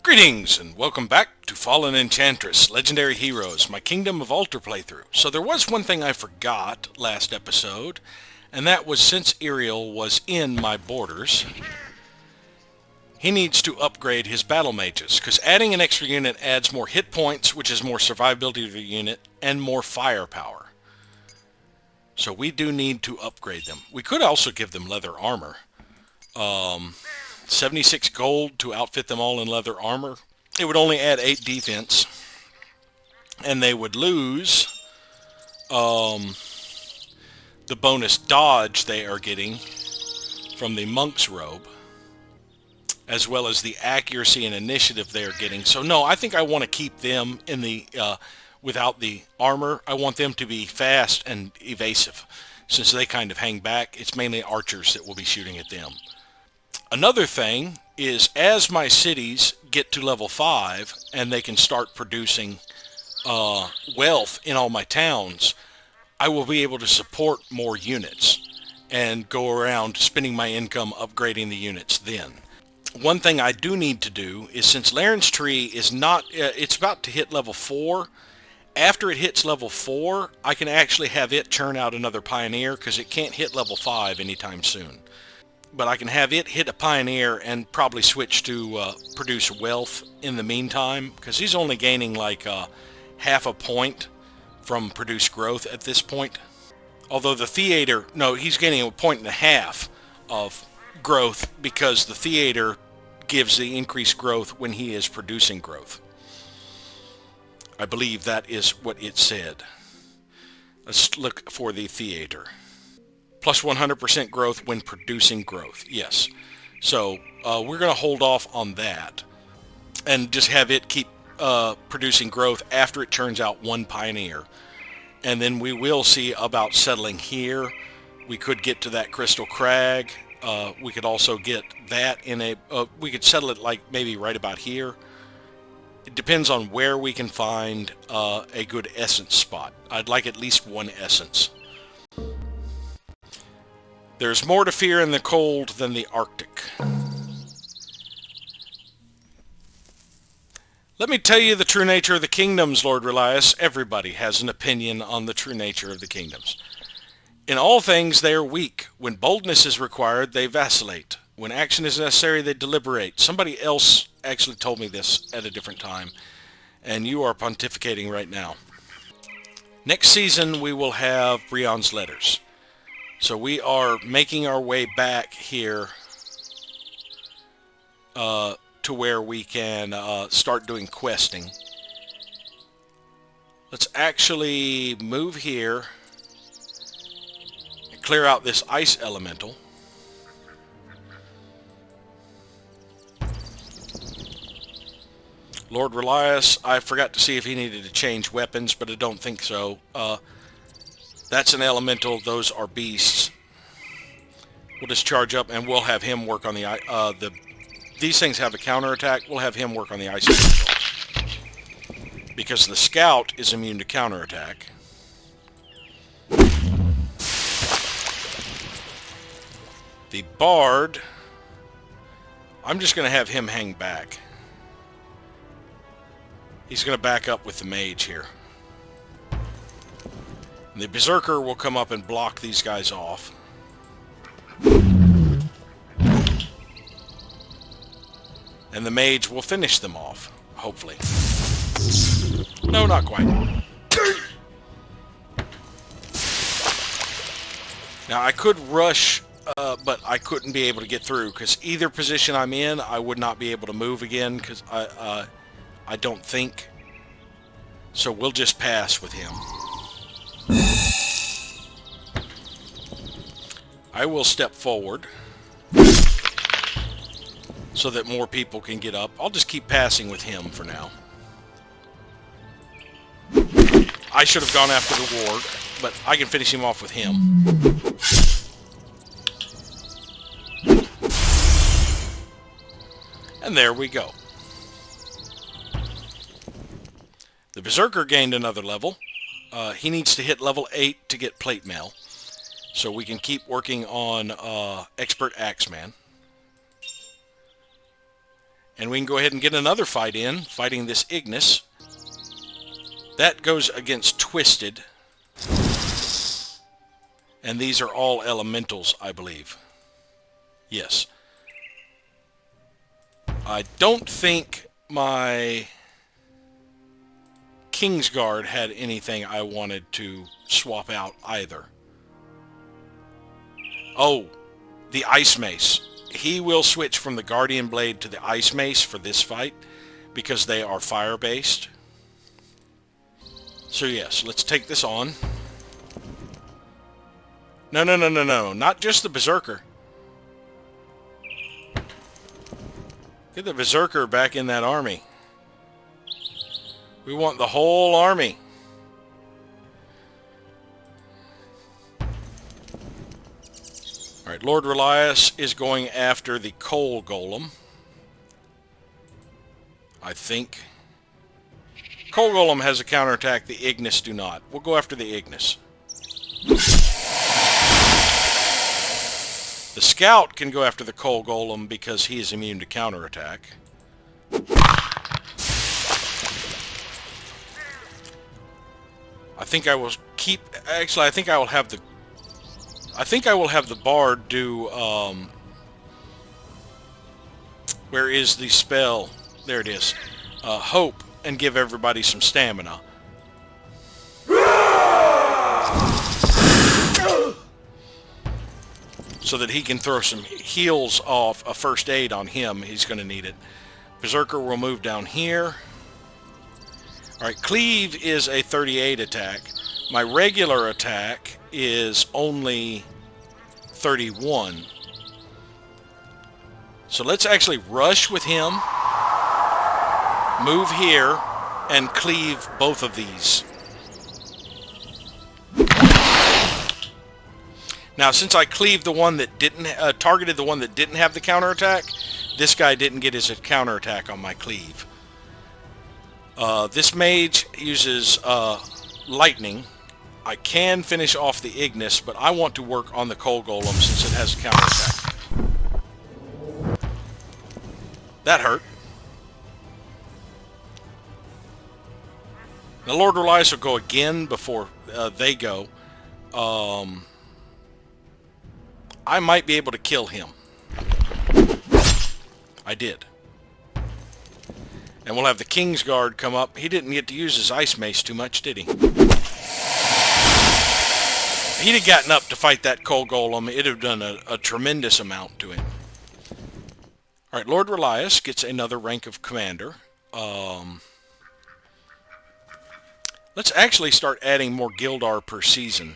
Greetings and welcome back to Fallen Enchantress, Legendary Heroes, my Kingdom of Altar playthrough. So there was one thing I forgot last episode, and that was since Iriel was in my borders, he needs to upgrade his battle mages, because adding an extra unit adds more hit points, which is more survivability to the unit, and more firepower. So we do need to upgrade them. We could also give them leather armor. 76 gold to outfit them all in leather armor. It would only add 8 defense. And they would lose the bonus dodge they are getting from the monk's robe, as well as the accuracy and initiative they are getting. So no, I think I want to keep them in the without the armor. I want them to be fast and evasive. Since they kind of hang back, it's mainly archers that will be shooting at them. Another thing is, as my cities get to level 5 and they can start producing wealth in all my towns, I will be able to support more units and go around spending my income upgrading the units then. One thing I do need to do is, since Laren's tree is not, it's about to hit level 4, after it hits level 4, I can actually have it churn out another pioneer because it can't hit level 5 anytime soon. But I can have it hit a pioneer and probably switch to produce wealth in the meantime, because he's only gaining like half a point from produce growth at this point. Although the theater, no, he's gaining a point and a half of growth because the theater gives the increased growth when he is producing growth. I believe that is what it said. Let's look for the theater. Plus 100% growth when producing growth. Yes. So we're going to hold off on that and just have it keep producing growth after it turns out one pioneer. And then we will see about settling here. We could get to that Crystal Crag. We could also get that in a... we could settle it like maybe right about here. It depends on where we can find a good essence spot. I'd like at least one essence. There's more to fear in the cold than the Arctic. Let me tell you the true nature of the kingdoms, Lord Relias. Everybody has an opinion on the true nature of the kingdoms. In all things they are weak. When boldness is required, they vacillate. When action is necessary, they deliberate. Somebody else actually told me this at a different time, and you are pontificating right now. Next season we will have Brion's letters. So we are making our way back here to where we can start doing questing. Let's actually move here and clear out this ice elemental. Lord Relias, I forgot to see if he needed to change weapons, but I don't think so. That's an elemental. Those are beasts. We'll just charge up and we'll have him work on the these things have a counterattack. We'll have him work on the ice elemental. Because the scout is immune to counterattack. The bard, I'm just going to have him hang back. He's going to back up with the mage here. The berserker will come up and block these guys off. And the mage will finish them off, hopefully. No, not quite. Now, I could rush, but I couldn't be able to get through, because either position I'm in, I would not be able to move again, because I don't think. So we'll just pass with him. I will step forward so that more people can get up. I'll just keep passing with him for now. I should have gone after the ward, but I can finish him off with him. And there we go. The berserker gained another level. He needs to hit level 8 to get plate mail. So we can keep working on Expert Axeman. And we can go ahead and get another fight in, fighting this Ignis. That goes against Twisted. And these are all elementals, I believe. Yes. I don't think my Kingsguard had anything I wanted to swap out either. Oh, the Ice Mace. He will switch from the Guardian Blade to the Ice Mace for this fight because they are fire-based. So yes, let's take this on. No, no, no, no, no. Not just the Berserker. Get the Berserker back in that army. We want the whole army. Alright, Lord Relias is going after the Coal Golem. I think. Coal Golem has a counterattack, the Ignis do not. We'll go after the Ignis. The Scout can go after the Coal Golem because he is immune to counterattack. I think I will keep... Actually, I think I will have the... Bard do... where is the spell? There it is. Hope, and give everybody some stamina. So that he can throw some heals off, a first aid on him. He's going to need it. Berserker will move down here. Alright, Cleave is a 38 attack. My regular attack is only 31. So let's actually rush with him. Move here and cleave both of these. Now, since I cleaved the one that didn't, targeted the one that didn't have the counterattack, this guy didn't get his counterattack on my cleave. This mage uses lightning. I can finish off the Ignis, but I want to work on the Coal Golem since it has a counterattack. That hurt. Now, Lord Relias will go again before they go. I might be able to kill him. I did. And we'll have the Kingsguard come up. He didn't get to use his Ice Mace too much, did he? He'd have gotten up to fight that Coal Golem. It'd have done a tremendous amount to him. Alright, Lord Relias gets another rank of Commander. Let's actually start adding more Gildar per season.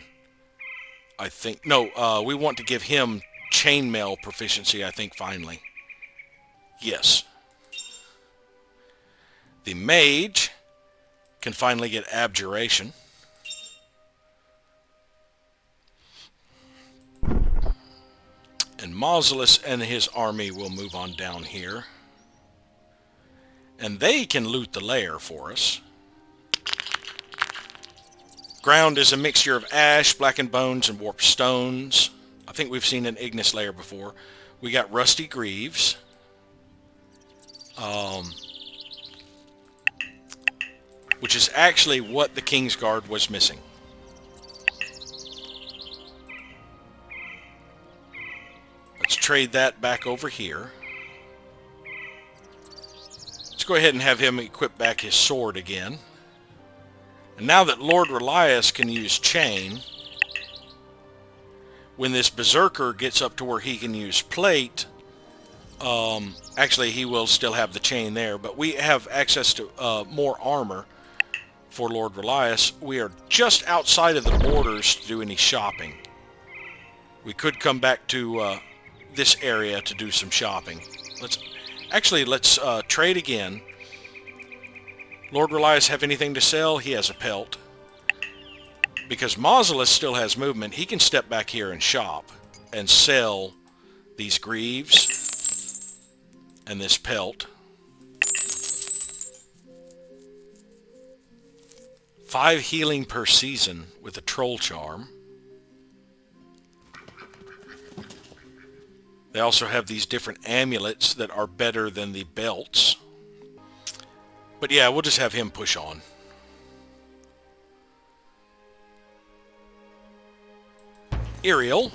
I think... No, we want to give him Chainmail proficiency, I think, finally. Yes. The Mage can finally get Abjuration. And Mausolus and his army will move on down here. And they can loot the lair for us. Ground is a mixture of ash, blackened bones, and warped stones. I think we've seen an Ignis lair before. We got Rusty Greaves. Which is actually what the Kingsguard was missing. Let's trade that back over here. Let's go ahead and have him equip back his sword again. And now that Lord Relias can use chain, when this Berserker gets up to where he can use plate, actually he will still have the chain there, but we have access to more armor for Lord Relias. We are just outside of the borders to do any shopping. We could come back to this area to do some shopping. Let's trade again. Lord Relias have anything to sell? He has a pelt. Because Mausolus still has movement, he can step back here and shop and sell these greaves and this pelt. 5 healing per season with a troll charm. They also have these different amulets that are better than the belts. But yeah, we'll just have him push on. Ariel.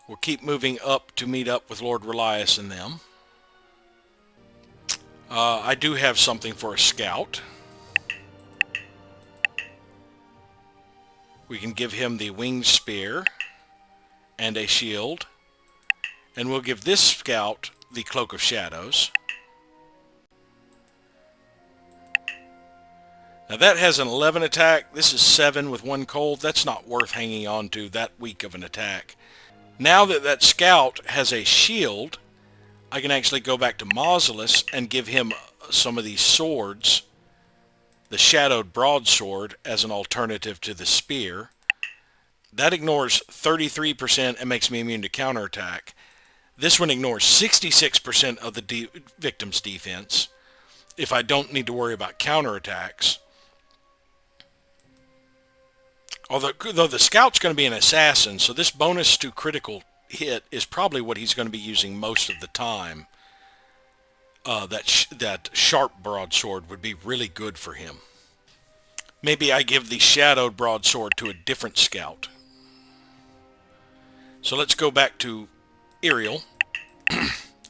We'll keep moving up to meet up with Lord Relias and them. I do have something for a scout. We can give him the winged spear and a shield. And we'll give this scout the Cloak of Shadows. Now that has an 11 attack. This is 7 with 1 cold. That's not worth hanging on to that weak of an attack. Now that that scout has a shield, I can actually go back to Mausolus and give him some of these swords, the Shadowed Broadsword as an alternative to the spear. That ignores 33% and makes me immune to counterattack. This one ignores 66% of the victim's defense if I don't need to worry about counterattacks. Though the scout's going to be an assassin, so this bonus to critical hit is probably what he's going to be using most of the time. That sharp broadsword would be really good for him. Maybe I give the shadowed broadsword to a different scout. So let's go back to Ariel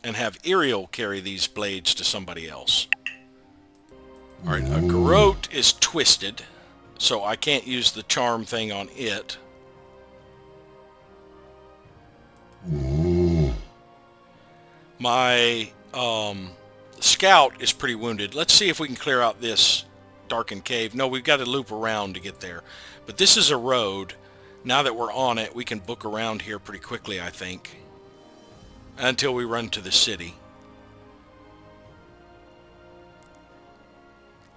and have Ariel carry these blades to somebody else. Alright, a Garrote is twisted, so I can't use the charm thing on it. My scout is pretty wounded. Let's see if we can clear out this darkened cave. No, we've got to loop around to get there. But this is a road. Now that we're on it, we can book around here pretty quickly, I think. Until we run to the city.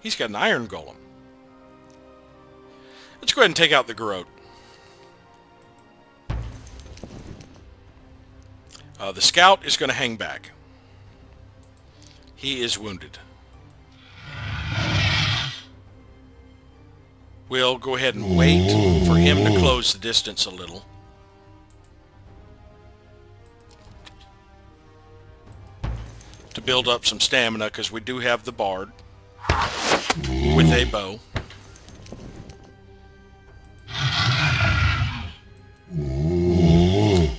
He's got an iron golem. Let's go ahead and take out the Garrote. The scout is going to hang back. He is wounded. We'll go ahead and wait for him to close the distance a little. To build up some stamina, because we do have the bard with a bow.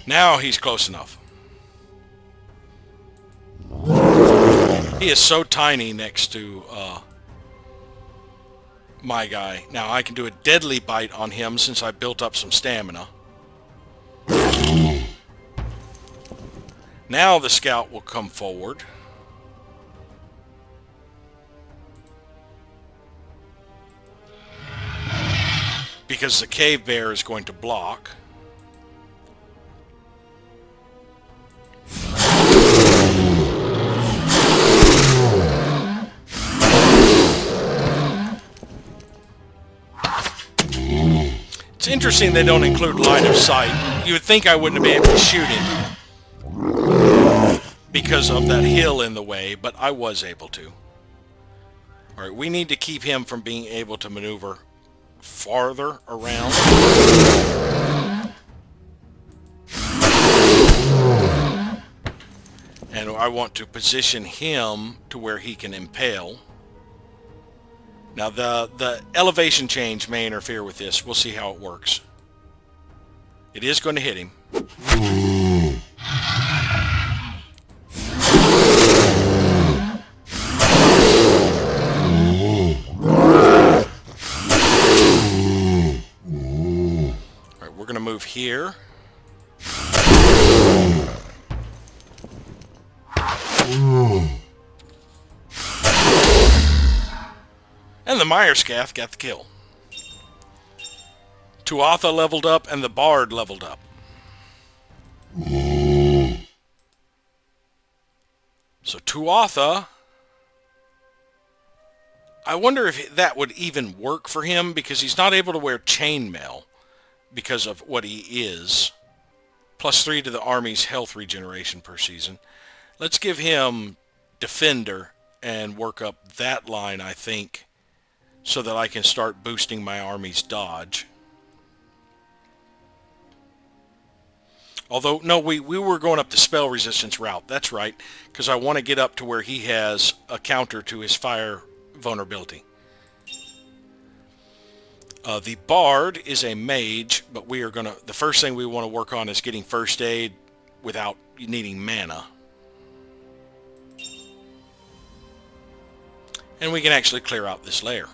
Now he's close enough. He is so tiny next to my guy. Now I can do a deadly bite on him since I built up some stamina. Now the scout will come forward. Because the cave bear is going to block. It's interesting they don't include line of sight. You would think I wouldn't be able to shoot him because of that hill in the way, but I was able to. Alright, we need to keep him from being able to maneuver farther around. And I want to position him to where he can impale. Now the elevation change may interfere with this. We'll see how it works. It is going to hit him. Alright, we're going to move here. And the Myerscath got the kill. Tuatha leveled up and the Bard leveled up. So Tuatha, I wonder if that would even work for him because he's not able to wear chainmail because of what he is. +3 to the army's health regeneration per season. Let's give him Defender and work up that line, I think, so that I can start boosting my army's dodge. Although, no, we were going up the spell resistance route. That's right, because I want to get up to where he has a counter to his fire vulnerability. The Bard is a mage, but we are going to... The first thing we want to work on is getting first aid without needing mana. And we can actually clear out this layer.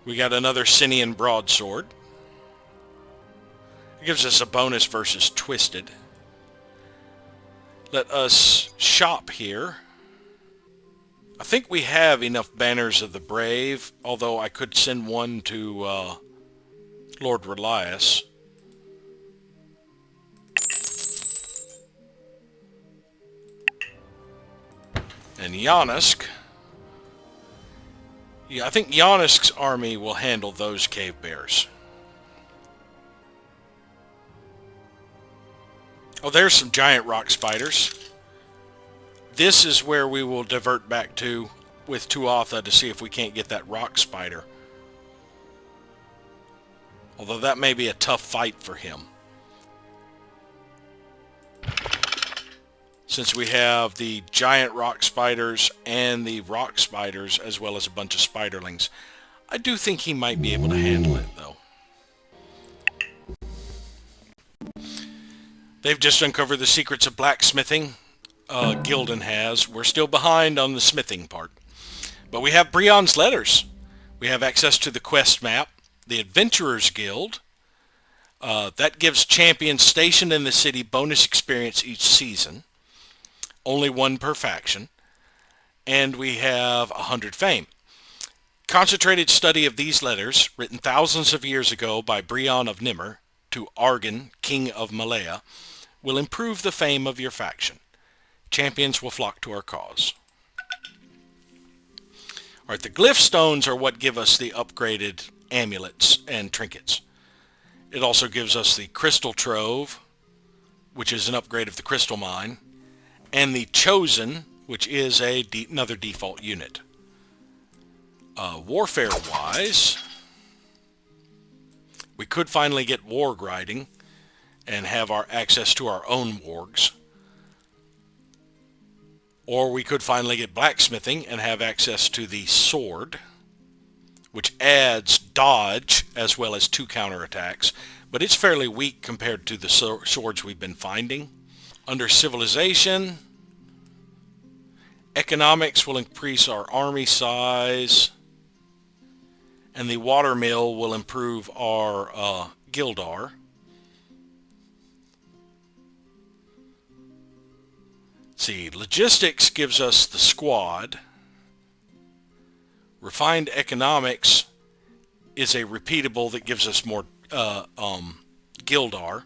We got another Sinian Broadsword. It gives us a bonus versus Twisted. Let us shop here. I think we have enough Banners of the Brave, although I could send one to Lord Relias. And Yanisk. Yeah, I think Yanisk's army will handle those cave bears. Oh, there's some giant rock spiders. This is where we will divert back to with Tuatha to see if we can't get that rock spider. Although that may be a tough fight for him. Since we have the giant rock spiders and the rock spiders as well as a bunch of spiderlings. I do think he might be able to handle it though. They've just uncovered the secrets of blacksmithing. Gildan has. We're still behind on the smithing part. But we have Brion's letters. We have access to the quest map, the Adventurers Guild. That gives champions stationed in the city bonus experience each season. Only one per faction. And we have 100 fame. Concentrated study of these letters, written thousands of years ago by Brion of Nimmer to Argon, king of Malaya, will improve the fame of your faction. Champions will flock to our cause. Alright, the glyph stones are what give us the upgraded amulets and trinkets. It also gives us the crystal trove, which is an upgrade of the crystal mine, and the chosen, which is another default unit. Warfare-wise, we could finally get war grinding and have our access to our own wargs. Or we could finally get blacksmithing and have access to the sword, which adds dodge as well as 2 counterattacks, but it's fairly weak compared to the swords we've been finding. Under civilization, economics will increase our army size, and the watermill will improve our Gildar. See, logistics gives us the squad. Refined economics is a repeatable that gives us more Gildar.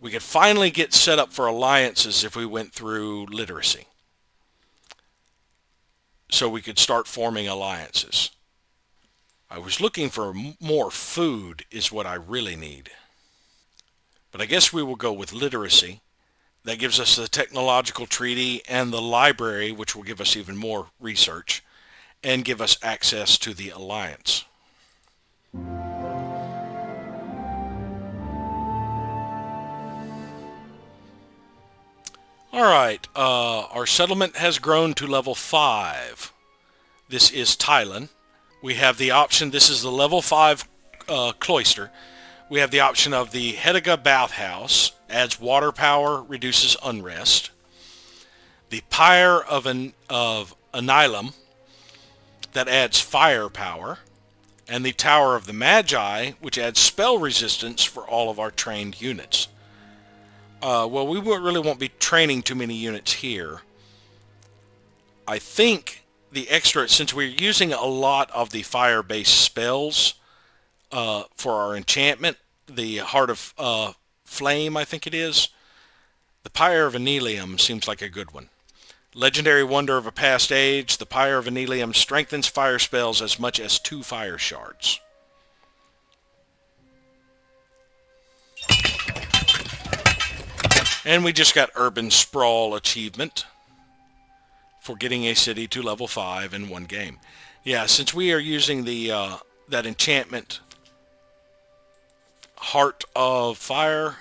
We could finally get set up for alliances if we went through literacy. So we could start forming alliances. I was looking for more food is what I really need. But I guess we will go with literacy. That gives us the technological treaty and the library, which will give us even more research and give us access to the alliance. Alright, our settlement has grown to level 5. This is Thailand. We have the option, this is the level 5 cloister. We have the option of the Hediga Bathhouse, adds water power, reduces unrest. The Pyre of Anilum, that adds fire power. And the Tower of the Magi, which adds spell resistance for all of our trained units. Well, we really won't be training too many units here. I think the extra, since we're using a lot of the fire-based spells for our enchantment, the Heart of Flame, I think it is, the Pyre of Anilium seems like a good one. Legendary Wonder of a Past Age, the Pyre of Anilium strengthens fire spells as much as 2 fire shards. And we just got Urban Sprawl achievement for getting a city to level 5 in one game. Yeah, since we are using the that enchantment, Heart of Fire.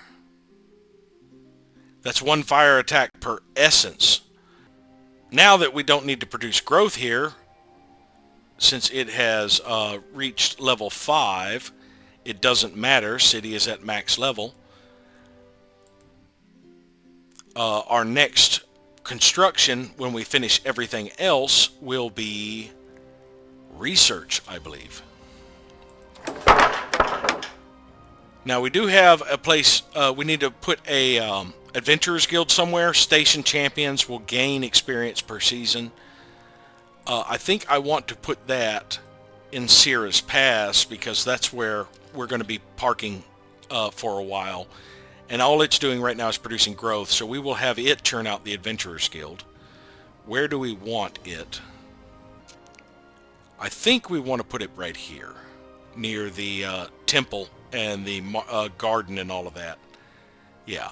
That's one fire attack per essence. Now that we don't need to produce growth here, since it has reached level 5, it doesn't matter. City is at max level. Our next construction, when we finish everything else, will be research, I believe. Now we do have a place, we need to put a Adventurers Guild somewhere. Station champions will gain experience per season. I think I want to put that in Sierra's Pass because that's where we're going to be parking for a while. And all it's doing right now is producing growth, so we will have it churn out the Adventurers Guild. Where do we want it? I think we want to put it right here, near the temple and the garden and all of that. Yeah.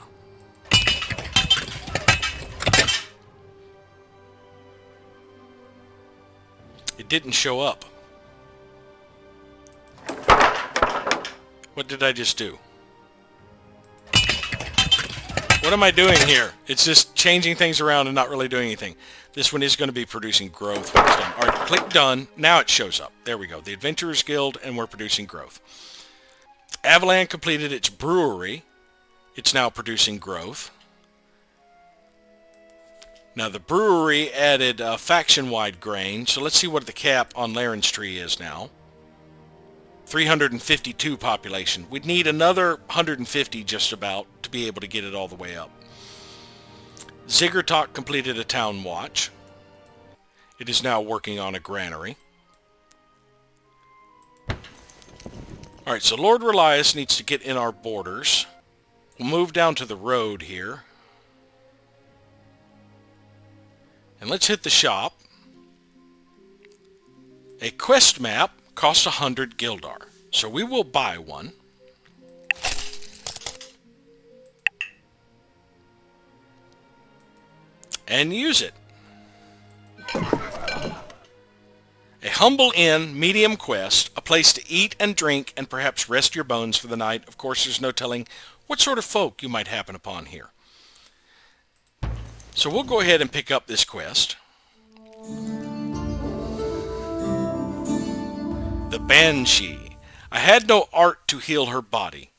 It didn't show up. What did I just do? What am I doing here? It's just changing things around and not really doing anything. This one is going to be producing growth when it's done. All right, click done. Now it shows up. There we go. The Adventurers Guild, and we're producing growth. Avalan completed its brewery. It's now producing growth. Now the brewery added faction-wide grain. So let's see what the cap on Laren's tree is now. 352 population. We'd need another 150 just about to be able to get it all the way up. Ziggertok completed a town watch. It is now working on a granary. Alright, so Lord Relias needs to get in our borders. We'll move down to the road here. And let's hit the shop. A quest map costs 100 Gildar. So we will buy one. And use it. A humble inn, medium quest, a place to eat and drink and perhaps rest your bones for the night. Of course, there's no telling what sort of folk you might happen upon here. So we'll go ahead and pick up this quest. The Banshee. I had no art to heal her body.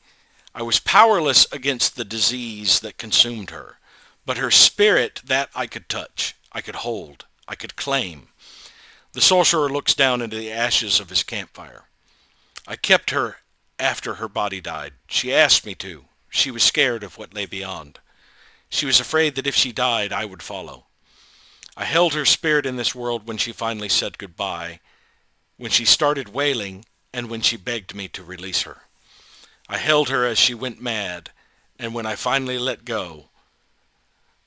I was powerless against the disease that consumed her. But her spirit, that I could touch, I could hold, I could claim. The sorcerer looks down into the ashes of his campfire. I kept her after her body died. She asked me to. She was scared of what lay beyond. She was afraid that if she died, I would follow. I held her spirit in this world when she finally said goodbye, when she started wailing, and when she begged me to release her. I held her as she went mad, and when I finally let go,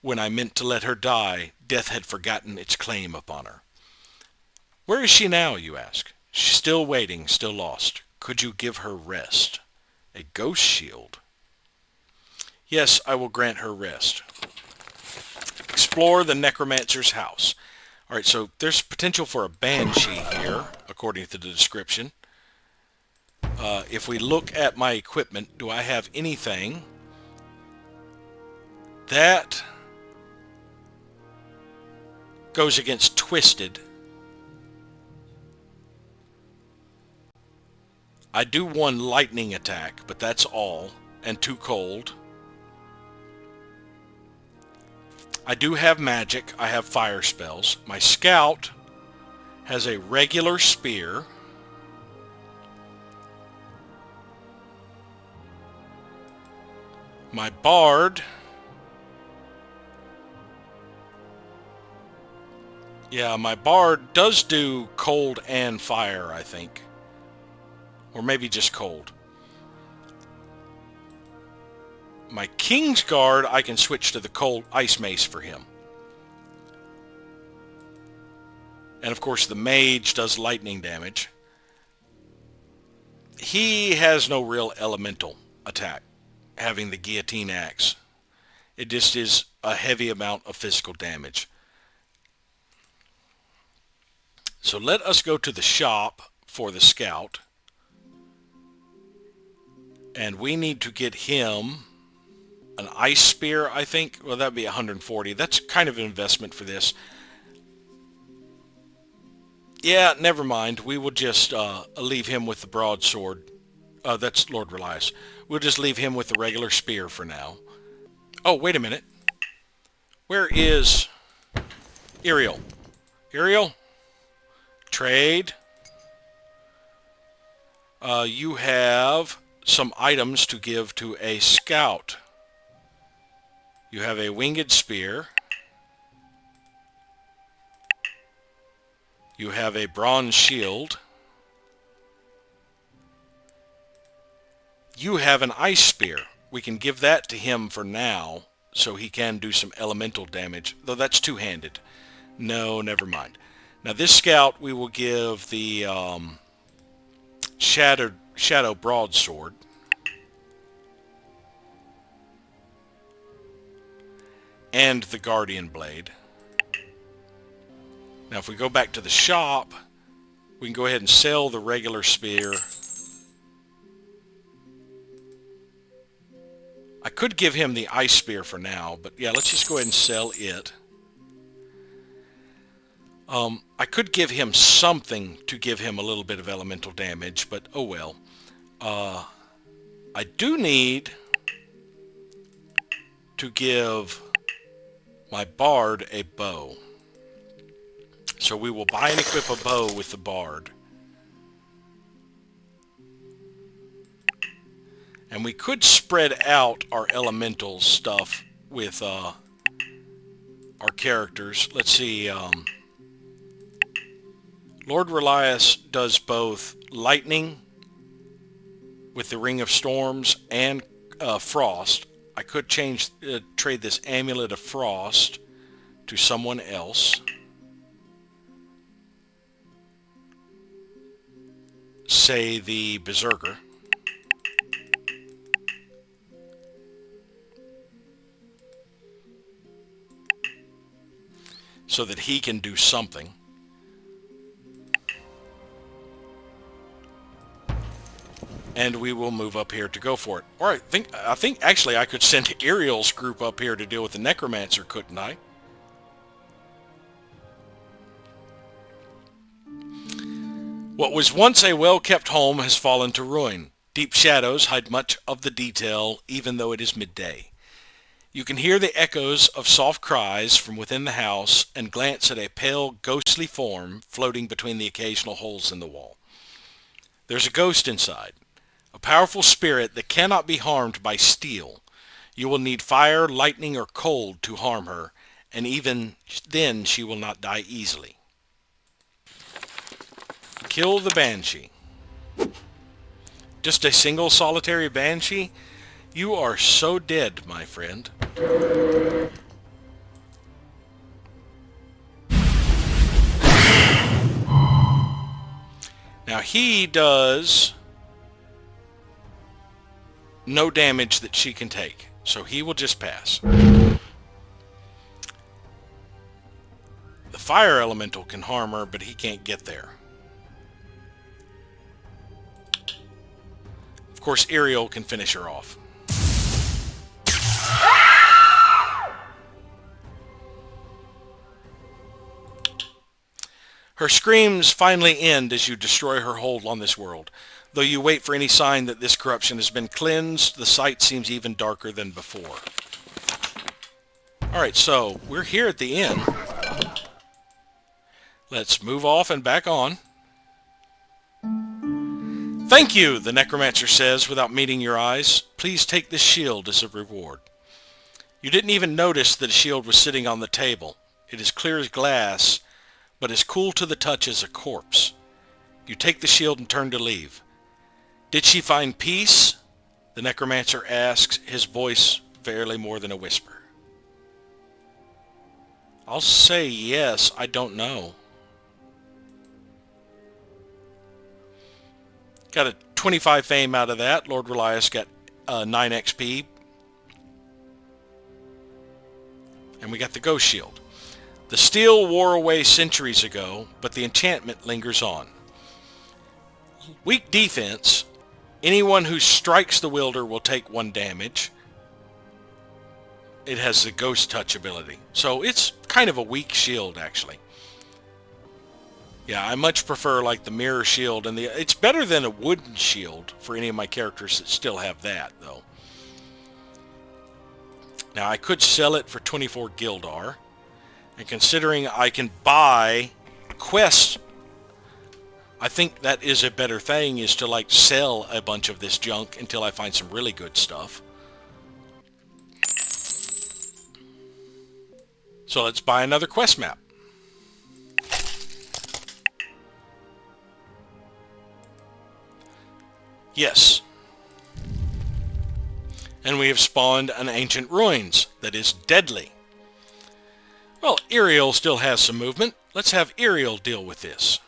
when I meant to let her die, death had forgotten its claim upon her. Where is she now, you ask? She's still waiting, still lost. Could you give her rest? A ghost shield. Yes, I will grant her rest. Explore the necromancer's house. All right, so there's potential for a banshee here, according to the description. If we look at my equipment, do I have anything that goes against Twisted? I do one lightning attack, but that's all, and 2 cold. I do have magic. I have fire spells. My scout has a regular spear. My bard, yeah, my bard does do cold and fire, I think. Or maybe just cold. My King's Guard, I can switch to the cold ice mace for him. And of course the mage does lightning damage. He has no real elemental attack, having the guillotine axe. It just is a heavy amount of physical damage. So let us go to the shop for the scout. And we need to get him an ice spear, I think. Well, that'd be 140. That's kind of an investment for this. Yeah, never mind. We will just leave him with the broadsword. That's Lord Relias. We'll just leave him with the regular spear for now. Oh, wait a minute. Where is Ariel? Ariel? Trade. You have some items to give to a scout. You have a winged spear. You have a bronze shield. You have an ice spear. We can give that to him for now, so he can do some elemental damage, though that's two-handed. No, never mind. Now this scout we will give the shadow broadsword. And the guardian blade. Now if we go back to the shop, we can go ahead and sell the regular spear. I could give him the ice spear for now, but yeah, let's just go ahead and sell it. I could give him something to give him a little bit of elemental damage, but oh well. I do need to give my bard a bow. So we will buy and equip a bow with the bard. And we could spread out our elemental stuff with our characters. Let's see. Lord Relias does both lightning with the Ring of Storms and frost. I could trade this Amulet of Frost to someone else. Say the Berserker. So that he can do something. And we will move up here to go for it. Or I think actually I could send Ariel's group up here to deal with the Necromancer, couldn't I? What was once a well-kept home has fallen to ruin. Deep shadows hide much of the detail, even though it is midday. You can hear the echoes of soft cries from within the house and glance at a pale, ghostly form floating between the occasional holes in the wall. There's a ghost inside. A powerful spirit that cannot be harmed by steel. You will need fire, lightning, or cold to harm her, and even then she will not die easily. Kill the Banshee. Just a single solitary Banshee? You are so dead, my friend. Now he does no damage that she can take, so he will just pass. The fire elemental can harm her, but he can't get there. Of course, Ariel can finish her off. Her screams finally end as you destroy her hold on this world. Though you wait for any sign that this corruption has been cleansed, the sight seems even darker than before. Alright, so we're here at the inn. Let's move off and back on. Thank you, the Necromancer says without meeting your eyes. Please take this shield as a reward. You didn't even notice that a shield was sitting on the table. It is clear as glass, but as cool to the touch as a corpse. You take the shield and turn to leave. Did she find peace? The Necromancer asks, his voice barely more than a whisper. I'll say yes, I don't know. Got a 25 fame out of that. Lord Relias got 9 XP. And we got the Ghost Shield. The steel wore away centuries ago, but the enchantment lingers on. Weak defense Anyone who strikes the wielder will take 1 damage. It has the ghost touch ability. So it's kind of a weak shield, actually. Yeah, I much prefer like the mirror shield, and it's better than a wooden shield for any of my characters that still have that, though. Now, I could sell it for 24 Gildar, and considering I can buy quests, I think that is a better thing, is to like sell a bunch of this junk until I find some really good stuff. So let's buy another quest map. Yes. And we have spawned an ancient ruins that is deadly. Well, Iriel still has some movement. Let's have Iriel deal with this.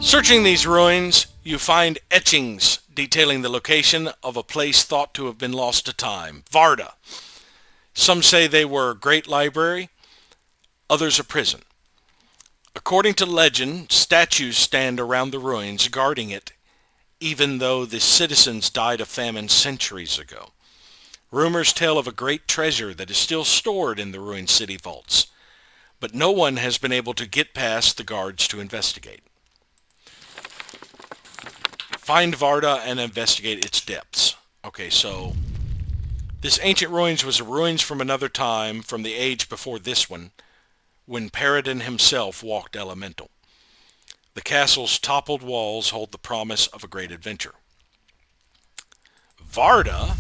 Searching these ruins, you find etchings detailing the location of a place thought to have been lost to time, Varda. Some say they were a great library, others a prison. According to legend, statues stand around the ruins guarding it, even though the citizens died of famine centuries ago. Rumors tell of a great treasure that is still stored in the ruined city vaults, but no one has been able to get past the guards to investigate. Find Varda and investigate its depths. Okay, so this ancient ruins was a ruins from another time, from the age before this one, when Paradin himself walked elemental. The castle's toppled walls hold the promise of a great adventure. Varda,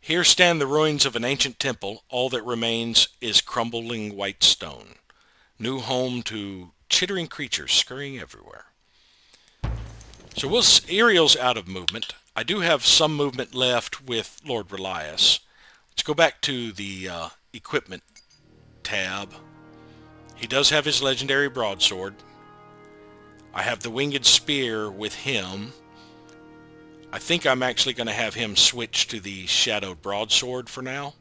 here stand the ruins of an ancient temple. All that remains is crumbling white stone, new home to chittering creatures scurrying everywhere. So Iriel's out of movement. I do have some movement left with Lord Relias. Let's go back to the equipment tab. He does have his legendary broadsword. I have the winged spear with him. I think I'm actually going to have him switch to the shadowed broadsword for now.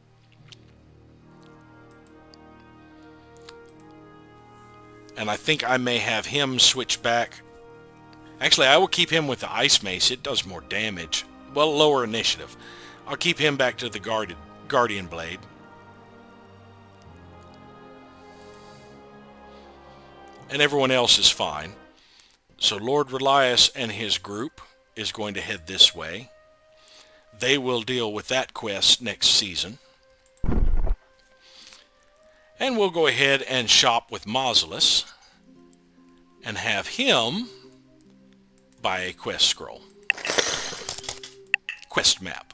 And I think I may have him switch back. Actually, I will keep him with the ice mace. It does more damage. Well, lower initiative. I'll keep him back to the guardian blade. And everyone else is fine. So Lord Relias and his group is going to head this way. They will deal with that quest next season. And we'll go ahead and shop with Mausolus and have him buy a quest scroll. Quest map.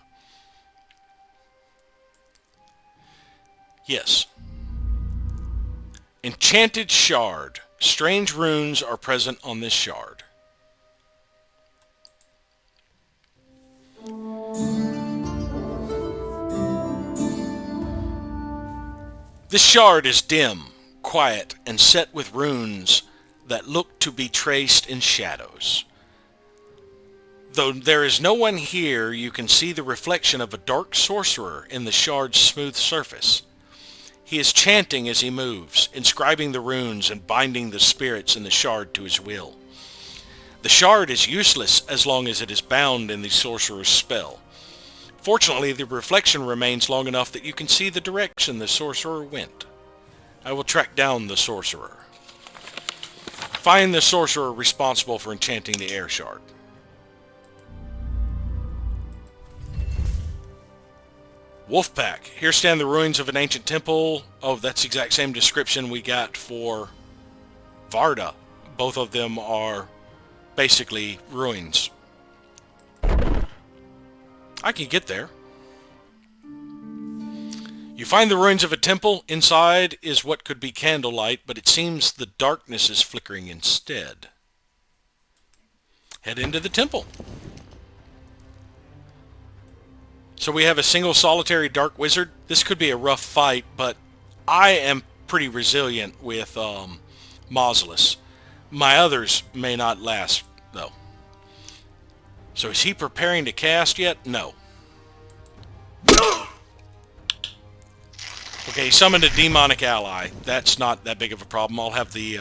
Yes. Enchanted Shard. Strange runes are present on this shard. This shard is dim, quiet, and set with runes that look to be traced in shadows. Though there is no one here, you can see the reflection of a dark sorcerer in the shard's smooth surface. He is chanting as he moves, inscribing the runes and binding the spirits in the shard to his will. The shard is useless as long as it is bound in the sorcerer's spell. Fortunately, the reflection remains long enough that you can see the direction the sorcerer went. I will track down the sorcerer. Find the sorcerer responsible for enchanting the air shard. Wolfpack. Here stand the ruins of an ancient temple. Oh, that's the exact same description we got for Varda. Both of them are basically ruins. I can get there. You find the ruins of a temple. Inside is what could be candlelight, but it seems the darkness is flickering instead. Head into the temple. So we have a single solitary dark wizard. This could be a rough fight, but I am pretty resilient with Mausolus. My others may not last, though. So is he preparing to cast yet? No. Okay, he summoned a demonic ally. That's not that big of a problem. I'll have the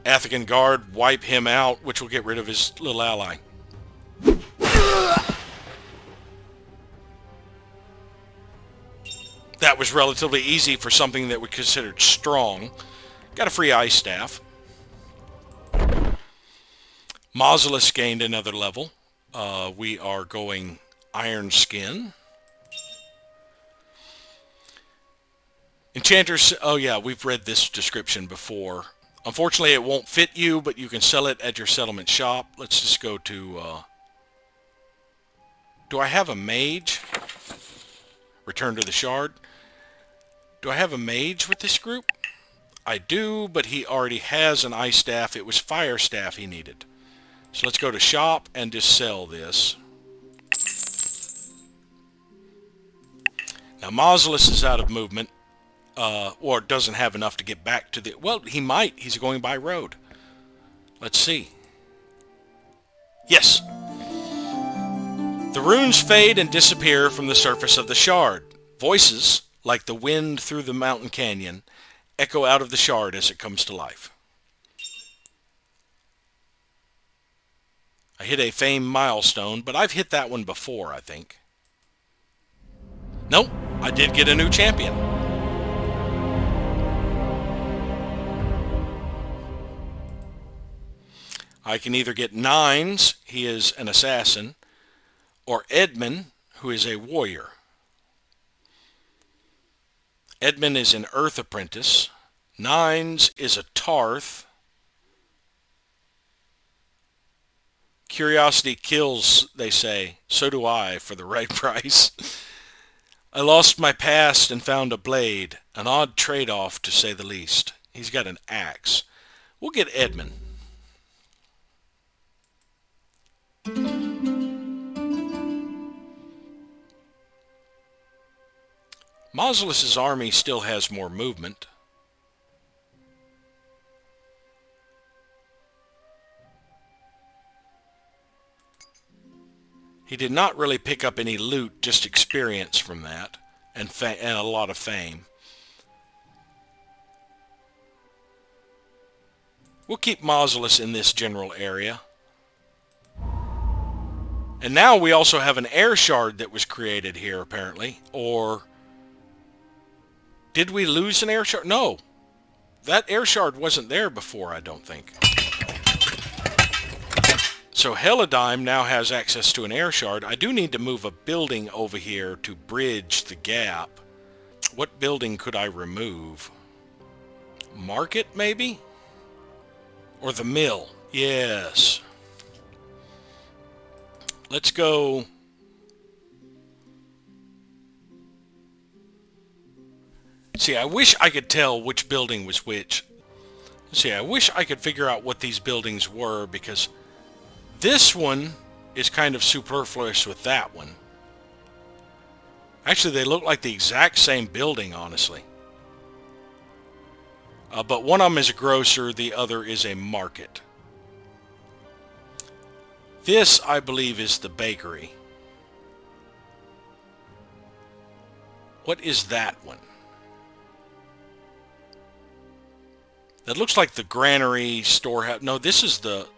Athican Guard, wipe him out, which will get rid of his little ally. That was relatively easy for something that we considered strong. Got a free ice staff. Mausolus gained another level. We are going Iron Skin. Enchantress, oh yeah, we've read this description before. Unfortunately, it won't fit you, but you can sell it at your settlement shop. Let's just go to... do I have a mage? Return to the shard. Do I have a mage with this group? I do, but he already has an ice staff. It was fire staff he needed. So let's go to shop and just sell this. Now Mausolus is out of movement, or doesn't have enough to get back to the... Well, he might. He's going by road. Let's see. Yes. The runes fade and disappear from the surface of the shard. Voices, like the wind through the mountain canyon, echo out of the shard as it comes to life. I hit a fame milestone, but I've hit that one before, I think. Nope, I did get a new champion. I can either get Nines, he is an assassin, or Edmund, who is a warrior. Edmund is an earth apprentice. Nines is a Tarth. Curiosity kills, they say. So do I, for the right price. I lost my past and found a blade. An odd trade-off, to say the least. He's got an axe. We'll get Edmund. Mausolus's army still has more movement. He did not really pick up any loot, just experience from that, and a lot of fame. We'll keep Mausolus in this general area. And now we also have an air shard that was created here, apparently. Or... did we lose an air shard? No. That air shard wasn't there before, I don't think. So Helidime now has access to an air shard. I do need to move a building over here to bridge the gap. What building could I remove? Market, maybe? Or the mill? Yes. Let's go... see, I wish I could tell which building was which. See, I wish I could figure out what these buildings were, because this one is kind of superfluous with that one. Actually, they look like the exact same building, honestly. But one of them is a grocer, the other is a market. This, I believe, is the bakery. What is that one? That looks like the granary storehouse. No, this is the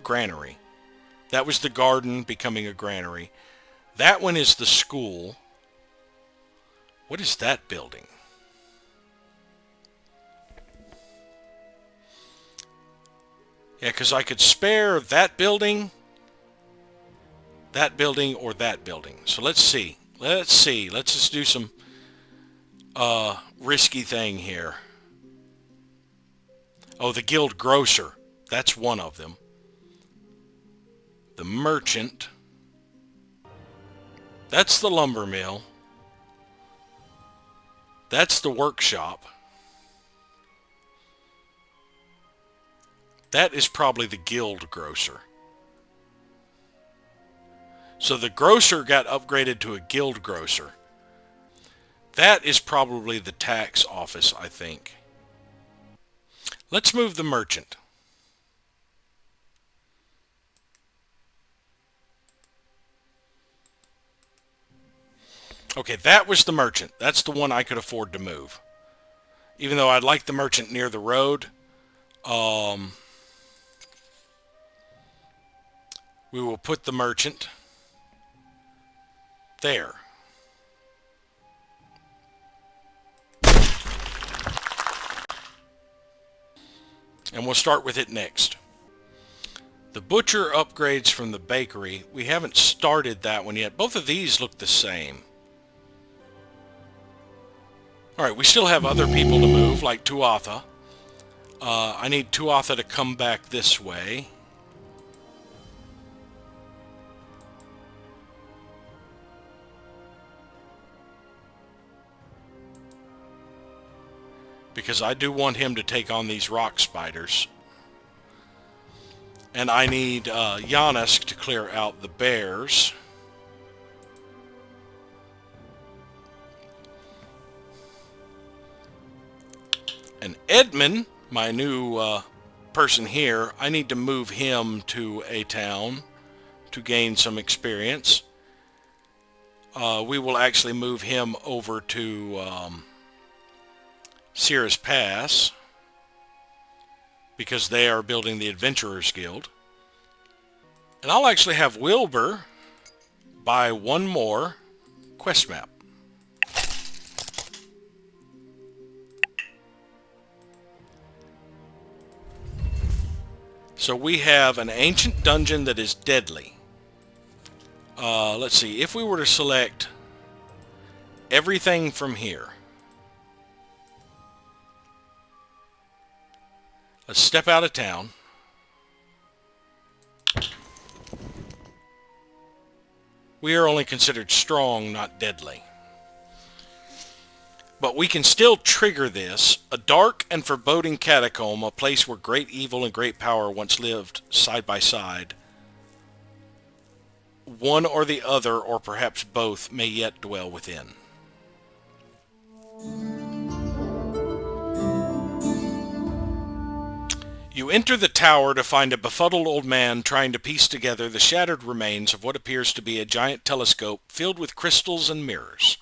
granary. That was the garden becoming a granary. That one is the school. What is that building? Yeah, because I could spare that building, or that building. So let's see. Let's see. Let's just do some risky thing here. Oh, the guild grocer. That's one of them. The merchant. That's the lumber mill. That's the workshop. That is probably the guild grocer. So the grocer got upgraded to a guild grocer. That is probably the tax office, I think. Let's move the merchant. Okay, that was the merchant. That's the one I could afford to move. Even though I'd like the merchant near the road. We will put the merchant there. And we'll start with it next. The butcher upgrades from the bakery. We haven't started that one yet. Both of these look the same. Alright, we still have other people to move, like Tuatha. I need Tuatha to come back this way. Because I do want him to take on these rock spiders. And I need Giannis to clear out the bears. And Edmund, my new person here, I need to move him to a town to gain some experience. We will actually move him over to Sierra's Pass, because they are building the Adventurers Guild. And I'll actually have Wilbur buy one more quest map. So we have an ancient dungeon that is deadly. Let's see, if we were to select everything from here. Let's step out of town. We are only considered strong, not deadly. But we can still trigger this. A dark and foreboding catacomb, a place where great evil and great power once lived side by side. One or the other, or perhaps both, may yet dwell within. You enter the tower to find a befuddled old man trying to piece together the shattered remains of what appears to be a giant telescope filled with crystals and mirrors.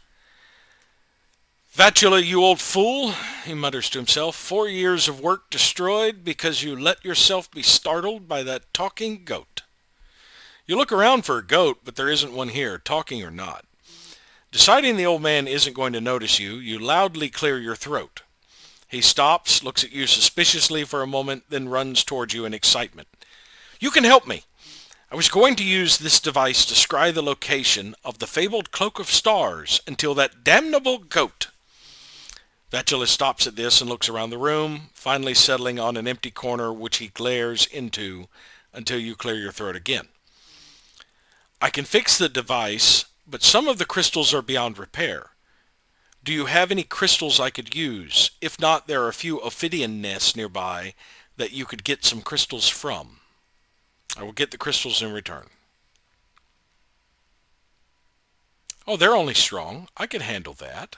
"Vatula, you old fool," he mutters to himself, "4 years of work destroyed because you let yourself be startled by that talking goat." You look around for a goat, but there isn't one here, talking or not. Deciding the old man isn't going to notice you, you loudly clear your throat. He stops, looks at you suspiciously for a moment, then runs towards you in excitement. "You can help me. I was going to use this device to scry the location of the fabled Cloak of Stars until that damnable goat." Vatula stops at this and looks around the room, finally settling on an empty corner which he glares into until you clear your throat again. "I can fix the device, but some of the crystals are beyond repair. Do you have any crystals I could use? If not, there are a few ophidian nests nearby that you could get some crystals from. I will get the crystals in return." "Oh, they're only strong. I can handle that."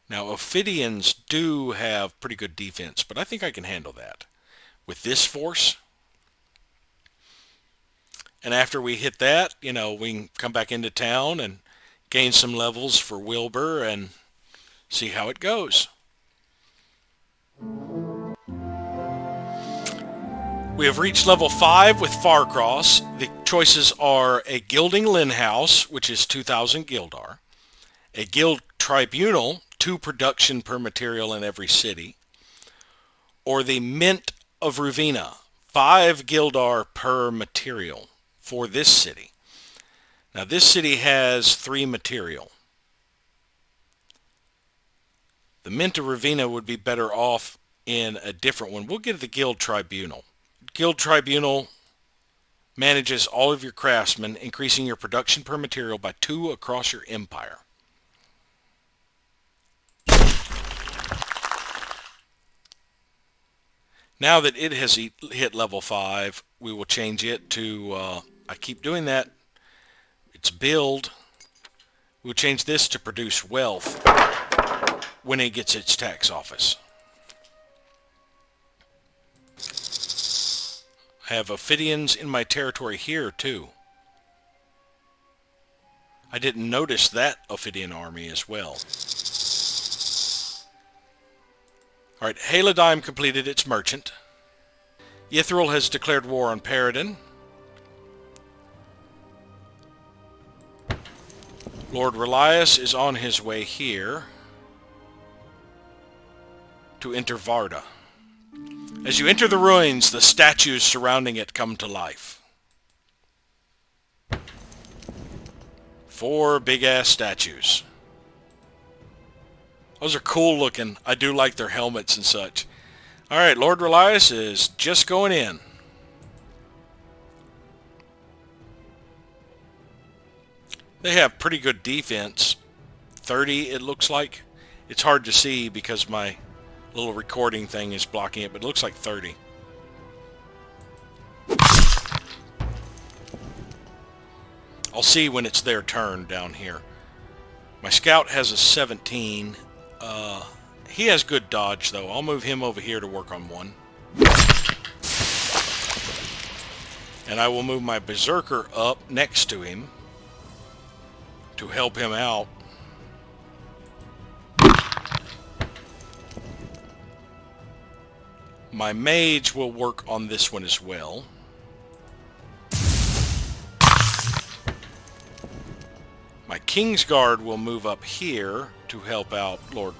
Now, ophidians do have pretty good defense, but I think I can handle that with this force. And after we hit that, we can come back into town and gain some levels for Wilbur and see how it goes. We have reached level 5 with Farcross. The choices are a Gilding Lin House, which is 2,000 Gildar, a Guild Tribunal, 2 production per material in every city, or the Mint of Ruvina, 5 Gildar per material for this city. Now this city has 3 material. The Mint of Ruvina would be better off in a different one. We'll get the Guild Tribunal. Guild Tribunal manages all of your craftsmen, increasing your production per material by 2 across your empire. Now that it has hit level 5, we will change it to, I keep doing that, its build. We'll change this to produce wealth when it gets its tax office. I have Ophidians in my territory here too. I didn't notice that Ophidian army as well. Alright, Haladime completed its merchant. Ythril has declared war on Paradin. Lord Relias is on his way here to enter Varda. As you enter the ruins, the statues surrounding it come to life. 4 big-ass statues. Those are cool looking. I do like their helmets and such. Alright, Lord Relias is just going in. They have pretty good defense. 30, it looks like. It's hard to see because my little recording thing is blocking it, but it looks like 30. I'll see when it's their turn down here. My scout has a 17. He has good dodge, though. I'll move him over here to work on 1. And I will move my berserker up next to him to help him out. My mage will work on this one as well. My Kingsguard will move up here to help out Lord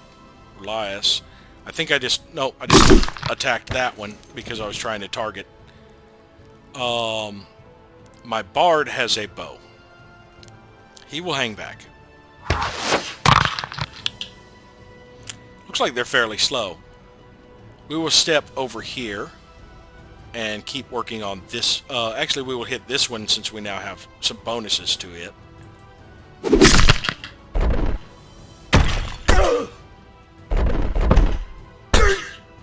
Relias. I think I just attacked that one because I was trying to target. My Bard has a bow. He will hang back. Looks like they're fairly slow. We will step over here and keep working on this. Actually, we will hit this one since we now have some bonuses to it.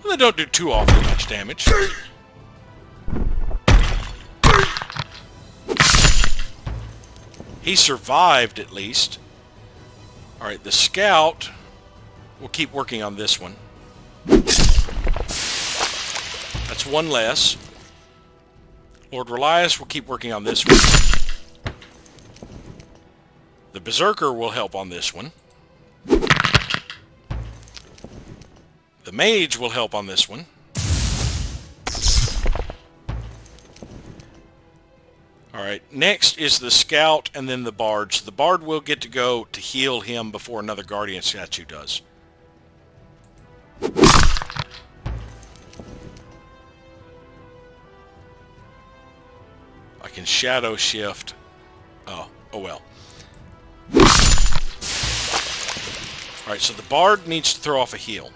They don't do too awfully much damage. He survived at least. Alright, the scout will keep working on this one. That's 1 less. Lord Relias will keep working on this one. The berserker will help on this one. The mage will help on this one. Alright, next is the scout and then the bard. So the bard will get to go to heal him before another guardian statue does. I can shadow shift. Oh well. Alright, so the bard needs to throw off a heal.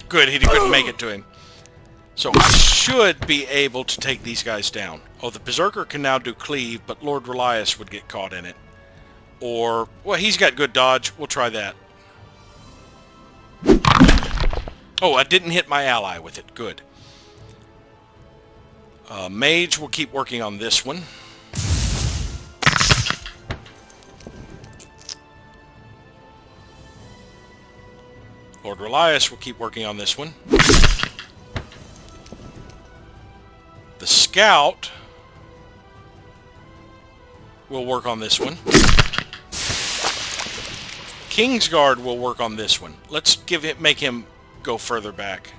Good, he couldn't make it to him. So I should be able to take these guys down. Oh, the Berserker can now do cleave, but Lord Relias would get caught in it. Or, well, he's got good dodge. We'll try that. Oh, I didn't hit my ally with it. Good. Mage will keep working on this one. Lord Relias will keep working on this one. The Scout will work on this one. Kingsguard will work on this one. Let's make him go further back.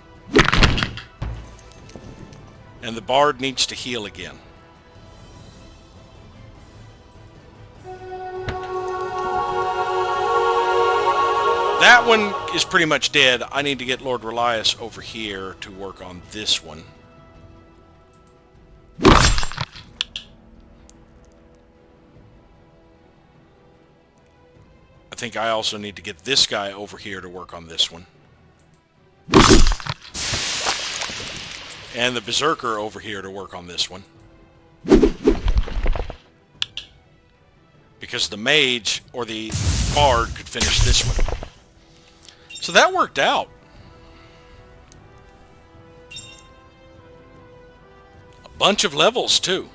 And the Bard needs to heal again. That one is pretty much dead. I need to get Lord Relias over here to work on this one. I think I also need to get this guy over here to work on this one. And the Berserker over here to work on this one. Because the Mage or the Bard could finish this one. So that worked out. A bunch of levels, too.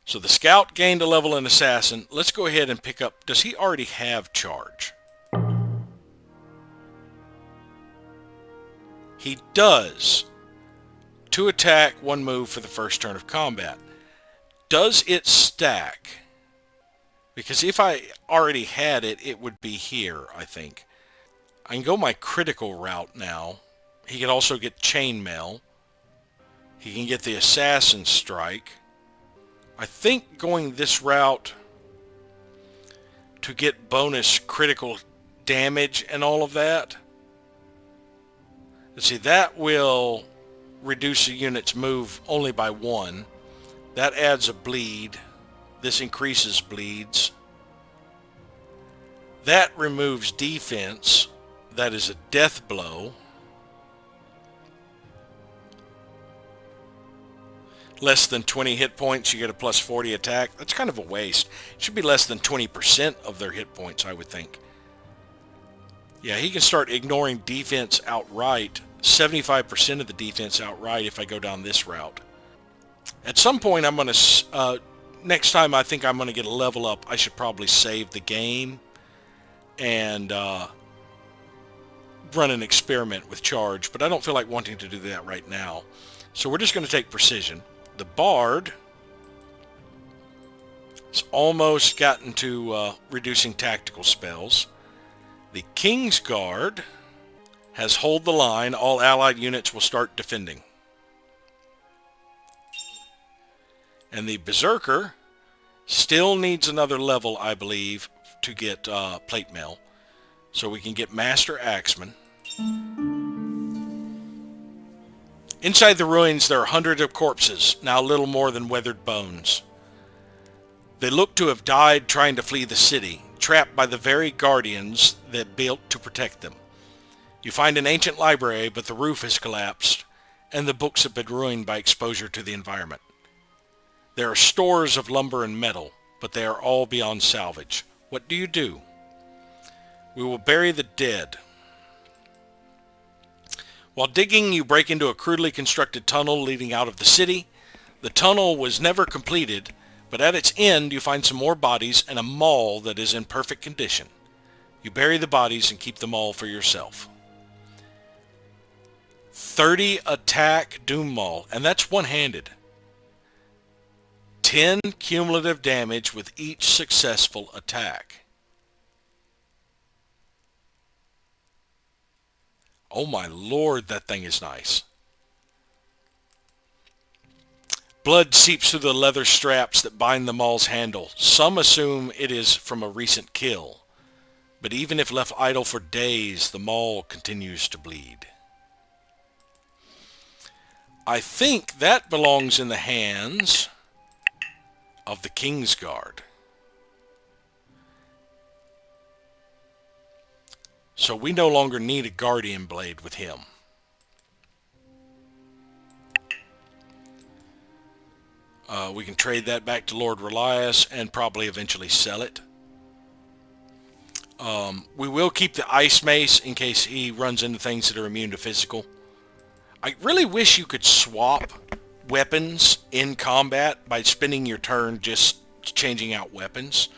So the Scout gained a level in Assassin. Let's go ahead and pick up... Does he already have Charge? He does. 2 attack, 1 move for the first turn of combat. Does it stack? Because if I already had it, it would be here, I think. I can go my critical route now. He can also get chainmail. He can get the assassin strike. I think going this route to get bonus critical damage and all of that. Let's see, that will reduce a unit's move only by 1. That adds a bleed. This increases bleeds. That removes defense. That is a death blow. Less than 20 hit points, you get a plus 40 attack. That's kind of a waste. It should be less than 20% of their hit points, I would think. Yeah, he can start ignoring defense outright. 75% of the defense outright if I go down this route. At some point, I'm going to... next time I think I'm going to get a level up, I should probably save the game and run an experiment with charge. But I don't feel like wanting to do that right now. So we're just going to take precision. The Bard has almost gotten to reducing tactical spells. The King's Guard has hold the line. All allied units will start defending. And the Berserker still needs another level, I believe, to get plate mail. So we can get Master Axeman. Inside the ruins, there are hundreds of corpses, now little more than weathered bones. They look to have died trying to flee the city, trapped by the very guardians that built to protect them. You find an ancient library, but the roof has collapsed, and the books have been ruined by exposure to the environment. There are stores of lumber and metal, but they are all beyond salvage. What do you do? We will bury the dead. While digging, you break into a crudely constructed tunnel leading out of the city. The tunnel was never completed, but at its end you find some more bodies and a mall that is in perfect condition. You bury the bodies and keep them all for yourself. 30 attack Doom Maul, and that's one-handed. 10 cumulative damage with each successful attack. Oh my lord, that thing is nice. Blood seeps through the leather straps that bind the maul's handle. Some assume it is from a recent kill. But even if left idle for days, the maul continues to bleed. I think that belongs in the hands of the King's Guard. So we no longer need a Guardian Blade with him. We can trade that back to Lord Relias and probably eventually sell it. We will keep the Ice Mace in case he runs into things that are immune to physical. I really wish you could swap weapons in combat by spending your turn just changing out weapons.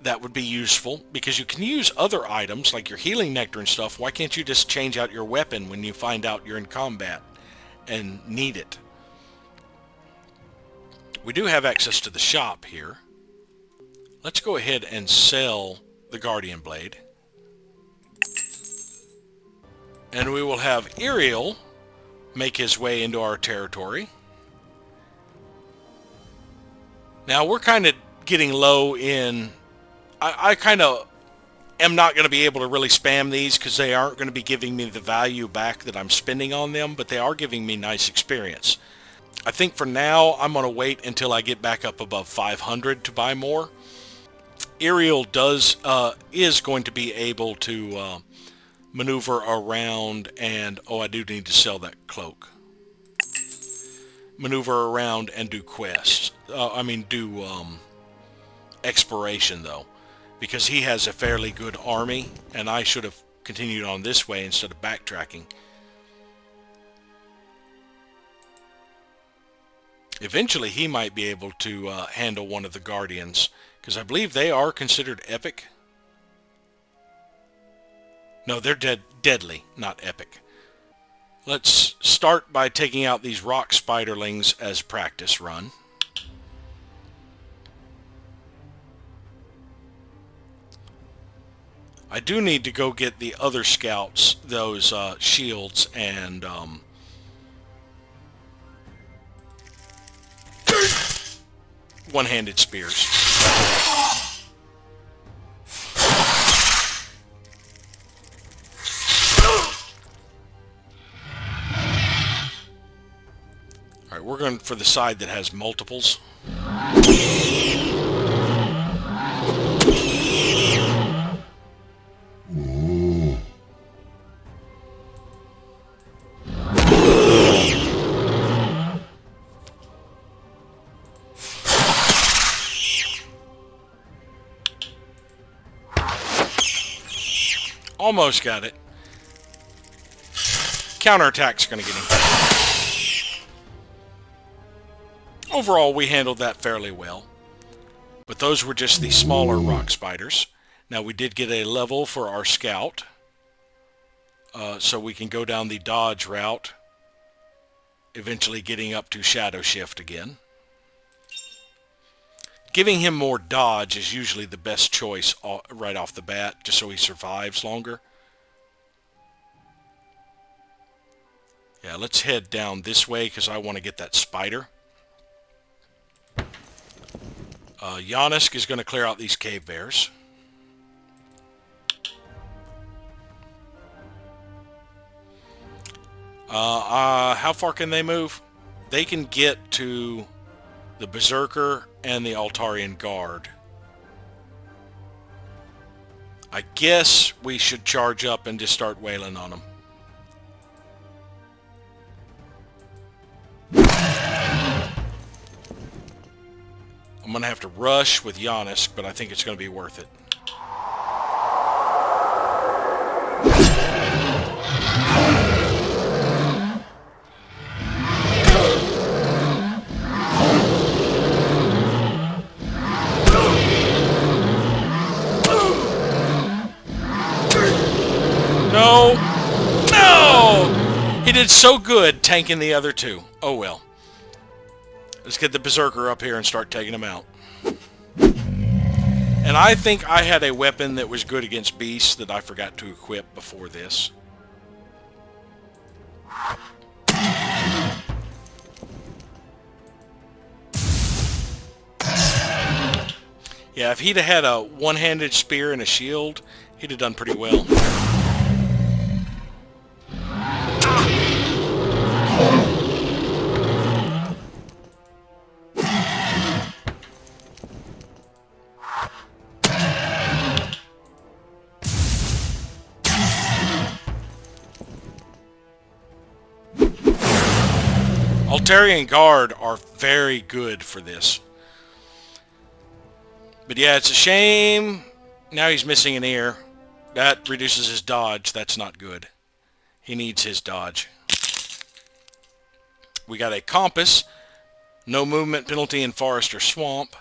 That would be useful because you can use other items like your healing nectar and stuff. Why can't you just change out your weapon when you find out you're in combat and need it? We do have access to the shop here. Let's go ahead and sell the Guardian Blade. And we will have Iriel make his way into our territory. Now we're kind of getting low in... I kind of am not going to be able to really spam these because they aren't going to be giving me the value back that I'm spending on them, but they are giving me nice experience. I think for now I'm going to wait until I get back up above 500 to buy more. Iriel is going to be able to maneuver around and... Oh, I do need to sell that cloak. Maneuver around and do quests. Do exploration, though. Because he has a fairly good army, and I should have continued on this way instead of backtracking. Eventually, he might be able to handle one of the Guardians, because I believe they are considered epic. No, they're deadly, not epic. Let's start by taking out these rock spiderlings as practice run. I do need to go get the other scouts, those shields and one-handed spears. Alright, we're going for the side that has multiples. Almost got it. Counterattack's going to get him. Overall, we handled that fairly well. But those were just the smaller rock spiders. Now, we did get a level for our scout. So we can go down the dodge route. Eventually getting up to shadow shift again. Giving him more dodge is usually the best choice right off the bat, just so he survives longer. Yeah, let's head down this way because I want to get that spider. Giannis is going to clear out these cave bears. How far can they move? They can get to the Berserker and the Altarian Guard. I guess we should charge up and just start wailing on them. I'm going to have to rush with Giannis, but I think it's going to be worth it. No! No! He did so good tanking the other two. Oh well. Let's get the Berserker up here and start taking them out. And I think I had a weapon that was good against beasts that I forgot to equip before this. Yeah, if he'd have had a one-handed spear and a shield, he'd have done pretty well. Altarian Guard are very good for this. But yeah, it's a shame. Now he's missing an ear. That reduces his dodge. That's not good. He needs his dodge. We got a compass. No movement penalty in forest or swamp.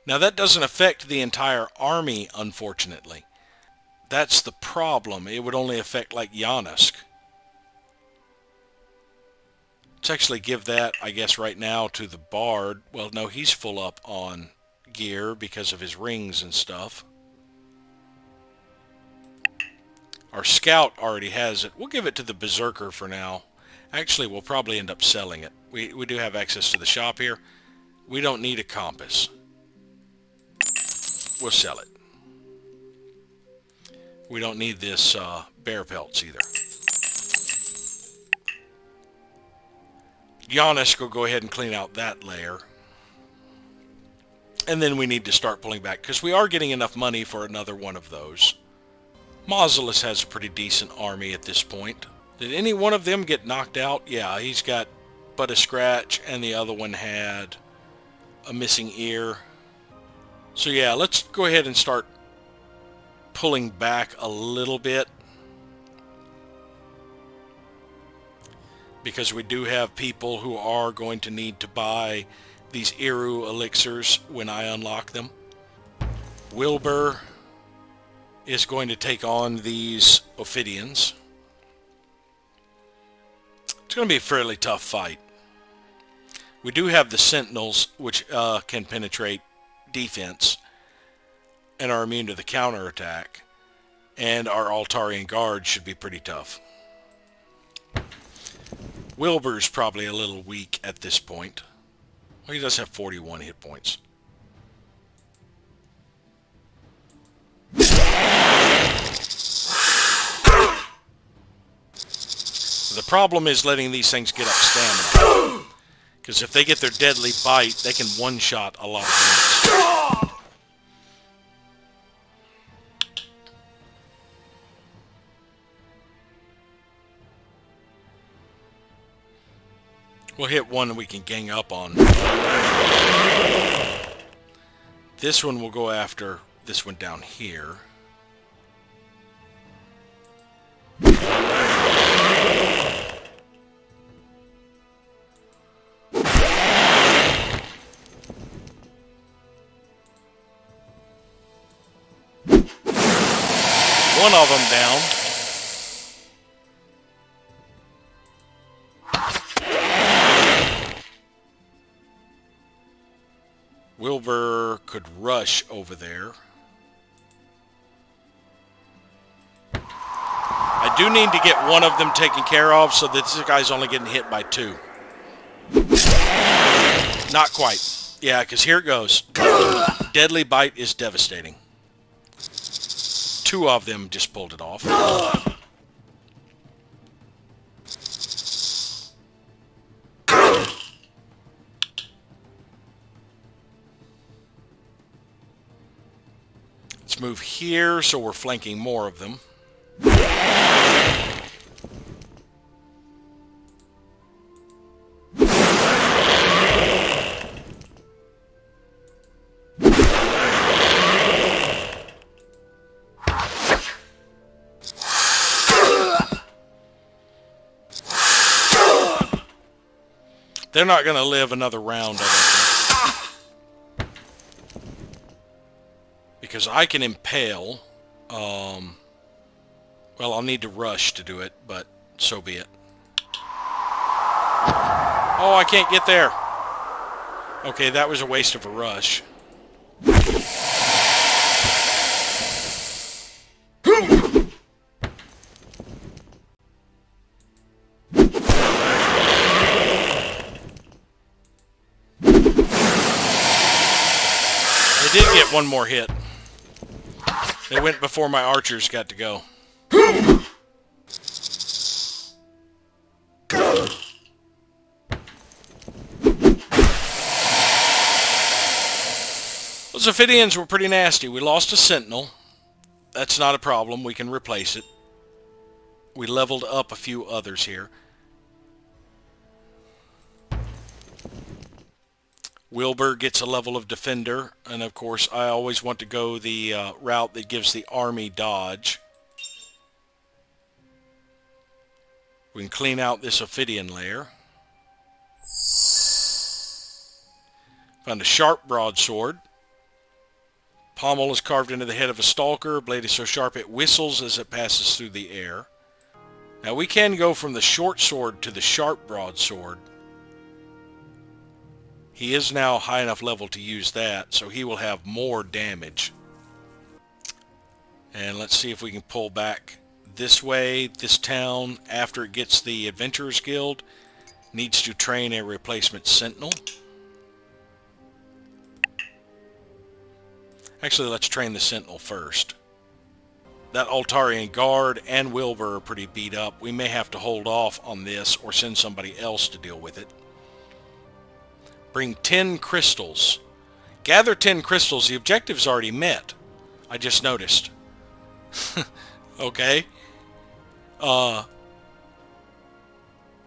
Now that doesn't affect the entire army, unfortunately. That's the problem. It would only affect like Giannis. Let's actually give that, I guess, right now to the Bard. Well, no, he's full up on gear because of his rings and stuff. Our Scout already has it. We'll give it to the Berserker for now. Actually, we'll probably end up selling it. We do have access to the shop here. We don't need a compass. We'll sell it. We don't need this bear pelts either. Giannis will go ahead and clean out that layer. And then we need to start pulling back, because we are getting enough money for another one of those. Mausolus has a pretty decent army at this point. Did any one of them get knocked out? Yeah, he's got but a scratch, and the other one had a missing ear. So yeah, let's go ahead and start pulling back a little bit. Because we do have people who are going to need to buy these Eru elixirs when I unlock them. Wilbur is going to take on these Ophidians. It's going to be a fairly tough fight. We do have the Sentinels, which can penetrate defense and are immune to the counterattack. And our Altarian Guard should be pretty tough. Wilbur's probably a little weak at this point. Well, he does have 41 hit points. The problem is letting these things get up stamina. Because if they get their deadly bite, they can one-shot a lot of units. We'll hit one that we can gang up on. This one will go after this one down here. One of them down. Wilbur could rush over there. I do need to get one of them taken care of so that this guy's only getting hit by 2. Not quite. Yeah, because here it goes. Deadly Bite is devastating. 2 of them just pulled it off. Let's move here so we're flanking more of them. They're not going to live another round, I don't think. Because I can impale. Well, I'll need to rush to do it, but so be it. Oh, I can't get there. Okay, that was a waste of a rush. They did get one more hit. They went before my archers got to go. Those Ophidians were pretty nasty. We lost a Sentinel. That's not a problem. We can replace it. We leveled up a few others here. Wilbur gets a level of Defender, and of course I always want to go the route that gives the army dodge. We can clean out this Ophidian layer. Found a sharp broadsword. Pommel is carved into the head of a stalker. Blade is so sharp it whistles as it passes through the air. Now we can go from the short sword to the sharp broadsword. He is now high enough level to use that, so he will have more damage. And let's see if we can pull back this way. This town, after it gets the Adventurers Guild, needs to train a replacement Sentinel. Actually, let's train the Sentinel first. That Altarian Guard and Wilbur are pretty beat up. We may have to hold off on this or send somebody else to deal with it. Bring 10 crystals. Gather 10 crystals. The objective's already met. I just noticed. Okay.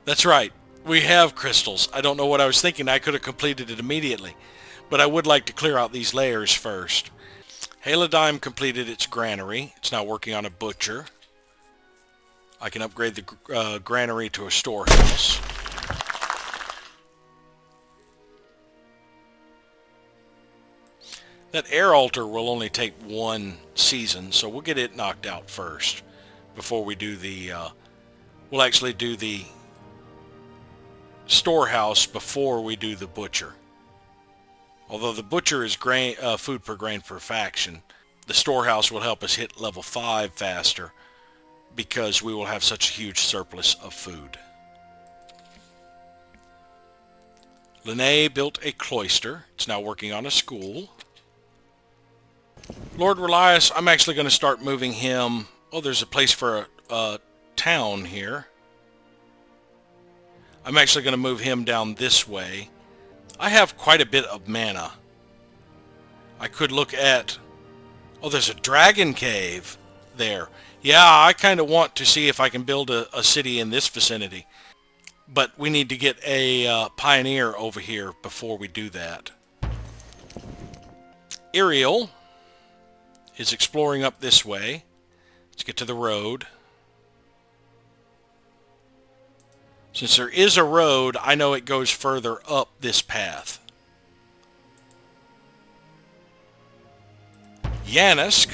That's right. We have crystals. I don't know what I was thinking. I could have completed it immediately. But I would like to clear out these layers first. Halidime completed its granary. It's now working on a butcher. I can upgrade the granary to a storehouse. That air altar will only take 1 season, so we'll get it knocked out first before we do the, we'll actually do the storehouse before we do the butcher. Although the butcher is grain, food per grain per faction, the storehouse will help us hit level 5 faster because we will have such a huge surplus of food. Linnae built a cloister. It's now working on a school. Lord Relias, I'm actually going to start moving him. Oh, there's a place for a town here. I'm actually going to move him down this way. I have quite a bit of mana. I could look at... Oh, there's a dragon cave there. Yeah, I kind of want to see if I can build a city in this vicinity. But we need to get a pioneer over here before we do that. Ariel is exploring up this way. Let's get to the road. Since there is a road, I know it goes further up this path. Yanisk.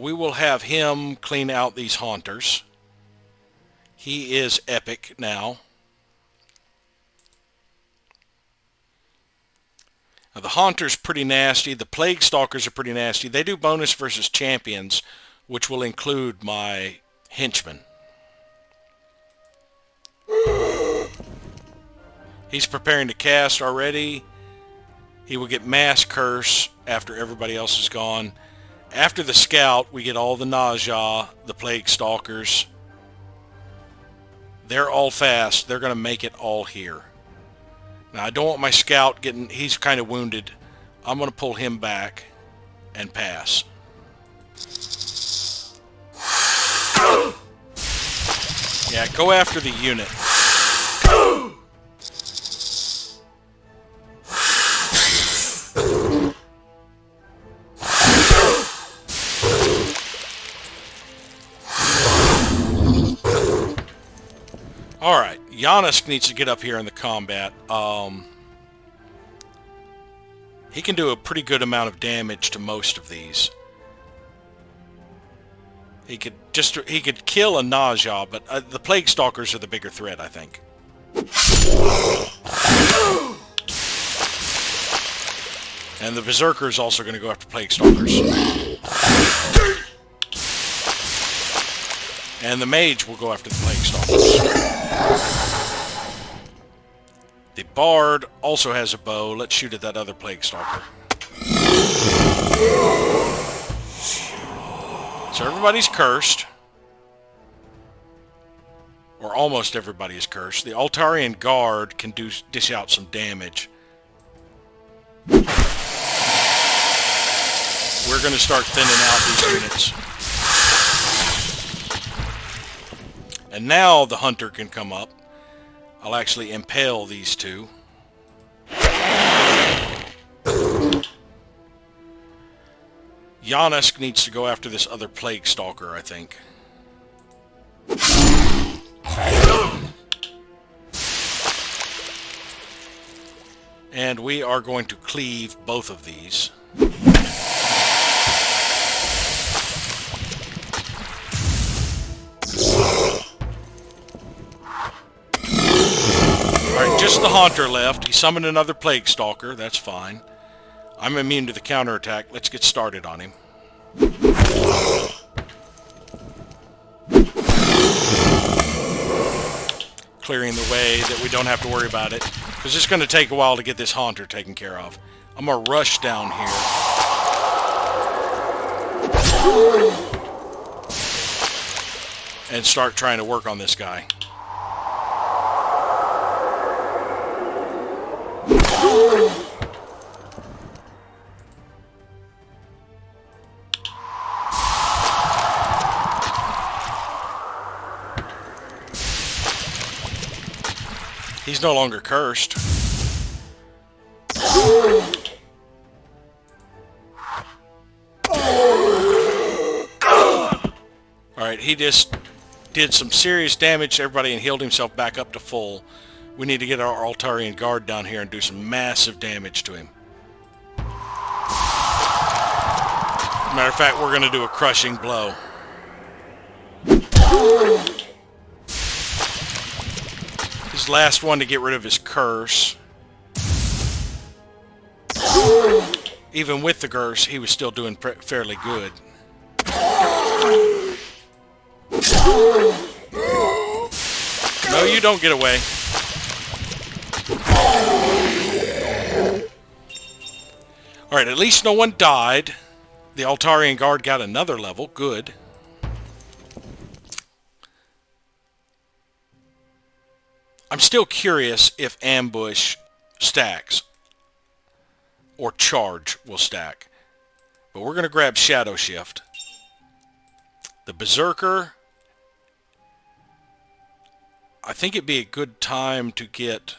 We will have him clean out these haunters. He is epic now. Now the Haunter's pretty nasty. The Plague Stalkers are pretty nasty. They do bonus versus champions, which will include my henchmen. He's preparing to cast already. He will get Mass Curse after everybody else is gone. After the Scout, we get all the Naja, the Plague Stalkers. They're all fast. They're going to make it all here. Now, I don't want my Scout getting... He's kind of wounded. I'm going to pull him back and pass. Yeah, go after the unit. Alright, Yanisk needs to get up here in the combat. He can do a pretty good amount of damage to most of these. He could kill a Naja, but the Plague Stalkers are the bigger threat, I think. And the Berserker is also going to go after Plague Stalkers. And the Mage will go after the Plague Stalkers. The Bard also has a bow. Let's shoot at that other Plague Stalker. So everybody's cursed. Or almost everybody is cursed. The Altarian Guard can dish out some damage. We're going to start thinning out these units. And now the Hunter can come up. I'll actually impale these two. Yanisk needs to go after this other Plague Stalker, I think. And we are going to cleave both of these. Alright, just the Haunter left. He summoned another Plague Stalker. That's fine. I'm immune to the counterattack. Let's get started on him. Clearing the way that we don't have to worry about it. Because it's going to take a while to get this Haunter taken care of. I'm going to rush down here. And start trying to work on this guy. He's no longer cursed. Alright, he just did some serious damage to everybody and healed himself back up to full. We need to get our Altarian Guard down here and do some massive damage to him. Matter of fact, we're going to do a crushing blow. His last one to get rid of his curse. Even with the curse, he was still doing fairly good. No, you don't get away. Alright, at least no one died. The Altarian Guard got another level. Good. I'm still curious if ambush stacks. Or charge will stack. But we're going to grab Shadow Shift. The Berserker. I think it'd be a good time to get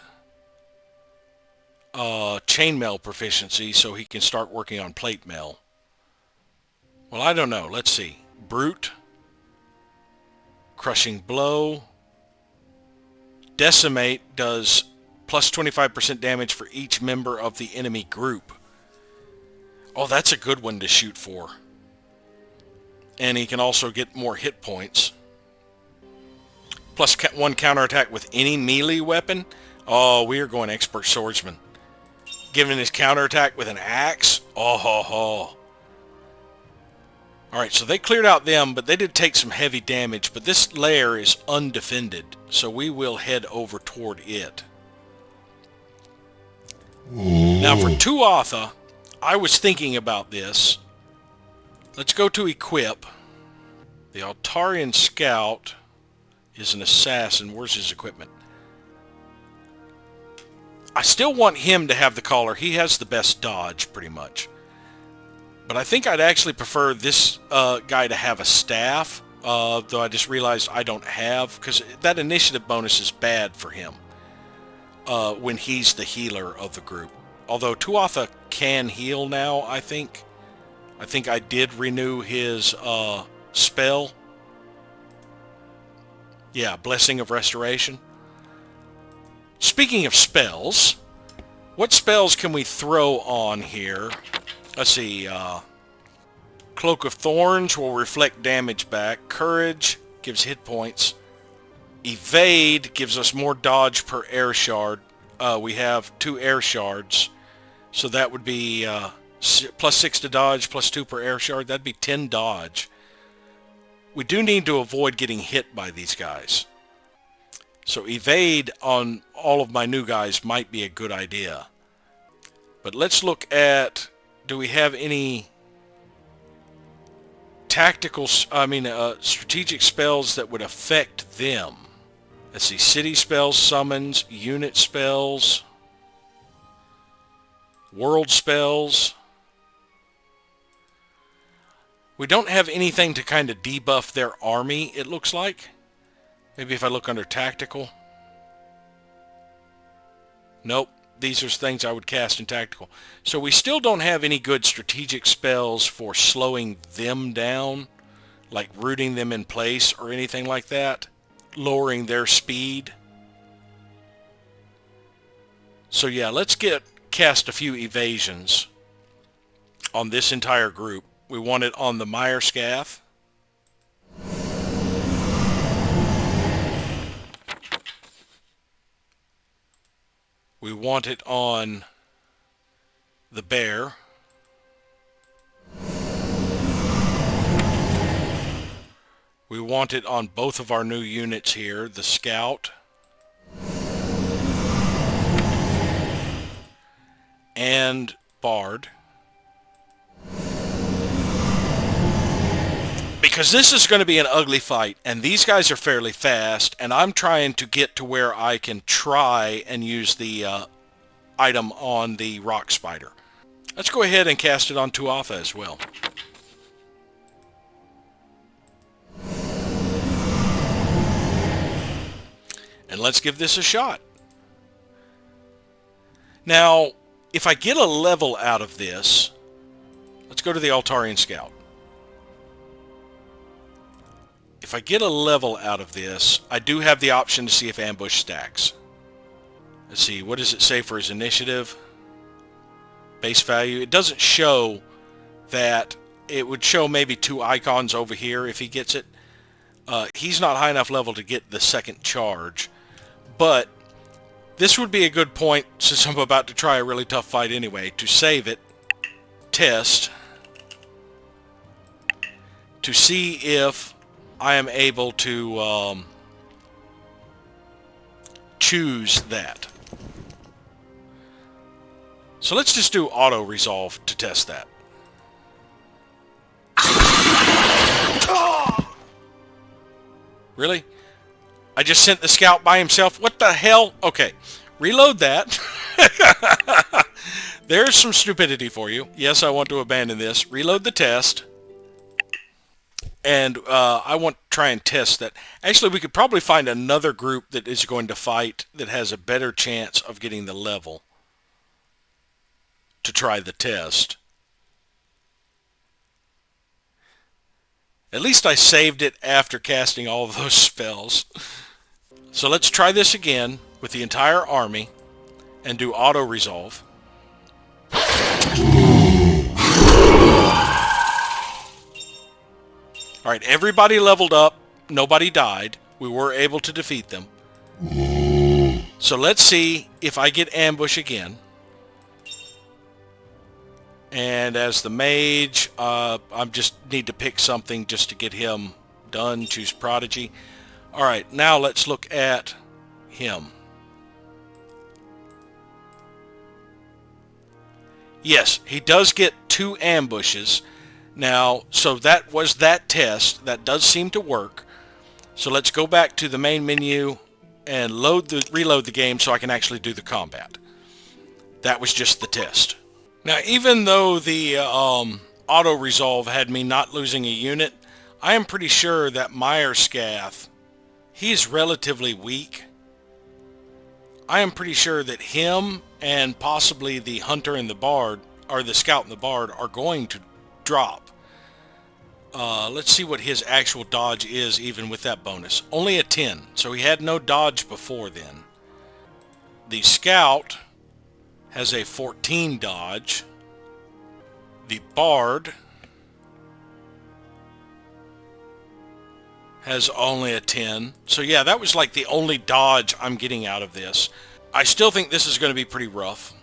chainmail proficiency so he can start working on plate mail. Well, I don't know. Let's see. Brute. Crushing Blow. Decimate does plus 25% damage for each member of the enemy group. Oh, that's a good one to shoot for. And he can also get more hit points. Plus one counterattack with any melee weapon. Oh, we are going Expert Swordsman. Giving his counterattack with an axe. Oh, ho, ho. Alright, so they cleared out them, but they did take some heavy damage. But this lair is undefended, so we will head over toward it. Now for Tuatha, I was thinking about this. Let's go to equip. The Altarian Scout is an assassin. Where's his equipment? I still want him to have the collar. He has the best dodge, pretty much. But I think I'd actually prefer this guy to have a staff, though I just realized I don't have, because that initiative bonus is bad for him when he's the healer of the group. Although Tuatha can heal now, I think. I think I did renew his spell. Yeah, Blessing of Restoration. Speaking of spells, what spells can we throw on here? Let's see. Cloak of Thorns will reflect damage back. Courage gives hit points. Evade gives us more dodge per air shard. We have 2 air shards. So that would be plus 6 to dodge, plus 2 per air shard. That'd be 10 dodge. We do need to avoid getting hit by these guys. So evade on all of my new guys might be a good idea. But let's look at, do we have any strategic spells that would affect them? Let's see, city spells, summons, unit spells, world spells. We don't have anything to kind of debuff their army, it looks like. Maybe if I look under tactical. Nope. These are things I would cast in tactical. So we still don't have any good strategic spells for slowing them down, like rooting them in place or anything like that, lowering their speed. So yeah, let's cast a few evasions on this entire group. We want it on the Mire Scath. We want it on the Bear. We want it on both of our new units here, the Scout and Bard. Because this is going to be an ugly fight, and these guys are fairly fast, and I'm trying to get to where I can try and use the item on the Rock Spider. Let's go ahead and cast it on Tuatha as well. And let's give this a shot. Now, if I get a level out of this, let's go to the Altarian Scout. If I get a level out of this, I do have the option to see if ambush stacks. Let's see, what does it say for his initiative? Base value. It doesn't show that. It would show maybe 2 icons over here if he gets it. He's not high enough level to get the second charge. But This would be a good point, since I'm about to try a really tough fight anyway, to save it, test, to see if I am able to choose that. So let's just do auto-resolve to test that. Really? I just sent the scout by himself? What the hell? Okay, reload that. There's some stupidity for you. Yes, I want to abandon this. Reload the test. And I want to try and test that. Actually, we could probably find another group that is going to fight that has a better chance of getting the level to try the test. At least I saved it after casting all of those spells. So let's try this again with the entire army and do auto-resolve. Alright, everybody leveled up. Nobody died. We were able to defeat them. So let's see if I get ambush again. And as the mage, I just need to pick something just to get him done. Choose Prodigy. Alright, now let's look at him. Yes, he does get 2 ambushes. Now, so that was that test. That does seem to work. So let's go back to the main menu and reload the game so I can actually do the combat. That was just the test. Now, even though the auto-resolve had me not losing a unit, I am pretty sure that Myerscath, he's relatively weak. I am pretty sure that him and possibly the Hunter and the Bard, or the Scout and the Bard, are going to drop. Let's see what his actual dodge is even with that bonus. Only a 10, so he had no dodge before then. The Scout has a 14 dodge. The Bard has only a 10. So yeah, that was like the only dodge I'm getting out of this. I still think this is going to be pretty rough.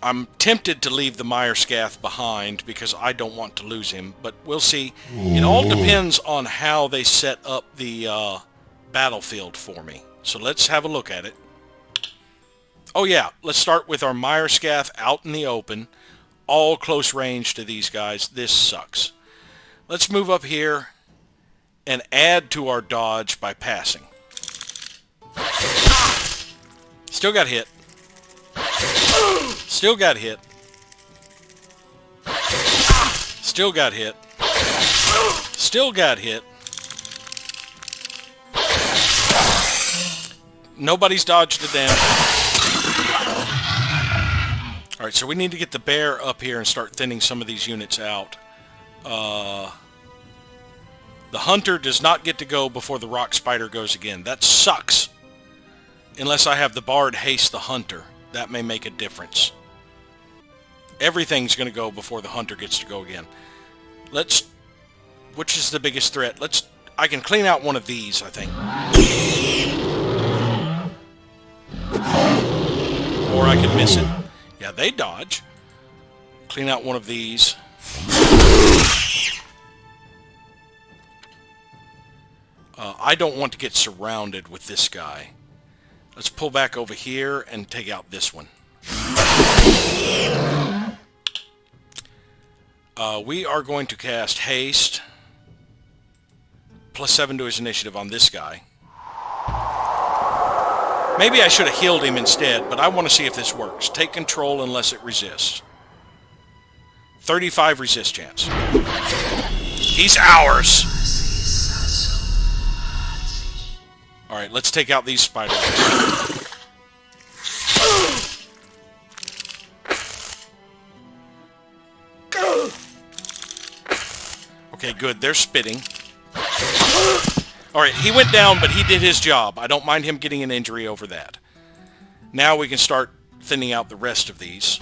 I'm tempted to leave the Myerscath behind because I don't want to lose him, but we'll see. It all depends on how they set up the battlefield for me. So let's have a look at it. Oh yeah, let's start with our Myerscath out in the open. All close range to these guys. This sucks. Let's move up here and add to our dodge by passing. Still got hit. Still got hit. Still got hit. Still got hit. Nobody's dodged a damn. Alright, so we need to get the bear up here and start thinning some of these units out. The Hunter does not get to go before the Rock Spider goes again. That sucks. Unless I have the Bard haste the Hunter. That may make a difference. Everything's going to go before the Hunter gets to go again. Which is the biggest threat? I can clean out one of these, I think. Or I can miss it. Yeah, they dodge. Clean out one of these. I don't want to get surrounded with this guy. Let's pull back over here and take out this one. We are going to cast Haste. +7 to his initiative on this guy. Maybe I should have healed him instead, but I want to see if this works. Take control unless it resists. 35 resist chance. He's ours! Alright, let's take out these spiders. Okay, good. They're spitting. Alright, he went down, but he did his job. I don't mind him getting an injury over that. Now we can start thinning out the rest of these.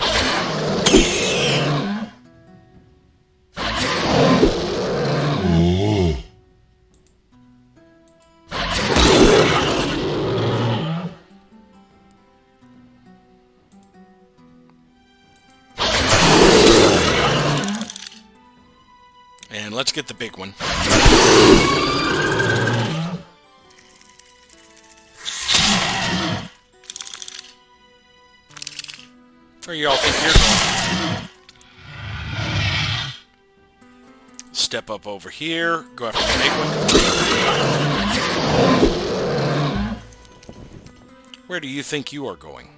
Let's get the big one. Where y'all think you're going? Step up over here. Go after the big one. Where do you think you are going?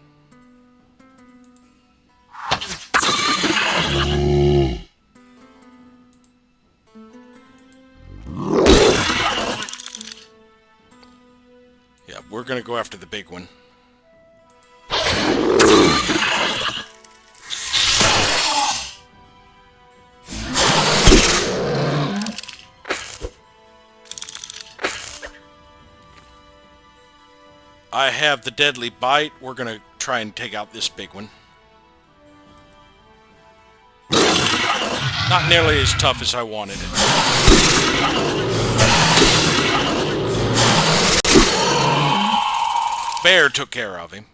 Yeah, we're going to go after the big one. I have the deadly bite. We're going to try and take out this big one. Not nearly as tough as I wanted it. Bear took care of him.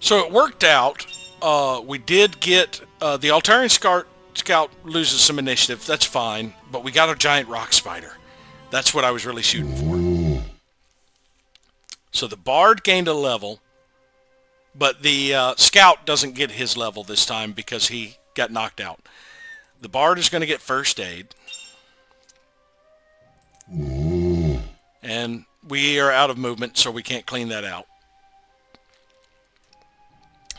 So it worked out. We did get the Altarian Scout loses some initiative. That's fine. But we got a giant rock spider. That's what I was really shooting for. So the Bard gained a level. But the Scout doesn't get his level this time because he got knocked out. The Bard is going to get first aid. And we are out of movement, so we can't clean that out.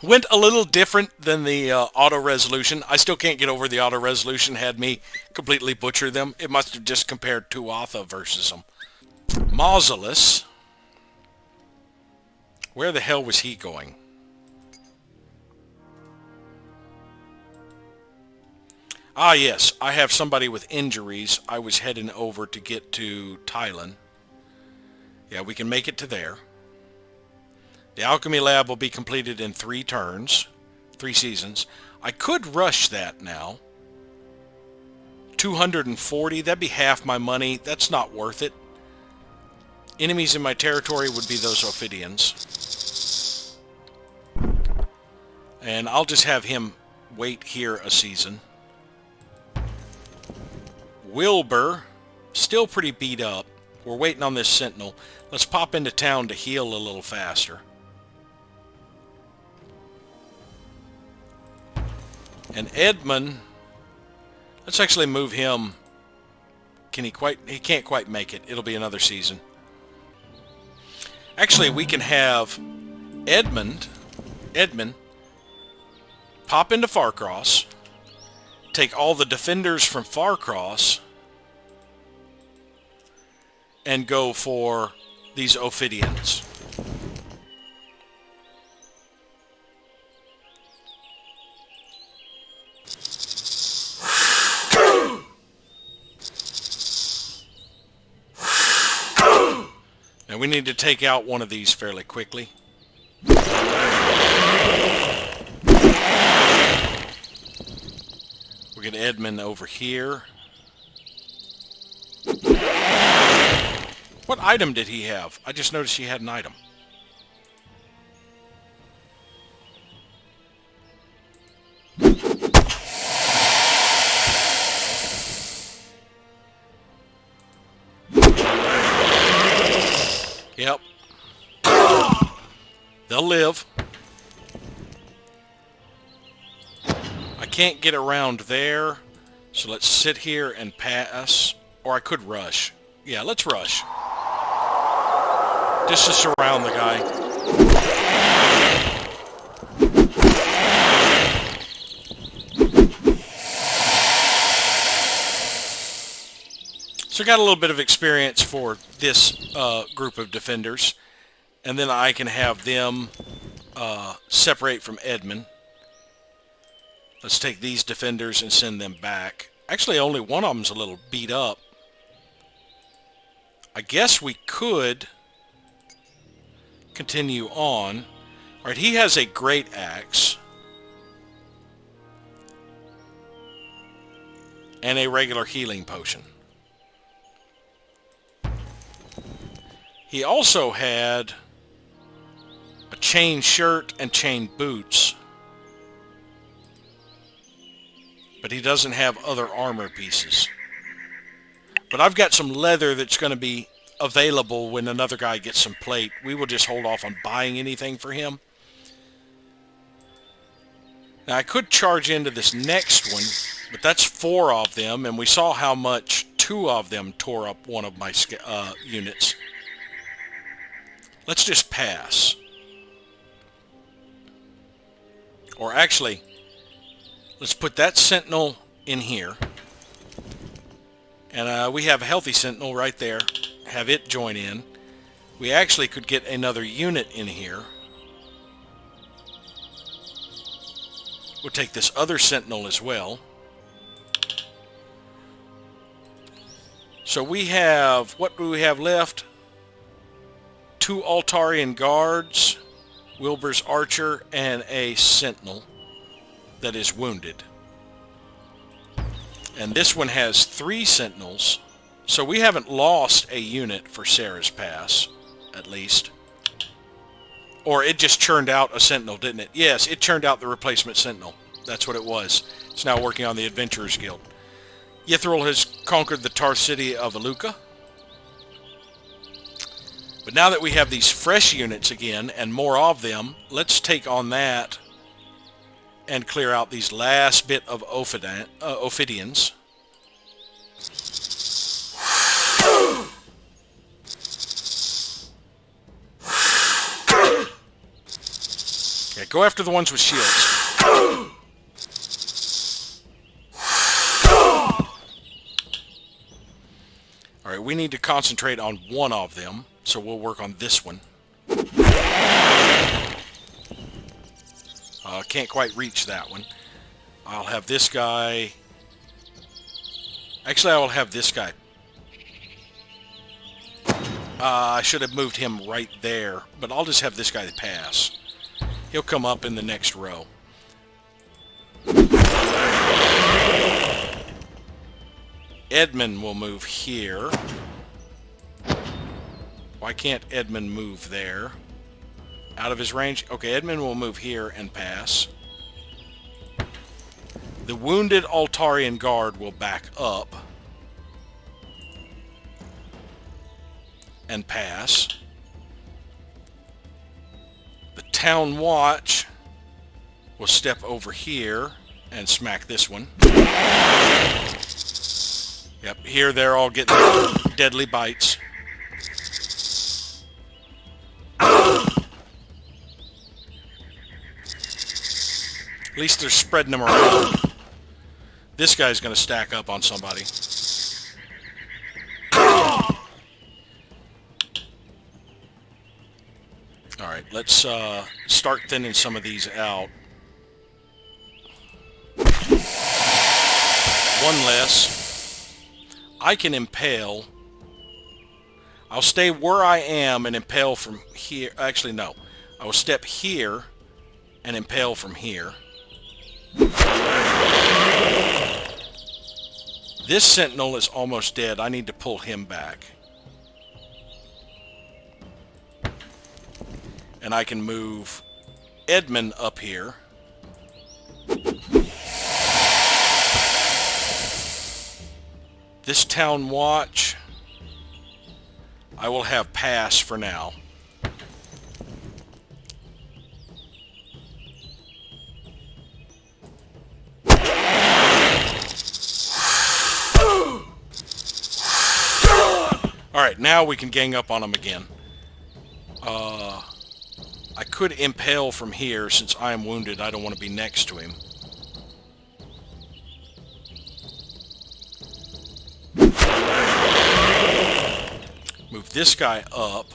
Went a little different than the auto-resolution. I still can't get over the auto-resolution had me completely butcher them. It must have just compared Tuatha versus them. Mausolus. Where the hell was he going? Ah, yes. I have somebody with injuries. I was heading over to get to Thailand. Yeah, we can make it to there. The Alchemy Lab will be completed in 3 turns. 3 seasons. I could rush that now. 240. That'd be half my money. That's not worth it. Enemies in my territory would be those Ophidians. And I'll just have him wait here a season. Wilbur, still pretty beat up. We're waiting on this Sentinel. Let's pop into town to heal a little faster. And Edmund, let's actually move him. He can't quite make it. It'll be another season. Actually, we can have Edmund, pop into Farcross, take all the defenders from Farcross, and go for these Ophidians. Now we need to take out one of these fairly quickly. We'll get Edmund over here. What item did he have? I just noticed he had an item. Yep. They'll live. I can't get around there, so let's sit here and pass. Or I could rush. Yeah, let's rush. Just to surround the guy. So I got a little bit of experience for this group of defenders. And then I can have them separate from Edmund. Let's take these defenders and send them back. Actually, only one of them's a little beat up. I guess we could continue on. All right, he has a great axe. And a regular healing potion. He also had a chain shirt and chain boots, but he doesn't have other armor pieces. But I've got some leather that's going to be available when another guy gets some plate. We will just hold off on buying anything for him. Now I could charge into this next one, but that's 4 of them, and we saw how much 2 of them tore up one of my units. Let's just pass. Or actually, let's put that sentinel in here. And we have a healthy sentinel right there. Have it join in. We actually could get another unit in here. We'll take this other sentinel as well. So we have, what do we have left? 2 Altarian guards, Wilbur's archer, and a sentinel that is wounded. And this one has 3 sentinels, so we haven't lost a unit for Sarah's Pass, at least. Or it just churned out a sentinel, didn't it? Yes, it churned out the replacement sentinel. That's what it was. It's now working on the Adventurers Guild. Yithril has conquered the Tarth city of Aluka. But now that we have these fresh units again, and more of them, let's take on that and clear out these last bit of Ophidians. Yeah, go after the ones with shields. Alright, we need to concentrate on one of them, so we'll work on this one. Can't quite reach that one. I'll have this guy... Actually, I will have this guy. I should have moved him right there, but I'll just have this guy pass. He'll come up in the next row. Edmund will move here. Why can't Edmund move there? Out of his range? Okay, Edmund will move here and pass. The wounded Altarian guard will back up and pass. The town watch will step over here and smack this one. Yep, here they're all getting deadly bites. At least they're spreading them around. This guy's going to stack up on somebody. Alright, let's start thinning some of these out. One less. I can impale. I'll stay where I am and impale from here. Actually, no. I will step here and impale from here. This sentinel is almost dead. I need to pull him back. And I can move Edmund up here. This town watch, I will have pass for now. Alright, now we can gang up on him again. I could impale from here since I am wounded. I don't want to be next to him. Move this guy up.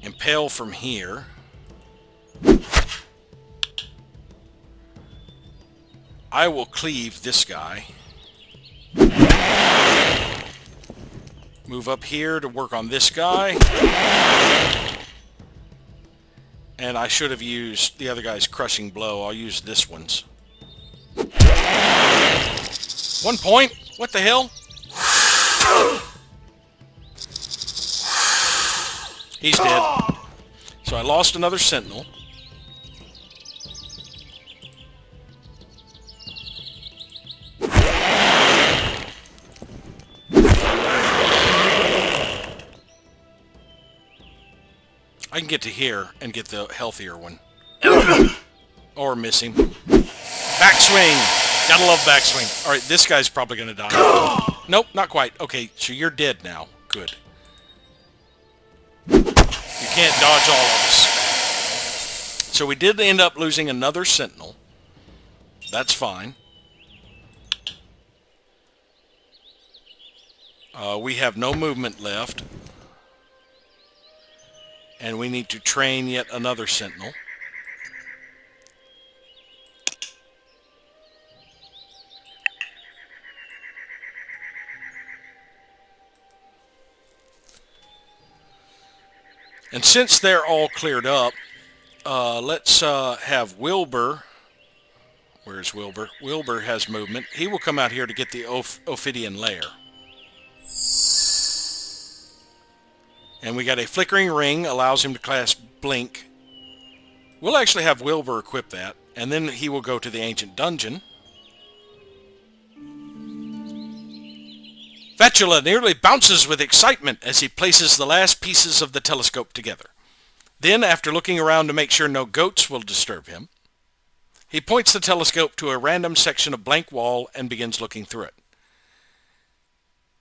Impale from here. I will cleave this guy. Move up here to work on this guy. And I should have used the other guy's crushing blow. I'll use this one's. 1 point. What the hell? He's dead. So I lost another sentinel. I can get to here and get the healthier one. Or miss him. Backswing! Gotta love backswing. Alright, this guy's probably gonna die. Nope, not quite. Okay, so you're dead now. Good. You can't dodge all of us. So we did end up losing another sentinel. That's fine. We have no movement left. And we need to train yet another sentinel. And since they're all cleared up, let's have Wilbur. Where's Wilbur? Wilbur has movement. He will come out here to get the Ophidian lair. And we got a flickering ring, allows him to cast Blink. We'll actually have Wilbur equip that, and then he will go to the ancient dungeon. Vatula nearly bounces with excitement as he places the last pieces of the telescope together. Then, after looking around to make sure no goats will disturb him, he points the telescope to a random section of blank wall and begins looking through it.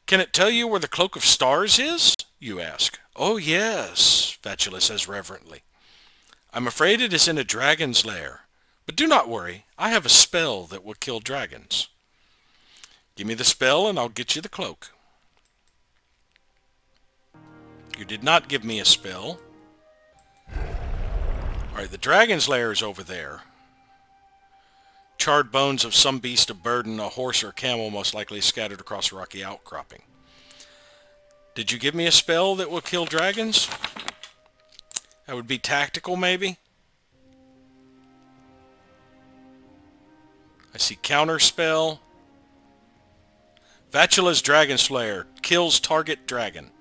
"Can it tell you where the Cloak of Stars is?" you ask. "Oh yes," Vatula says reverently. "I'm afraid it is in a dragon's lair. But do not worry, I have a spell that will kill dragons." "Give me the spell and I'll get you the cloak." You did not give me a spell. Alright, the dragon's lair is over there. Charred bones of some beast of burden, a horse or camel most likely scattered across a rocky outcropping. Did you give me a spell that will kill dragons? That would be tactical, maybe? I see counter spell. Vatula's Dragon Slayer kills target dragon.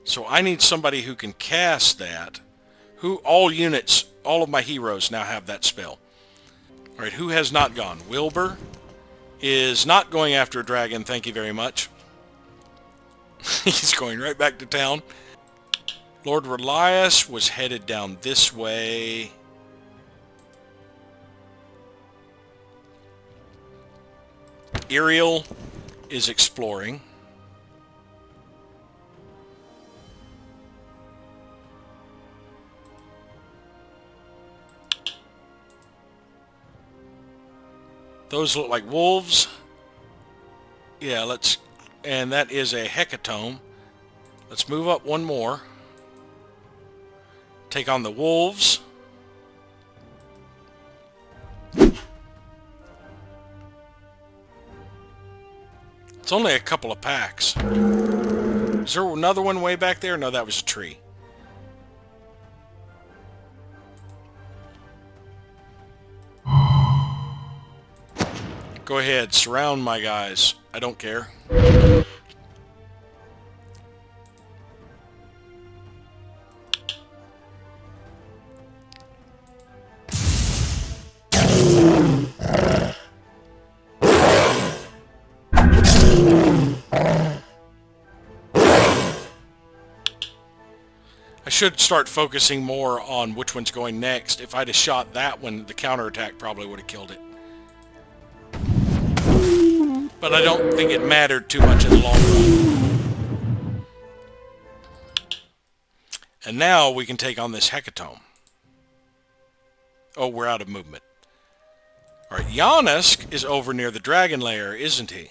So I need somebody who can cast that. All units, all of my heroes now have that spell. Alright, who has not gone? Wilbur is not going after a dragon, thank you very much. He's going right back to town. Lord Relias was headed down this way. Iriel is exploring. Those look like wolves. Yeah, and that is a hecatomb. Let's move up one more. Take on the wolves. It's only a couple of packs. Is there another one way back there? No, that was a tree. Go ahead, surround my guys. I don't care. I should start focusing more on which one's going next. If I'd have shot that one, the counterattack probably would have killed it. But I don't think it mattered too much in the long run. And now we can take on this hecatomb. Oh, we're out of movement. Alright, Yanisk is over near the dragon lair, isn't he?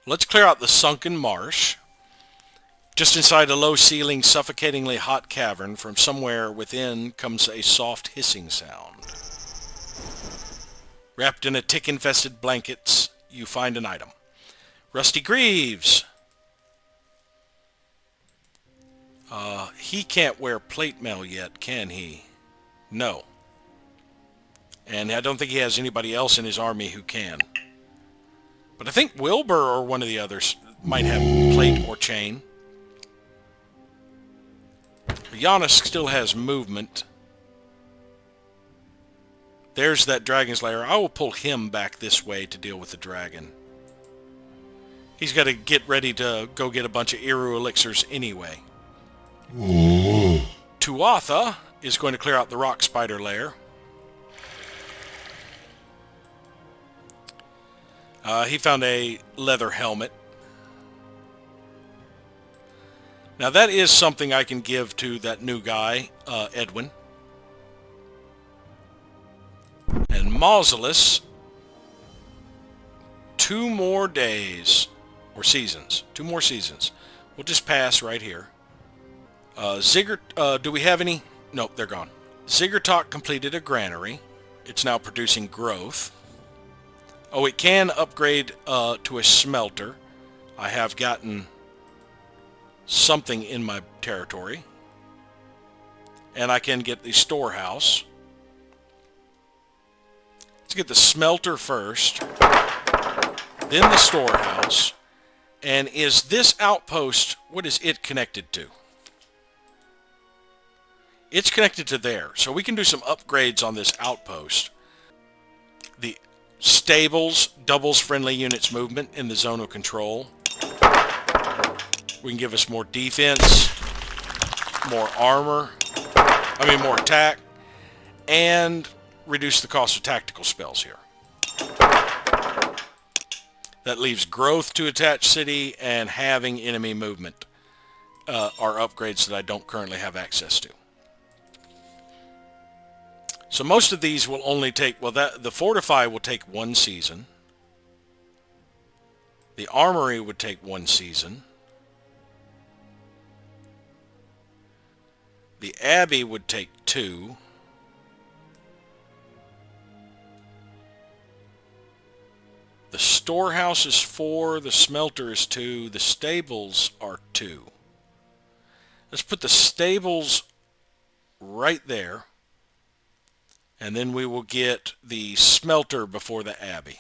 Let's clear out the sunken marsh. Just inside a low-ceiling, suffocatingly hot cavern, from somewhere within comes a soft hissing sound. Wrapped in a tick-infested blankets, you find an item. Rusty Greaves! He can't wear plate mail yet, can he? No. And I don't think he has anybody else in his army who can. But I think Wilbur or one of the others might have plate or chain. Giannis still has movement. There's that dragon's lair. I will pull him back this way to deal with the dragon. He's got to get ready to go get a bunch of Eru elixirs anyway. Tuatha is going to clear out the rock spider lair. He found a leather helmet. Now that is something I can give to that new guy, Edwin. And Mausolus, 2 more days, or seasons. 2 more seasons. We'll just pass right here. Do we have any? Nope, they're gone. Ziggertok completed a granary. It's now producing growth. Oh, it can upgrade to a smelter. I have gotten something in my territory. And I can get the storehouse. Let's get the smelter first. Then the storehouse. And is this outpost, what is it connected to? It's connected to there. So we can do some upgrades on this outpost. The stables doubles friendly units movement in the zone of control. We can give us more defense, more armor, more attack, and reduce the cost of tactical spells here. That leaves growth to attach city and having enemy movement are upgrades that I don't currently have access to. So most of these will only take, the fortify will take 1 season. The armory would take 1 season. The abbey would take 2. The storehouse is 4, the smelter is 2, the stables are 2. Let's put the stables right there. And then we will get the smelter before the abbey.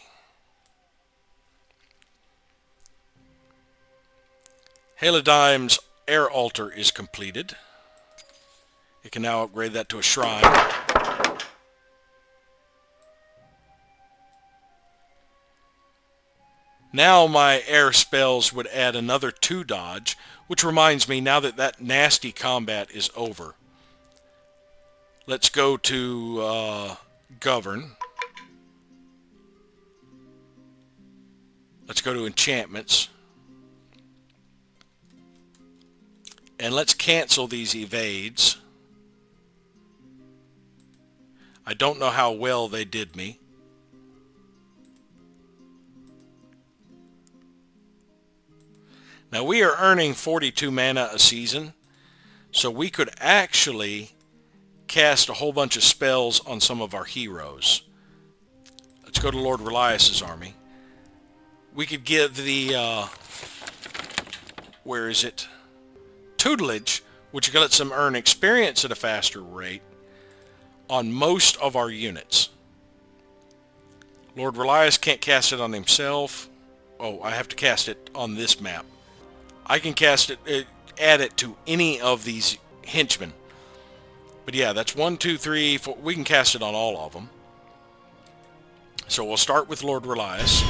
Haladime's air altar is completed. It can now upgrade that to a shrine. Now my air spells would add another 2 dodge, which reminds me, now that that nasty combat is over, let's go to Govern. Let's go to Enchantments. And let's cancel these evades. I don't know how well they did me. Now we are earning 42 mana a season, so we could actually cast a whole bunch of spells on some of our heroes. Let's go to Lord Relias's army. We could give the, where is it? Tutelage, which lets them earn experience at a faster rate on most of our units. Lord Relias can't cast it on himself. Oh, I have to cast it on this map. I can cast it, add it to any of these henchmen. But yeah, that's 1, 2, 3, 4. We can cast it on all of them. So we'll start with Lord Relias.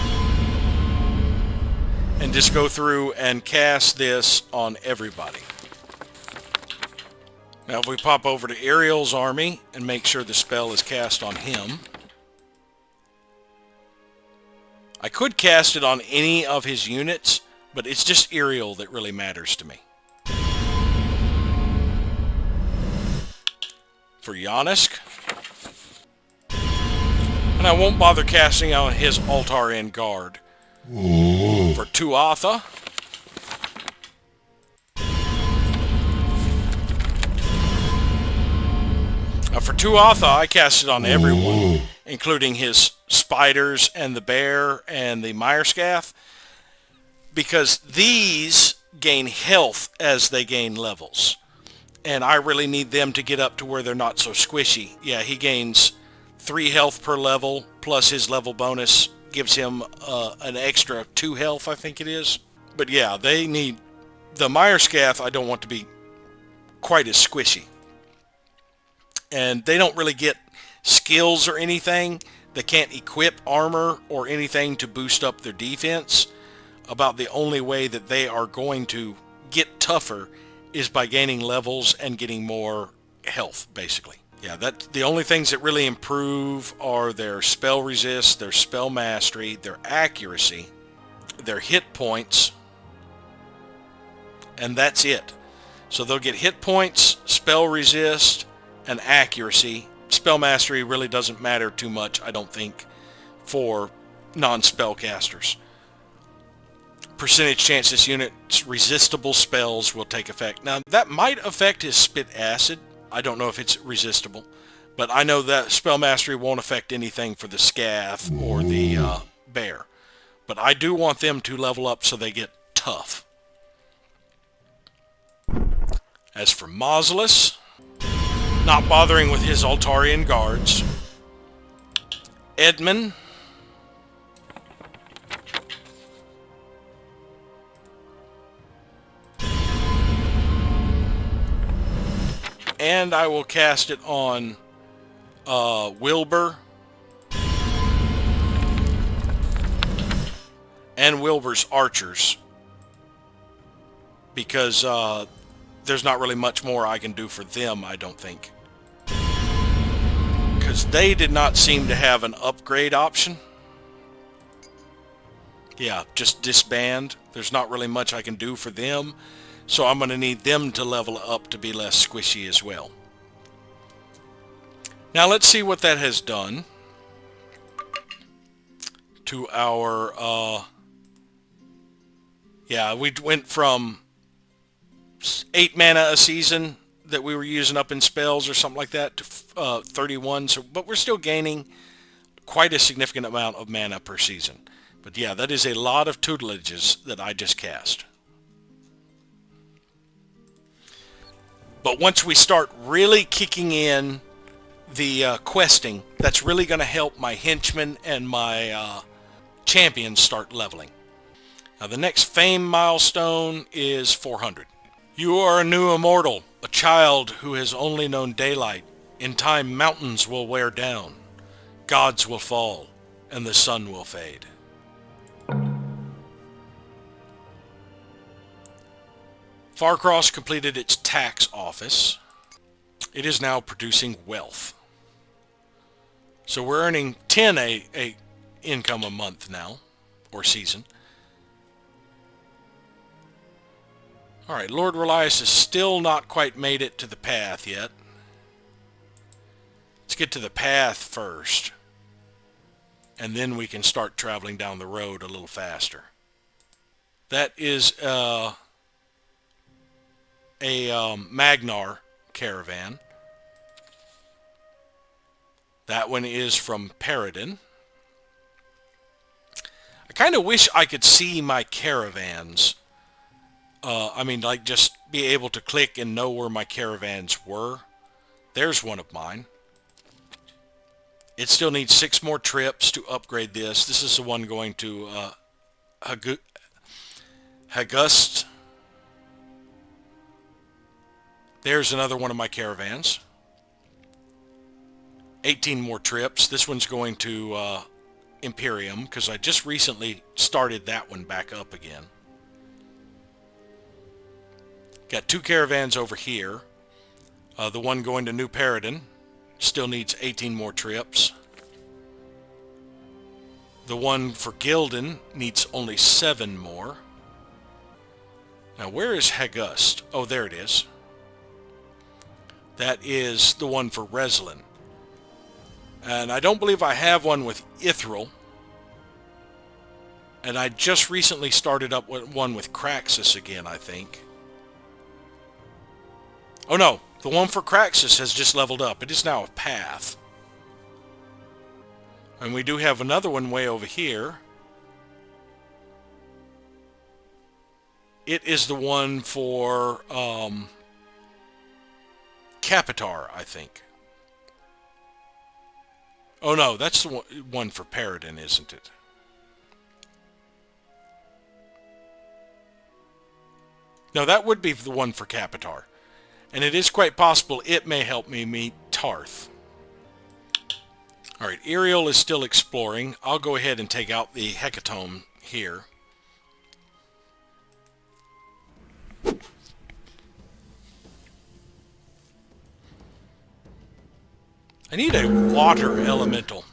And just go through and cast this on everybody. Now if we pop over to Ariel's army and make sure the spell is cast on him. I could cast it on any of his units, but it's just Ariel that really matters to me. For Yanisk. And I won't bother casting on his Altarian Guard. For Tuatha. For Tuatha, I cast it on everyone, including his spiders and the bear and the Myerscath, because these gain health as they gain levels. And I really need them to get up to where they're not so squishy. Yeah, he gains 3 health per level, plus his level bonus gives him an extra 2 health, I think it is. But yeah, they need... The Meyerskath I don't want to be quite as squishy. And they don't really get skills or anything. They can't equip armor or anything to boost up their defense. About the only way that they are going to get tougher is by gaining levels and getting more health, basically. Yeah, the only things that really improve are their spell resist, their spell mastery, their accuracy, their hit points, and that's it. So they'll get hit points, spell resist, and accuracy. Spell mastery really doesn't matter too much, I don't think, for non-spellcasters. Percentage chance this unit's resistible spells will take effect. Now, that might affect his Spit Acid. I don't know if it's resistible, but I know that spell mastery won't affect anything for the Scath or the Bear. But I do want them to level up so they get tough. As for Mausolus, not bothering with his Altarian guards. Edmund, and I will cast it on Wilbur and Wilbur's archers, because there's not really much more I can do for them, I don't think. Because they did not seem to have an upgrade option. Yeah, just disband. There's not really much I can do for them. So I'm going to need them to level up to be less squishy as well. Now let's see what that has done to our... yeah, we went from 8 mana a season that we were using up in spells or something like that to 31. So, but we're still gaining quite a significant amount of mana per season. But yeah, that is a lot of tutelages that I just cast. But once we start really kicking in the questing, that's really going to help my henchmen and my champions start leveling. Now the next fame milestone is 400. You are a new immortal, a child who has only known daylight. In time mountains will wear down, gods will fall, and the sun will fade. Farcross completed its tax office. It is now producing wealth. So we're earning 10 a income a month now, or season. Alright, Lord Relias has still not quite made it to the path yet. Let's get to the path first. And then we can start traveling down the road a little faster. That is a Magnar caravan. That one is from Paradin. I kind of wish I could see my caravans. I mean, like, just be able to click and know where my caravans were. There's one of mine. It still needs 6 more trips to upgrade this. This is the one going to Hagust. There's another one of my caravans. 18 more trips. This one's going to Imperium, because I just recently started that one back up again. Got 2 caravans over here. The one going to New Paradin still needs 18 more trips. The one for Gildan needs only 7 more. Now where is Hagust? Oh, there it is. That is the one for Reslin. And I don't believe I have one with Ithril. And I just recently started up one with Craxus again, I think. Oh no, the one for Craxus has just leveled up. It is now a path. And we do have another one way over here. It is the one for Capitar, I think. Oh no, that's the one for Paradin, isn't it? No, that would be the one for Capitar. And it is quite possible it may help me meet Tarth. Alright, Iriel is still exploring. I'll go ahead and take out the Hecatome here. I need a water elemental.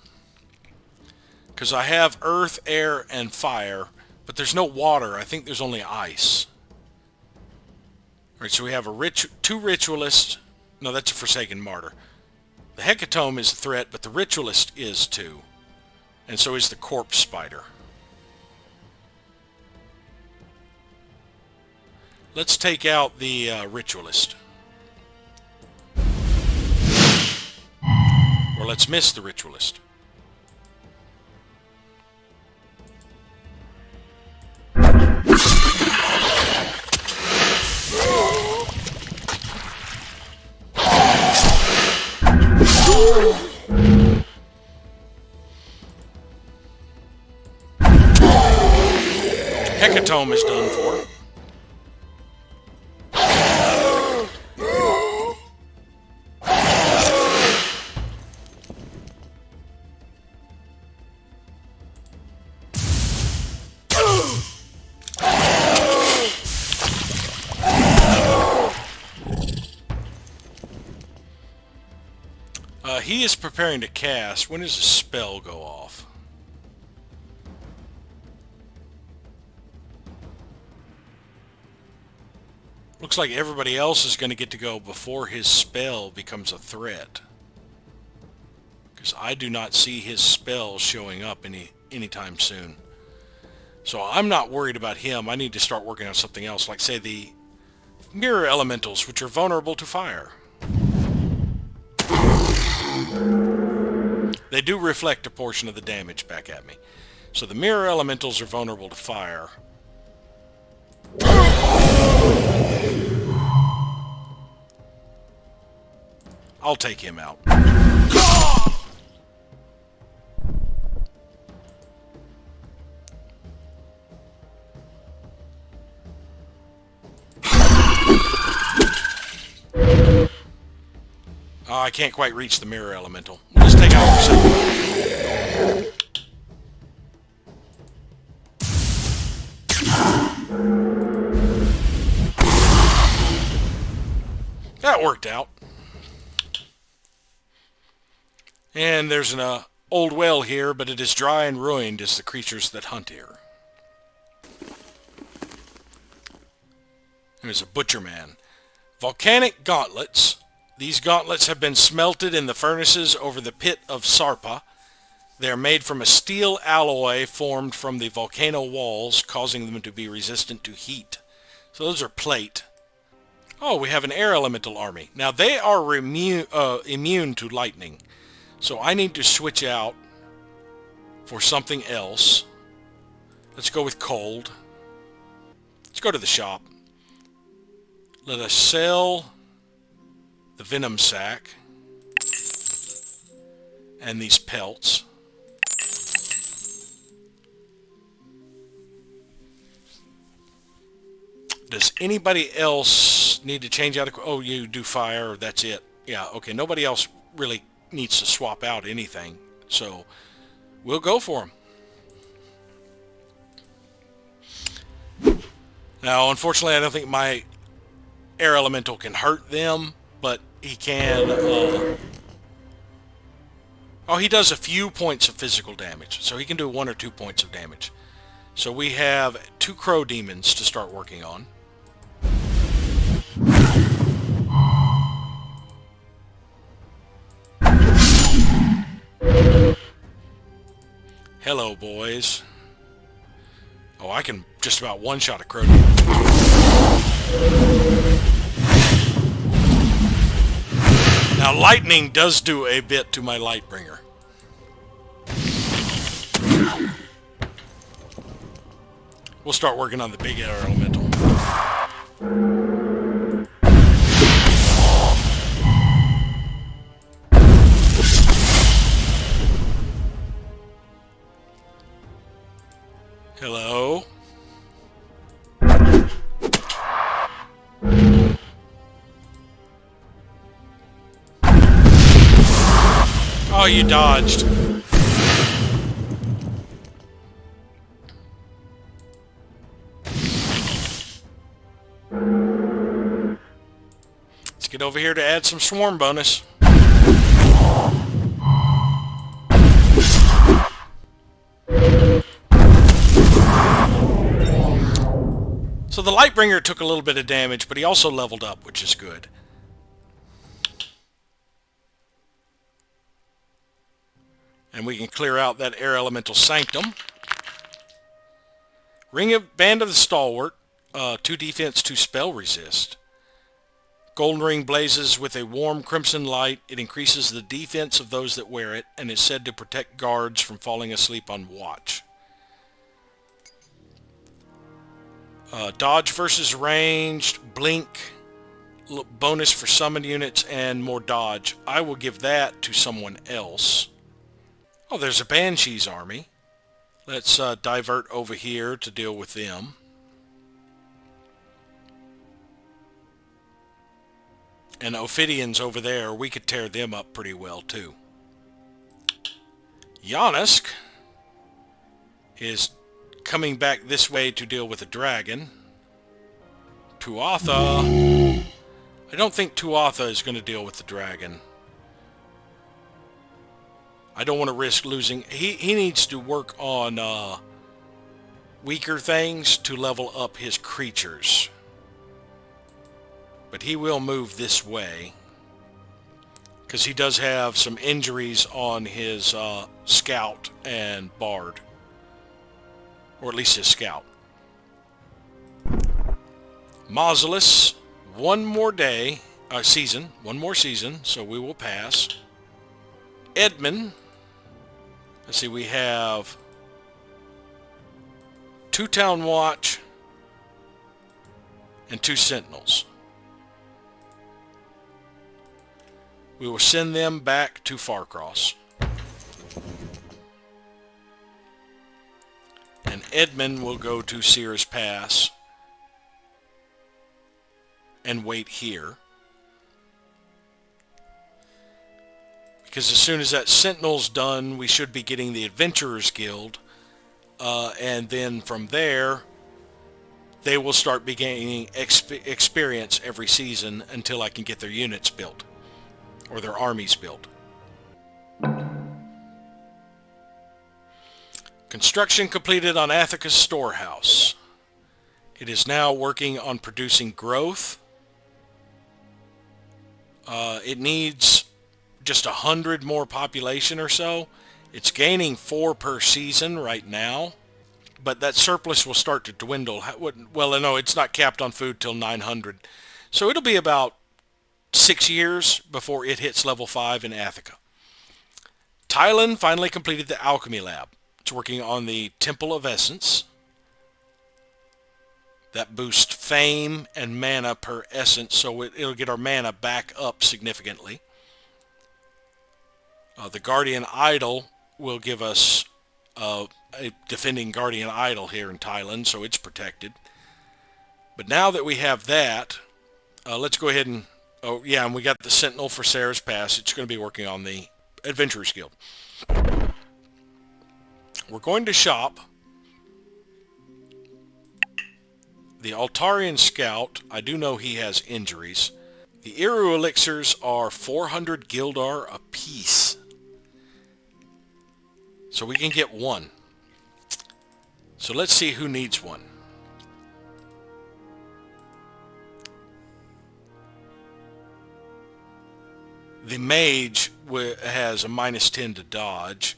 Because I have earth, air, and fire. But there's no water. I think there's only ice. Alright, so we have two Ritualists. No, that's a Forsaken Martyr. The Hecatome is a threat, but the Ritualist is too. And so is the Corpse Spider. Let's take out the Ritualist. Or let's miss the Ritualist. Hecatome is done for. He is preparing to cast. When does his spell go off? Looks like everybody else is going to get to go before his spell becomes a threat. Because I do not see his spell showing up anytime soon. So I'm not worried about him. I need to start working on something else, like say the Mirror Elementals, which are vulnerable to fire. They do reflect a portion of the damage back at me. So the Mirror Elementals are vulnerable to fire. I'll take him out. I can't quite reach the Mirror Elemental. We'll just take out for a second. That worked out. And there's an old well here, but it is dry and ruined as the creatures that hunt here. There's a butcher man. Volcanic gauntlets. These gauntlets have been smelted in the furnaces over the pit of Sarpa. They are made from a steel alloy formed from the volcano walls, causing them to be resistant to heat. So those are plate. Oh, we have an air elemental army. Now they are immune to lightning. So I need to switch out for something else. Let's go with cold. Let's go to the shop. Let us sell the venom sac and these pelts. Does anybody else need to change out? Oh, you do fire. That's it. Yeah, okay. Nobody else really needs to swap out anything. So we'll go for them. Now, unfortunately, I don't think my air elemental can hurt them. But he can, oh, he does a few points of physical damage. So he can do 1 or 2 points of damage. So we have 2 crow demons to start working on. Hello, boys. Oh, I can just about one-shot a crow demon. Now, lightning does do a bit to my Lightbringer. We'll start working on the big air elemental. Hello? Oh, you dodged. Let's get over here to add some swarm bonus. So the Lightbringer took a little bit of damage, but he also leveled up, which is good. And we can clear out that Air Elemental Sanctum. Band of the Stalwart, 2 defense, 2 spell resist. Golden ring blazes with a warm crimson light. It increases the defense of those that wear it, and is said to protect guards from falling asleep on watch. Dodge versus ranged, blink, bonus for summon units, and more dodge. I will give that to someone else. Oh, there's a Banshee's army. Let's divert over here to deal with them. And Ophidians over there, we could tear them up pretty well too. Yanisk is coming back this way to deal with a dragon. Tuatha. I don't think Tuatha is going to deal with the dragon. I don't want to risk losing. He needs to work on weaker things to level up his creatures. But he will move this way, because he does have some injuries on his scout and bard. Or at least his scout. Mausolus, one more season, so we will pass. Edmund, let's see, we have 2 Town Watch and 2 Sentinels. We will send them back to Farcross. And Edmund will go to Sears Pass and wait here. Because as soon as that Sentinel's done, we should be getting the Adventurers Guild. And then from there, they will start gaining experience every season until I can get their units built. Or their armies built. Construction completed on Athica's storehouse. It is now working on producing growth. It needs just 100 more population or so. It's gaining 4 per season right now. But that surplus will start to dwindle. Well, no, it's not capped on food till 900. So it'll be about 6 years before it hits level 5 in Athica. Tylan finally completed the alchemy lab. It's working on the Temple of Essence. That boosts fame and mana per essence, so it'll get our mana back up significantly. The Guardian Idol will give us a defending Guardian Idol here in Thailand, so it's protected. But now that we have that, let's go ahead and... Oh, yeah, and we got the Sentinel for Sarah's Pass. It's going to be working on the Adventurers Guild. We're going to shop. The Altarian Scout, I do know he has injuries. The Iru Elixirs are 400 Gildar apiece. So we can get 1. So let's see who needs one. The Mage has a -10 to dodge.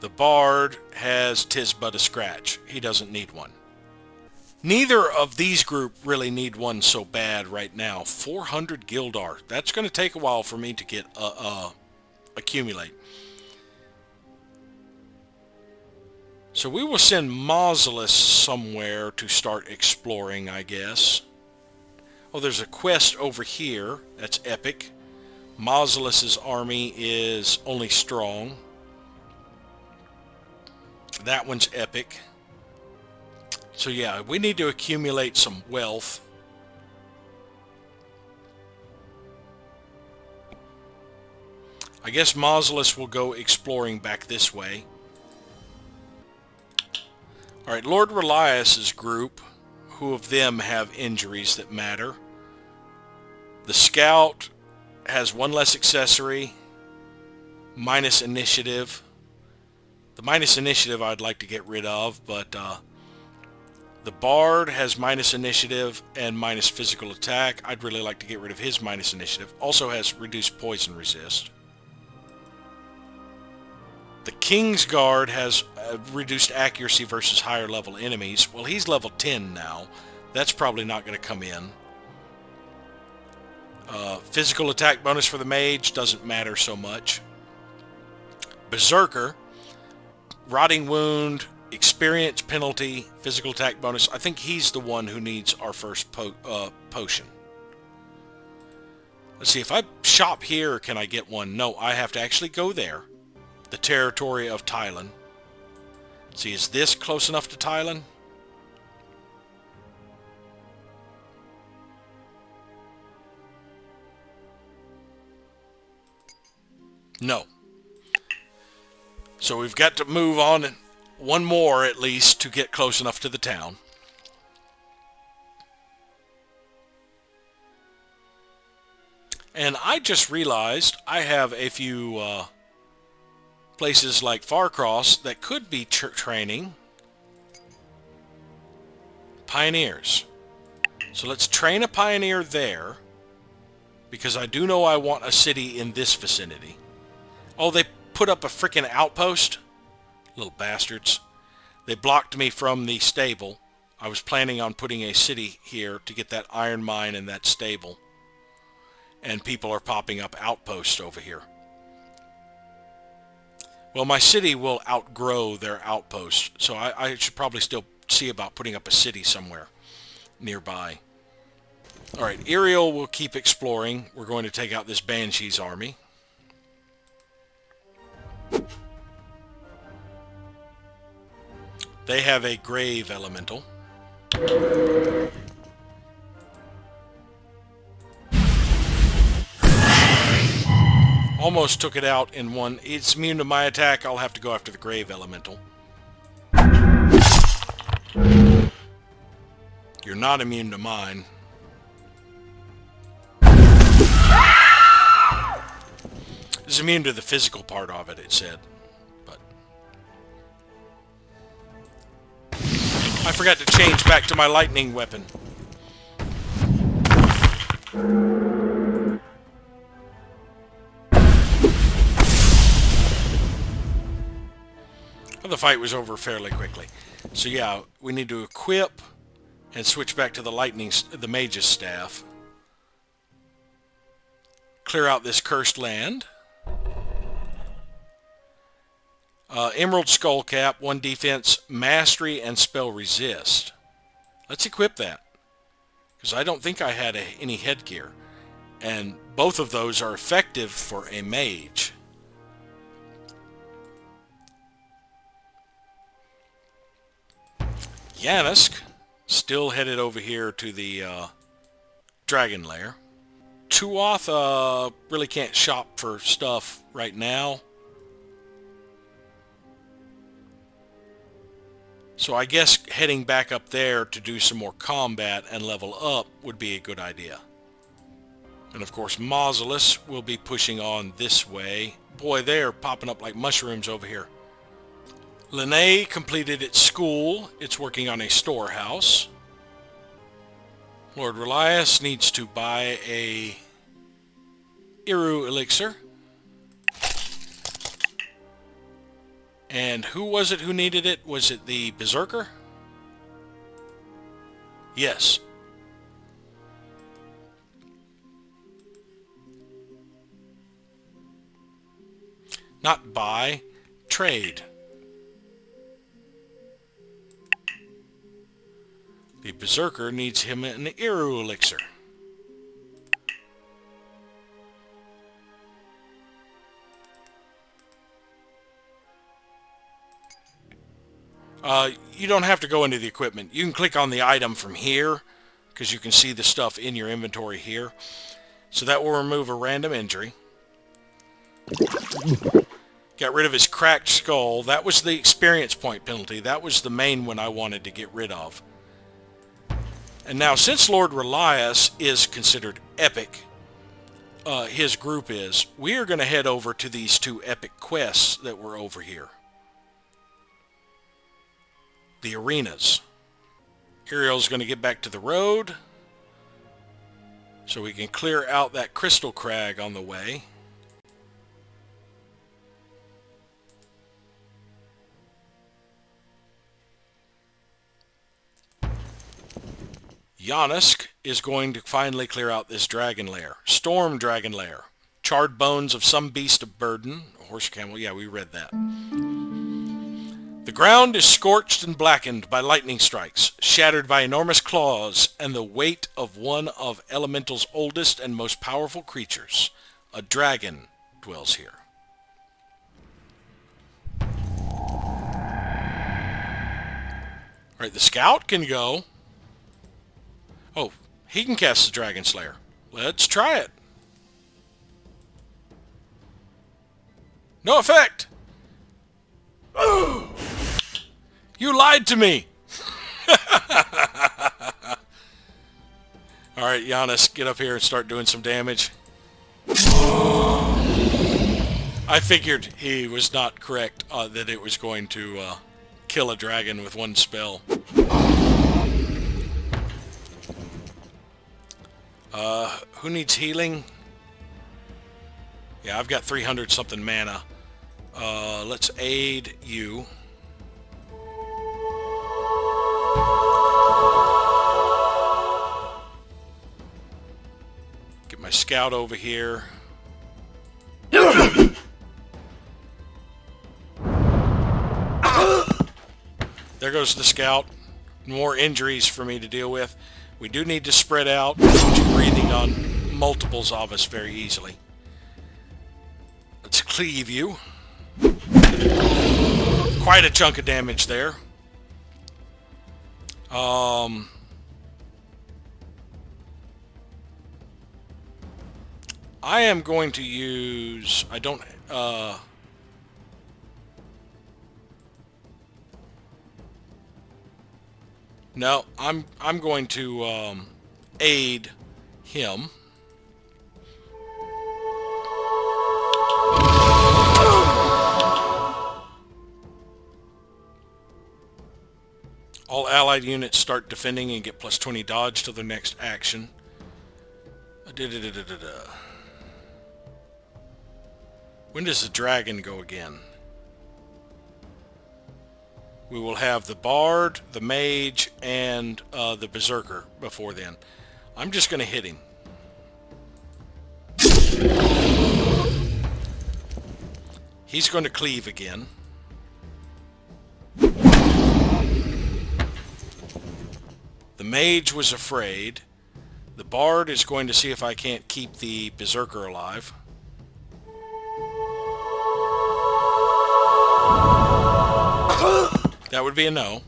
The Bard has 'Tis but a scratch. He doesn't need one. Neither of these group really need one so bad right now. 400 Gildar. That's going to take a while for me to get accumulate. So we will send Mausolus somewhere to start exploring, I guess. Oh, there's a quest over here. That's epic. Mausolus's army is only strong. That one's epic. So yeah, we need to accumulate some wealth. I guess Mausolus will go exploring back this way. Alright, Lord Relias's group, who of them have injuries that matter? The Scout has one less accessory, minus initiative. The minus initiative I'd like to get rid of, but the Bard has minus initiative and minus physical attack. I'd really like to get rid of his minus initiative. Also has reduced poison resist. The King's Guard has reduced accuracy versus higher level enemies. Well, he's level 10 now. That's probably not going to come in. Physical attack bonus for the mage doesn't matter so much. Berserker, rotting wound, experience penalty, physical attack bonus. I think he's the one who needs our first potion. Let's see, if I shop here, can I get one? No, I have to actually go there. The territory of Thailand. See, is this close enough to Thailand? No. So we've got to move on one more at least to get close enough to the town. And I just realized I have a few places like Farcross that could be training pioneers. So let's train a pioneer there, because I do know I want a city in this vicinity. Oh, they put up a freaking outpost? Little bastards. They blocked me from the stable. I was planning on putting a city here to get that iron mine and that stable. And people are popping up outposts over here. Well, my city will outgrow their outpost, so I should probably still see about putting up a city somewhere nearby. Alright, Iriel will keep exploring. We're going to take out this Banshee's army. They have a grave elemental. Almost took it out in one. It's immune to my attack. I'll have to go after the grave elemental. You're not immune to mine. It's immune to the physical part of it, it said. But I forgot to change back to my lightning weapon. Well, the fight was over fairly quickly. So yeah, we need to equip and switch back to the mage's staff. Clear out this cursed land. Emerald Skullcap, 1 defense, mastery, and spell resist. Let's equip that, because I don't think I had any headgear. And both of those are effective for a mage. Yanisk, still headed over here to the Dragon Lair. Tuath really can't shop for stuff right now. So I guess heading back up there to do some more combat and level up would be a good idea. And of course Mausolus will be pushing on this way. Boy, they're popping up like mushrooms over here. Linnae completed its school. It's working on a storehouse. Lord Relias needs to buy a Iru elixir. And who was it who needed it? Was it the Berserker? Yes. Not buy, trade. The Berserker needs him an Iru elixir. You don't have to go into the equipment. You can click on the item from here because you can see the stuff in your inventory here. So that will remove a random injury. Got rid of his cracked skull. That was the experience point penalty. That was the main one I wanted to get rid of. And now, since Lord Relias is considered epic, his group is, we are going to head over to these two epic quests that were over here. The arenas. Ariel's going to get back to the road so we can clear out that crystal crag on the way. Yanisk is going to finally clear out this dragon lair. Storm dragon lair. Charred bones of some beast of burden. Horse camel, yeah, we read that. The ground is scorched and blackened by lightning strikes, shattered by enormous claws, and the weight of one of Elemental's oldest and most powerful creatures. A dragon dwells here. Alright, the scout can go. Oh, he can cast the Dragon Slayer. Let's try it. No effect! You lied to me! Alright, Giannis, get up here and start doing some damage. I figured he was not correct that it was going to kill a dragon with one spell. Who needs healing? Yeah, I've got 300 something mana. Let's aid you. Get my scout over here. There goes the scout. More injuries for me to deal with. We do need to spread out. You're breathing on multiples of us very easily. Let's cleave you. Quite a chunk of damage there. I am going to use... I don't... No, I'm going to aid him. All allied units start defending and get plus 20 dodge to their next action. When does the dragon go again? We will have the bard, the mage, and the berserker before then. I'm just going to hit him. He's going to cleave again. The mage was afraid. The bard is going to see if I can't keep the berserker alive. That would be a no.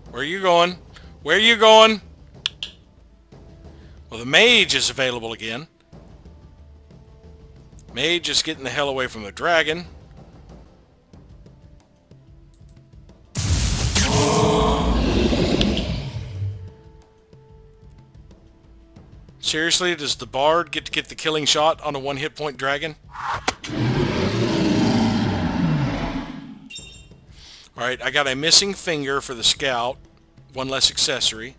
Where are you going? Where are you going? Well, the mage is available again. Mage is getting the hell away from the dragon. Seriously, does the bard get to get the killing shot on a one hit point dragon? Alright, I got a missing finger for the scout, one less accessory,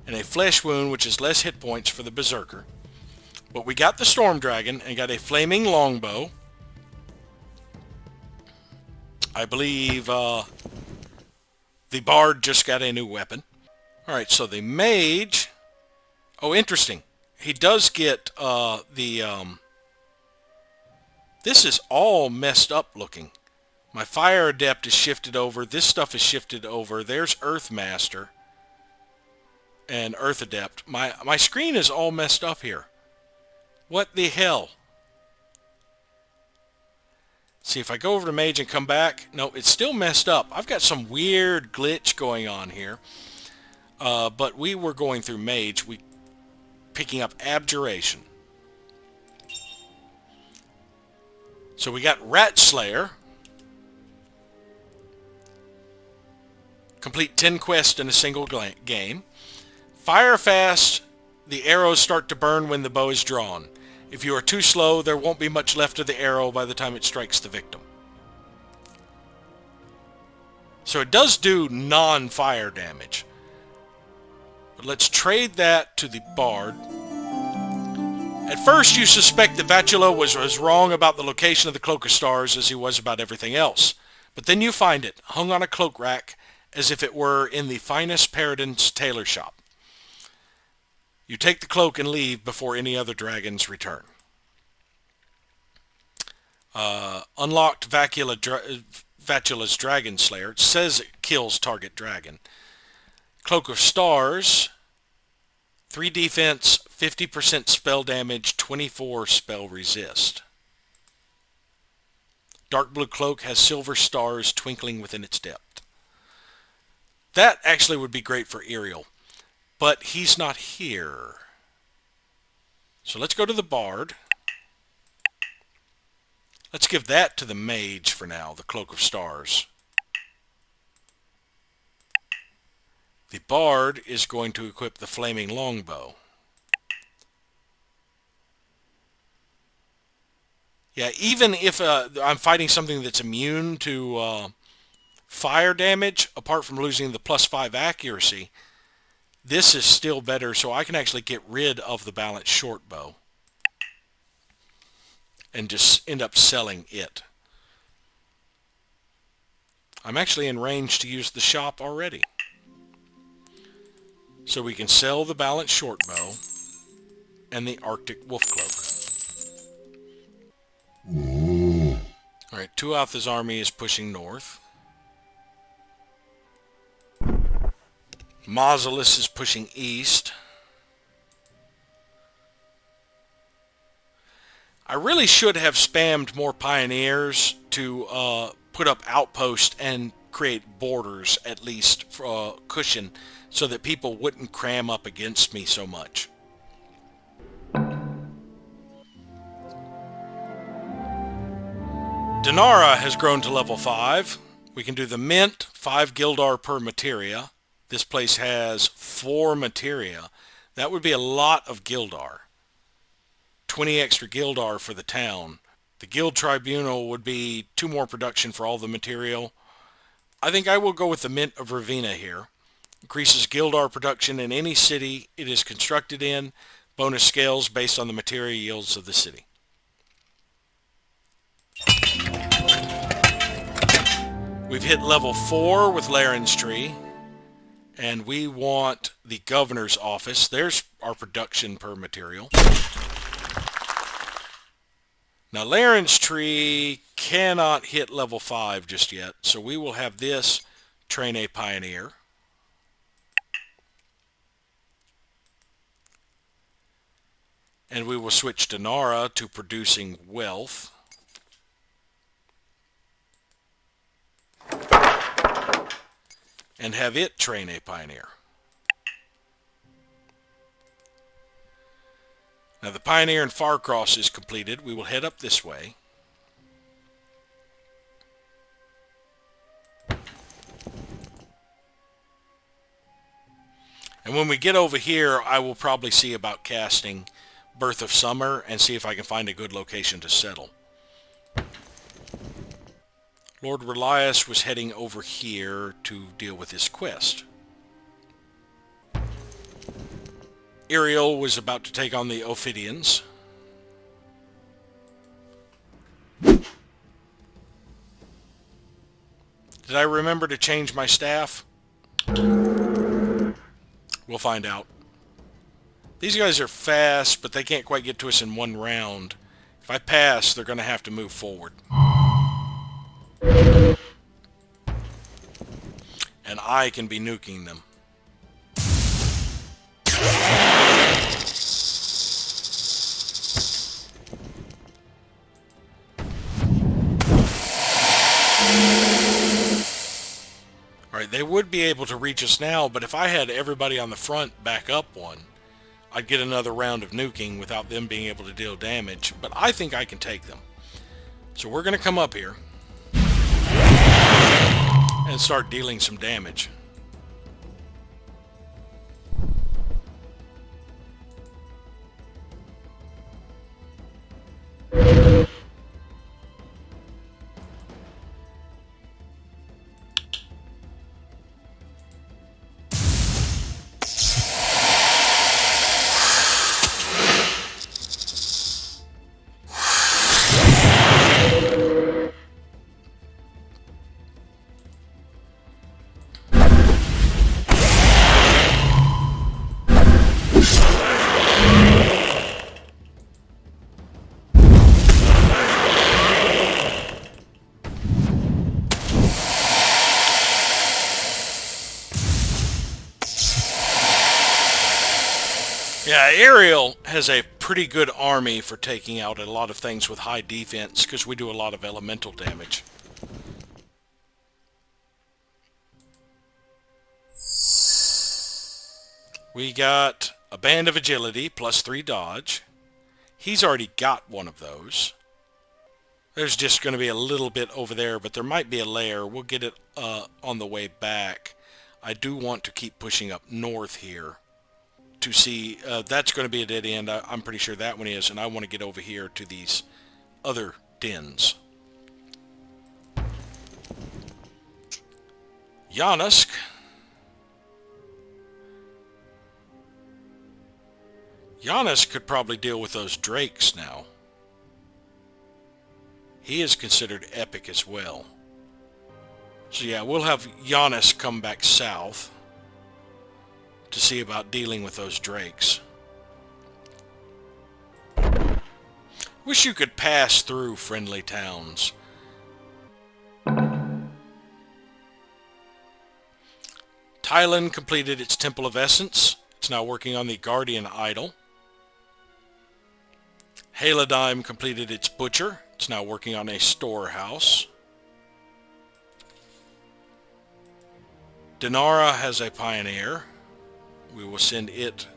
and a flesh wound, which is less hit points for the berserker. But we got the storm dragon and got a flaming longbow. I believe the bard just got a new weapon. Alright, so the mage... Oh, interesting. He does get This is all messed up looking. My Fire Adept is shifted over. This stuff is shifted over. There's Earthmaster and Earth Adept. My screen is all messed up here. What the hell? See, if I go over to Mage and come back, no, it's still messed up. I've got some weird glitch going on here. But we were going through Mage, picking up Abjuration. So we got Rat Slayer. Complete 10 quests in a single game. Fire fast, the arrows start to burn when the bow is drawn. If you are too slow, there won't be much left of the arrow by the time it strikes the victim. So it does do non-fire damage. But let's trade that to the Bard. At first you suspect that Vatula was as wrong about the location of the Cloak of Stars as he was about everything else. But then you find it, hung on a cloak rack, as if it were in the finest Paradin's tailor shop. You take the cloak and leave before any other dragons return. Unlocked Vatula's Dragon Slayer. It says it kills target dragon. Cloak of Stars, 3 defense, 50% spell damage, 24 spell resist. Dark blue cloak has silver stars twinkling within its depth. That actually would be great for Iriel, but he's not here. So let's go to the Bard. Let's give that to the Mage for now, the Cloak of Stars. The Bard is going to equip the Flaming Longbow. Yeah, even if I'm fighting something that's immune to fire damage, apart from losing the +5 accuracy, this is still better, so I can actually get rid of the balanced short bow and just end up selling it. I'm actually in range to use the shop already. So we can sell the balanced short bow and the Arctic Wolf Cloak. Alright, Tuatha's army is pushing north. Mausolus is pushing east. I really should have spammed more pioneers to put up outposts and create borders, at least for cushion, so that people wouldn't cram up against me so much. Dinara has grown to level 5. We can do the mint, 5 Gildar per materia. This place has 4 materia. That would be a lot of Gildar. 20 extra Gildar for the town. The Guild Tribunal would be 2 more production for all the material. I think I will go with the Mint of Ravina here. Increases Gildar production in any city it is constructed in. Bonus scales based on the material yields of the city. We've hit level 4 with Laren's Tree. And we want the Governor's Office. There's our production per material. Now Laren's Tree cannot hit level 5 just yet, so we will have this train a pioneer. And we will switch Dinara to producing wealth. And have it train a pioneer. Now the pioneer in Farcross is completed. We will head up this way. And when we get over here, I will probably see about casting Birth of Summer and see if I can find a good location to settle. Lord Relias was heading over here to deal with his quest. Iriel was about to take on the Ophidians. Did I remember to change my staff? We'll find out. These guys are fast, but they can't quite get to us in one round. If I pass, they're going to have to move forward. And I can be nuking them. they would be able to reach us now, but if I had everybody on the front back up one, I'd get another round of nuking without them being able to deal damage, but I think I can take them. So we're going to come up here and start dealing some damage. Yeah, Ariel has a pretty good army for taking out a lot of things with high defense because we do a lot of elemental damage. We got a band of agility plus 3 dodge. He's already got one of those. There's just going to be a little bit over there, but there might be a layer. We'll get it on the way back. I do want to keep pushing up north here to see. That's going to be a dead end. I'm pretty sure that one is, and I want to get over here to these other dens. Yanusk. Giannis could probably deal with those drakes now. He is considered epic as well. So yeah, we'll have Giannis come back south to see about dealing with those drakes. Wish you could pass through friendly towns. Thailand completed its Temple of Essence. It's now working on the Guardian Idol. Haladime completed its Butcher. It's now working on a storehouse. Dinara has a Pioneer. We will send it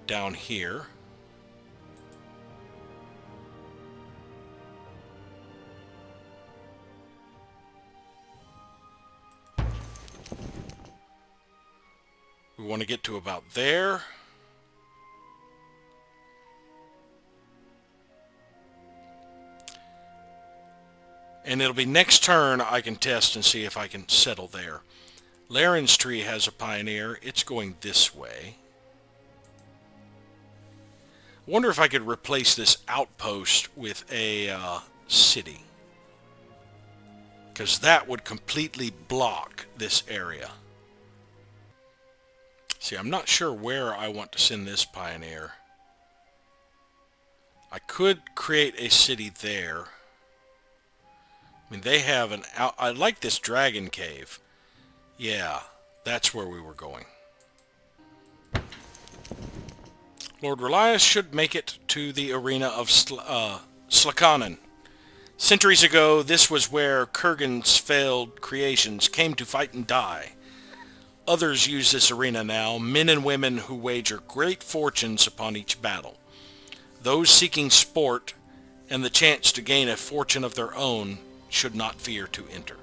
down here. We want to get to about there. And it'll be next turn I can test and see if I can settle there. Laren's Tree has a Pioneer. It's going this way. I wonder if I could replace this outpost with a city. Because that would completely block this area. See, I'm not sure where I want to send this Pioneer. I could create a city there. I mean, they have an out... I like this dragon cave. Yeah, that's where we were going. Lord Relias should make it to the arena of Slakanen. Centuries ago, this was where Kurgan's failed creations came to fight and die. Others use this arena now, men and women who wager great fortunes upon each battle. Those seeking sport and the chance to gain a fortune of their own should not fear to enter.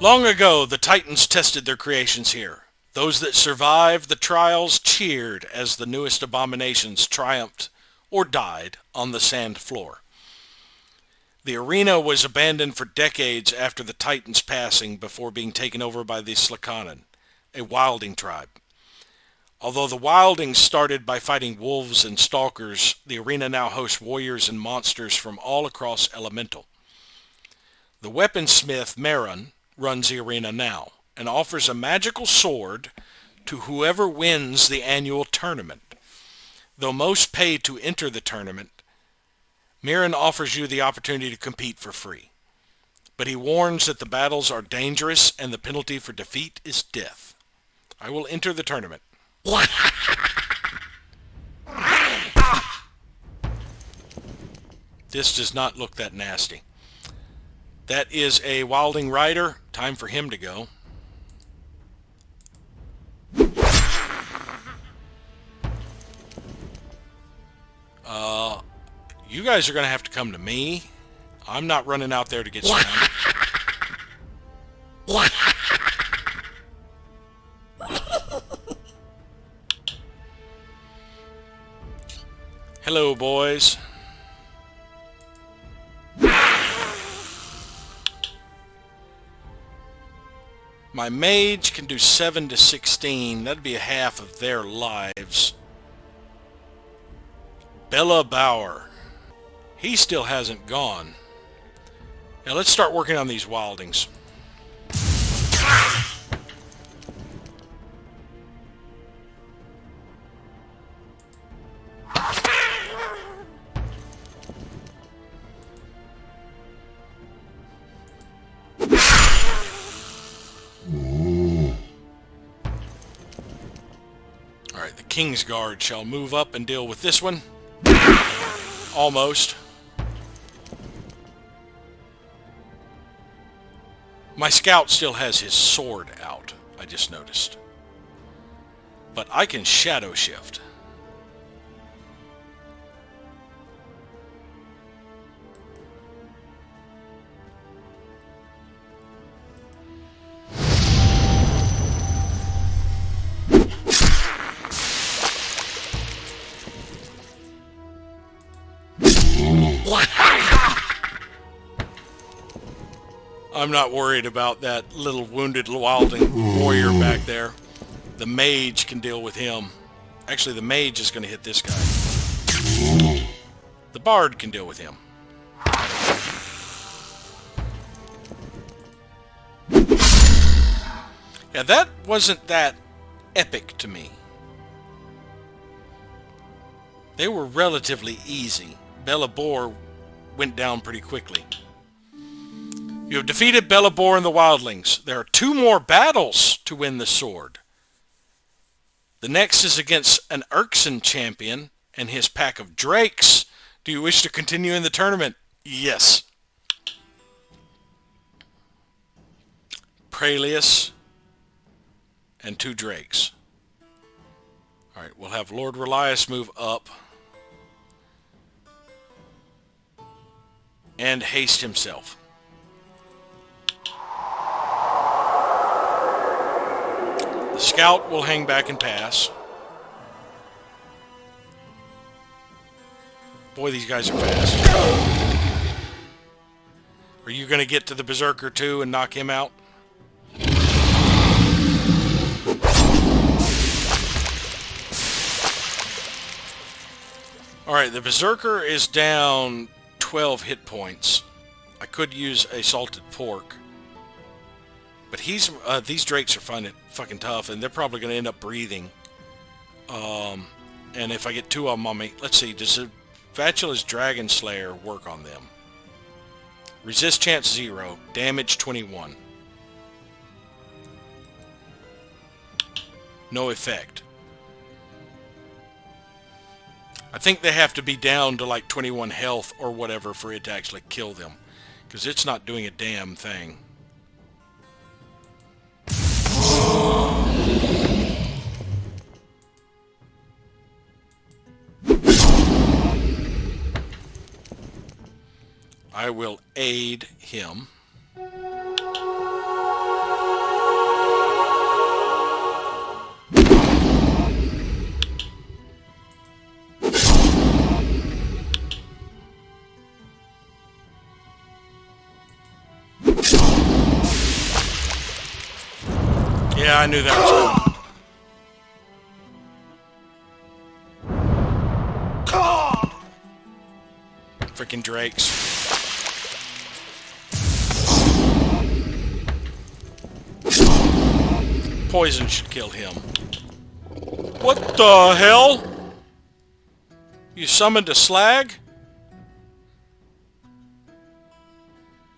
Long ago, the Titans tested their creations here. Those that survived the trials cheered as the newest abominations triumphed or died on the sand floor. The arena was abandoned for decades after the Titans' passing before being taken over by the Slakanen, a wilding tribe. Although the wildings started by fighting wolves and stalkers, the arena now hosts warriors and monsters from all across Elemental. The weaponsmith Maron runs the arena now and offers a magical sword to whoever wins the annual tournament. Though most pay to enter the tournament, Maron offers you the opportunity to compete for free. But he warns that the battles are dangerous and the penalty for defeat is death. I will enter the tournament. This does not look that nasty. That is a Wilding Rider. Time for him to go. You guys are going to have to come to me. I'm not running out there to get surrounded. Hello, boys. My mage can do 7 to 16. That'd be a half of their lives. Bella Bauer. He still hasn't gone. Now let's start working on these wildings. Alright, the King's Guard shall move up and deal with this one. Almost. My scout still has his sword out, I just noticed. But I can shadow shift. I'm not worried about that little wounded wilding warrior back there. The mage can deal with him. Actually, the mage is going to hit this guy. The bard can deal with him. Yeah, that wasn't that epic to me. They were relatively easy. Belabor went down pretty quickly. You have defeated Belabor and the Wildlings. There are 2 more battles to win the sword. The next is against an Erkson champion and his pack of drakes. Do you wish to continue in the tournament? Yes. Prelius and 2 drakes. Alright, we'll have Lord Relias move up. And haste himself. The scout will hang back and pass. Boy, these guys are fast. Are you going to get to the Berserker too and knock him out? Alright, the Berserker is down 12 hit points. I could use a salted pork. But these drakes are fucking tough, and they're probably going to end up breathing. And if I get 2 of them on me... Let's see, does the Vatula's Dragon Slayer work on them? Resist chance 0. Damage 21. No effect. I think they have to be down to like 21 health or whatever for it to actually kill them. Because it's not doing a damn thing. I will aid him. Yeah, I knew that was coming. Freaking drakes. Poison should kill him. What the hell? You summoned a slag?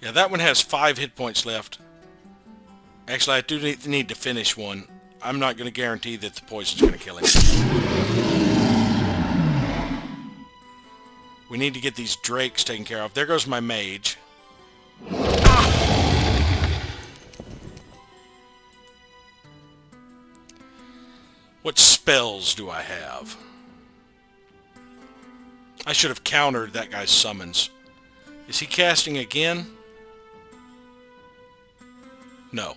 Yeah, that one has 5 hit points left. Actually, I do need to finish one. I'm not going to guarantee that the poison's going to kill him. We need to get these drakes taken care of. There goes my mage. What spells do I have? I should have countered that guy's summons. Is he casting again? No.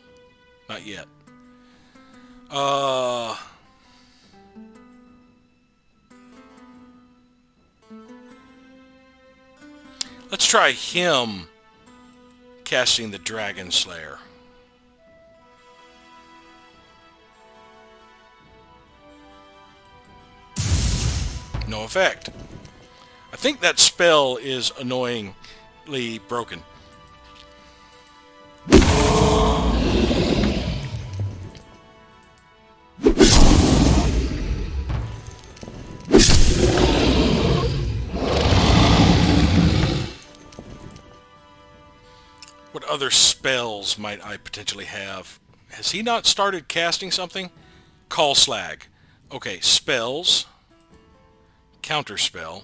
Not yet. Let's try him casting the Dragon Slayer. No effect. I think that spell is annoyingly broken. What other spells might I potentially have? Has he not started casting something? Call Slag. Okay, spells. Counterspell.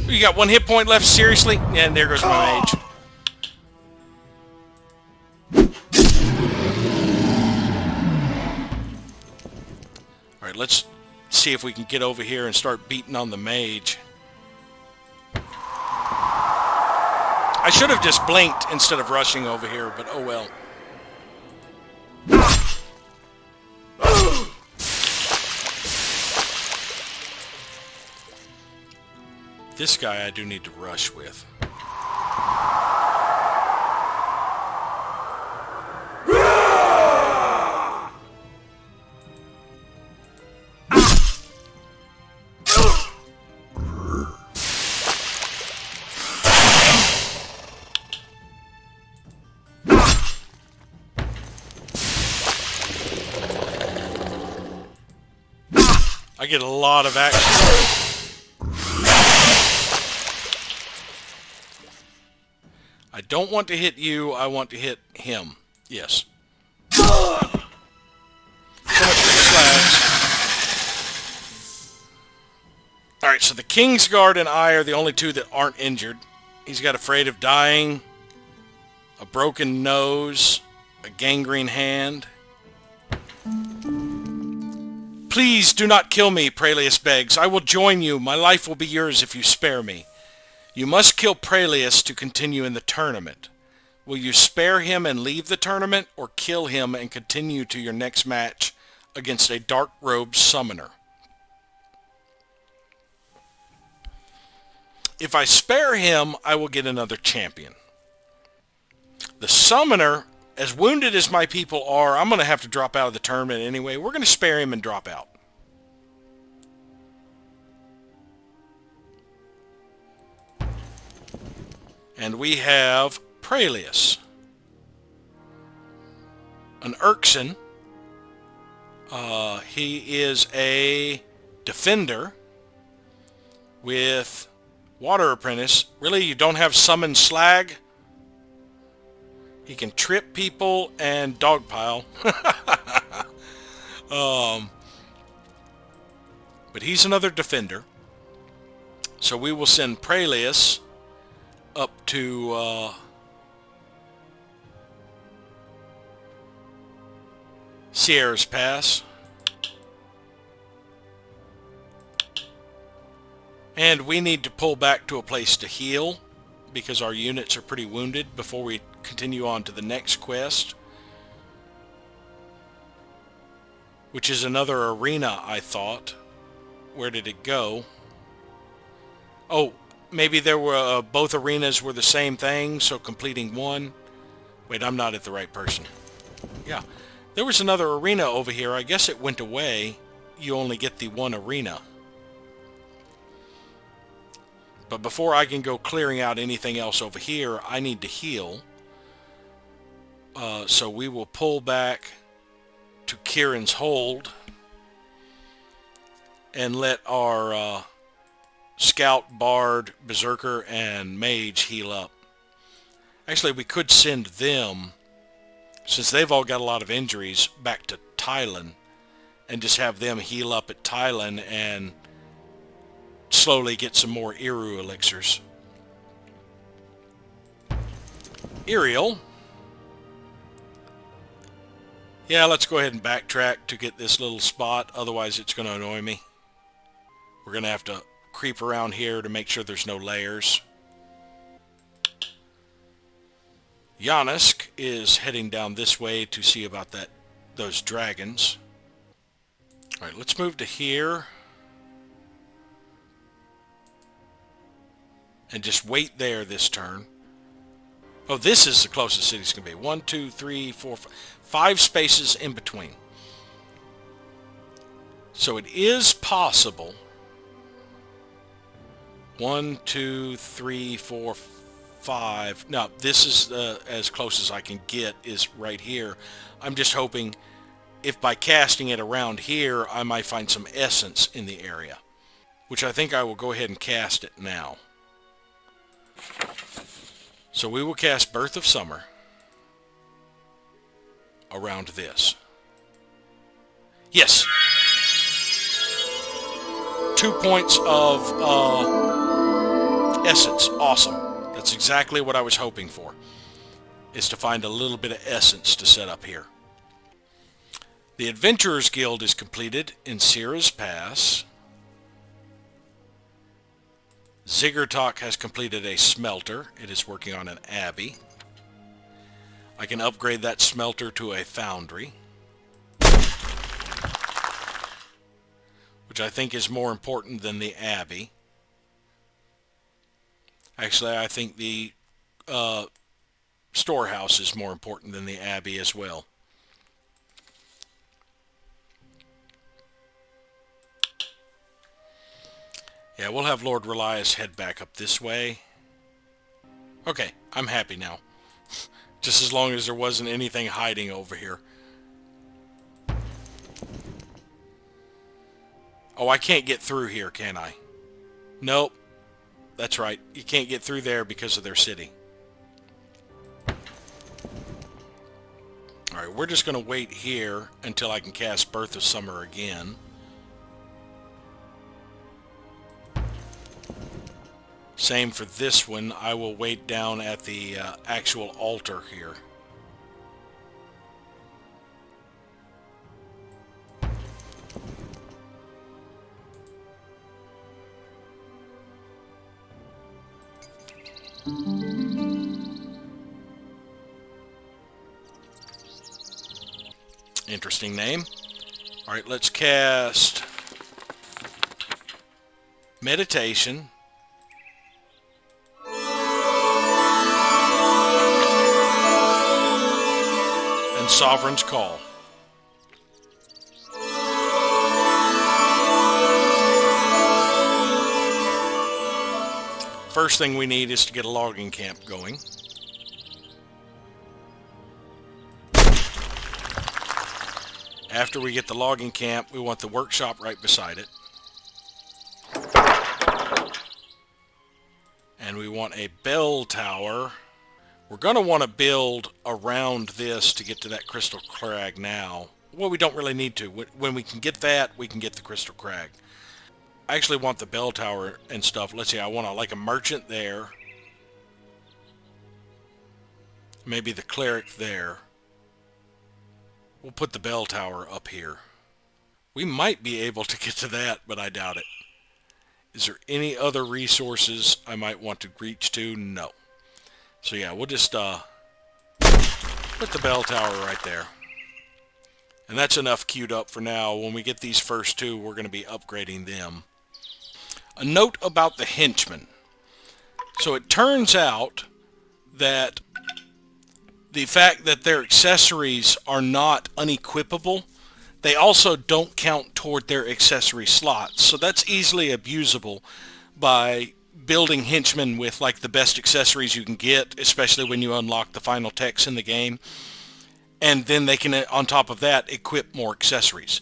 You got 1 hit point left? Seriously? Yeah, and there goes my mage. Alright, let's see if we can get over here and start beating on the mage. I should have just blinked instead of rushing over here, but oh well. This guy I do need to rush with. I get a lot of action. I don't want to hit you, I want to hit him. Yes. So much for the slags. Alright, so the Kingsguard and I are the only two that aren't injured. He's got Afraid of Dying, a broken nose, a gangrene hand. Please do not kill me, Prelius begs. I will join you. My life will be yours if you spare me. You must kill Prelius to continue in the tournament. Will you spare him and leave the tournament, or kill him and continue to your next match against a dark-robed summoner? If I spare him, I will get another champion. The summoner, as wounded as my people are, I'm going to have to drop out of the tournament anyway. We're going to spare him and drop out. And we have Prelius, an Urkson. He is a defender with Water Apprentice. Really, you don't have Summon Slag? He can trip people and dogpile. But he's another defender. So we will send Prelius up to Sierra's Pass. And we need to pull back to a place to heal, because our units are pretty wounded before we continue on to the next quest, which is another arena, I thought. Where did it go? Oh, maybe there were both arenas were the same thing, so completing one. Wait, I'm not at the right person. Yeah, there was another arena over here. I guess it went away. You only get the one arena. But before I can go clearing out anything else over here, I need to heal. So we will pull back to Kieran's Hold and let our Scout, Bard, Berserker, and Mage heal up. Actually, we could send them, since they've all got a lot of injuries, back to Thailand and just have them heal up at Thailand and slowly get some more Iru elixirs. Iriel. Yeah, let's go ahead and backtrack to get this little spot, otherwise it's going to annoy me. We're going to have to creep around here to make sure there's no layers. Yanisk is heading down this way to see about those dragons. Alright, let's move to here. And just wait there this turn. Oh, this is the closest city's going to be. 1, 2, 3, 4, 5 spaces in between. So it is possible. 1, 2, 3, 4, 5. Now, this is as close as I can get is right here. I'm just hoping if by casting it around here, I might find some essence in the area. Which I think I will go ahead and cast it now. So we will cast Birth of Summer around this. Yes! 2 points of essence. Awesome. That's exactly what I was hoping for. Is to find a little bit of essence to set up here. The Adventurers Guild is completed in Sierra's Pass. Ziggertok has completed a smelter. It is working on an abbey. I can upgrade that smelter to a foundry, which I think is more important than the abbey. Actually, I think the storehouse is more important than the abbey as well. Yeah, we'll have Lord Relias head back up this way. Okay, I'm happy now. Just as long as there wasn't anything hiding over here. Oh, I can't get through here, can I? Nope. That's right. You can't get through there because of their city. Alright, we're just going to wait here until I can cast Birth of Summer again. Same for this one. I will wait down at the actual altar here. Interesting name. Alright, let's cast Meditation. Sovereign's Call. First thing we need is to get a logging camp going. After we get the logging camp, we want the workshop right beside it. And we want a bell tower. We're going to want to build around this to get to that crystal crag now. Well, we don't really need to. When we can get that, we can get the crystal crag. I actually want the bell tower and stuff. Let's see, I want like a merchant there. Maybe the cleric there. We'll put the bell tower up here. We might be able to get to that, but I doubt it. Is there any other resources I might want to reach to? No. So yeah, we'll just put the bell tower right there. And that's enough queued up for now. When we get these first two, we're going to be upgrading them. A note about the henchmen. So it turns out that the fact that their accessories are not unequipable, they also don't count toward their accessory slots. So that's easily abusable by building henchmen with like the best accessories you can get, especially when you unlock the final techs in the game. And then they can, on top of that, equip more accessories.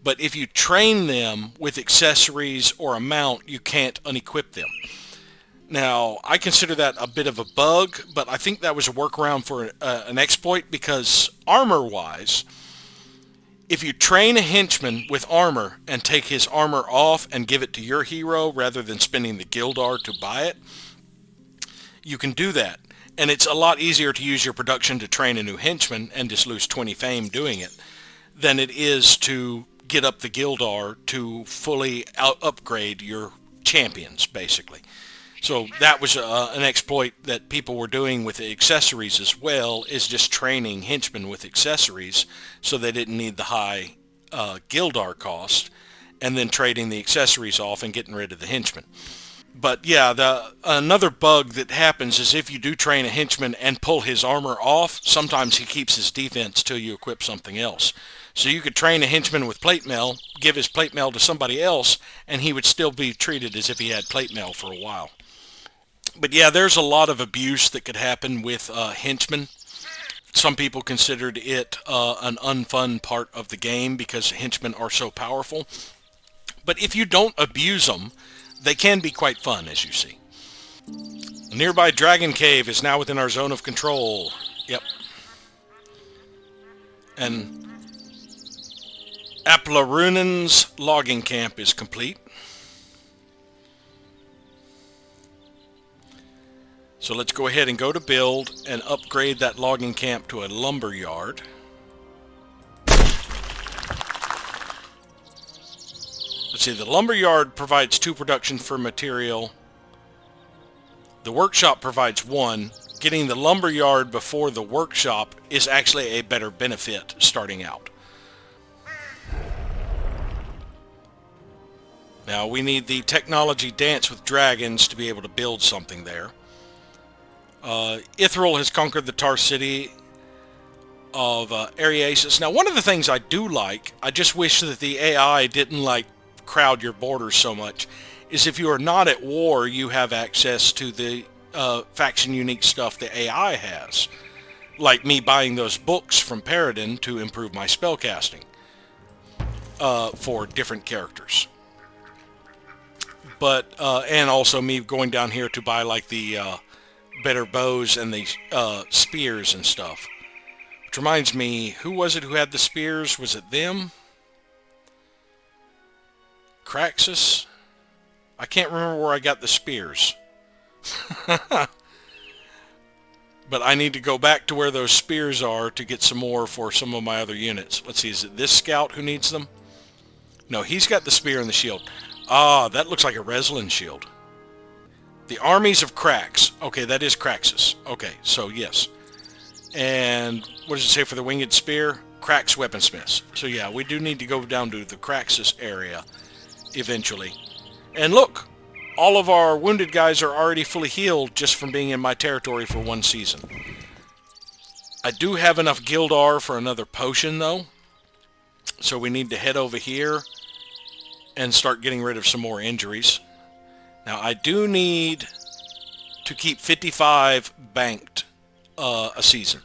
But if you train them with accessories or a mount, you can't unequip them. Now, I consider that a bit of a bug, but I think that was a workaround for an exploit, because armor-wise, if you train a henchman with armor and take his armor off and give it to your hero rather than spending the Gildar to buy it, you can do that. And it's a lot easier to use your production to train a new henchman and just lose 20 fame doing it than it is to get up the Gildar to fully upgrade your champions, basically. So that was an exploit that people were doing with the accessories as well, is just training henchmen with accessories so they didn't need the high Gildar cost, and then trading the accessories off and getting rid of the henchmen. But yeah, another bug that happens is if you do train a henchman and pull his armor off, sometimes he keeps his defense till you equip something else. So you could train a henchman with plate mail, give his plate mail to somebody else, and he would still be treated as if he had plate mail for a while. But yeah, there's a lot of abuse that could happen with henchmen. Some people considered it an unfun part of the game because henchmen are so powerful. But if you don't abuse them, they can be quite fun, as you see. A nearby dragon cave is now within our zone of control. Yep. And Aplarunen's logging camp is complete. So let's go ahead and go to build and upgrade that logging camp to a lumber yard. Let's see, the lumber yard provides 2 production for material. The workshop provides 1. Getting the lumber yard before the workshop is actually a better benefit starting out. Now we need the technology dance with dragons to be able to build something there. Ithril has conquered the Tar City of Ariasis. Now, one of the things I do like, I just wish that the AI didn't crowd your borders so much, is if you are not at war, you have access to the faction unique stuff the AI has. Like me buying those books from Paradin to improve my spellcasting for different characters. But, and also me going down here to buy the better bows and the spears and stuff. Which reminds me, who was it who had the spears? Was it them? Craxus? I can't remember where I got the spears. But I need to go back to where those spears are to get some more for some of my other units. Let's see, is it this scout who needs them? No, he's got the spear and the shield. Ah, that looks like a Reslin shield. The armies of Crax. Okay, that is Craxus. Okay, so yes. And what does it say for the winged spear? Crax weaponsmiths. So yeah, we do need to go down to the Craxus area eventually. And look, all of our wounded guys are already fully healed just from being in my territory for 1 season. I do have enough Gildar for another potion though. So we need to head over here and start getting rid of some more injuries. Now, I do need to keep 55 banked a season,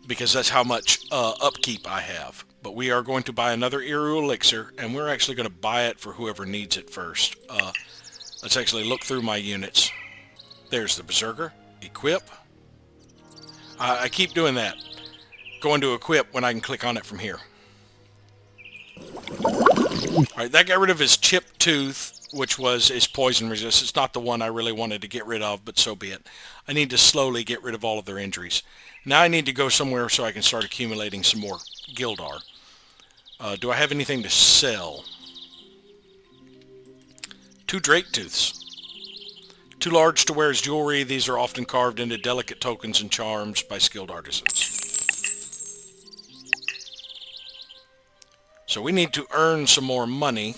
because that's how much upkeep I have. But we are going to buy another Eru Elixir, and we're actually going to buy it for whoever needs it first. Let's actually look through my units. There's the Berserker. Equip. I keep doing that. Going to equip when I can click on it from here. Alright, that got rid of his chipped tooth, which was his poison resist. It's not the one I really wanted to get rid of, but so be it. I need to slowly get rid of all of their injuries. Now I need to go somewhere so I can start accumulating some more Gildar. Do I have anything to sell? 2 Drake Tooths. Too large to wear as jewelry, these are often carved into delicate tokens and charms by skilled artisans. So we need to earn some more money.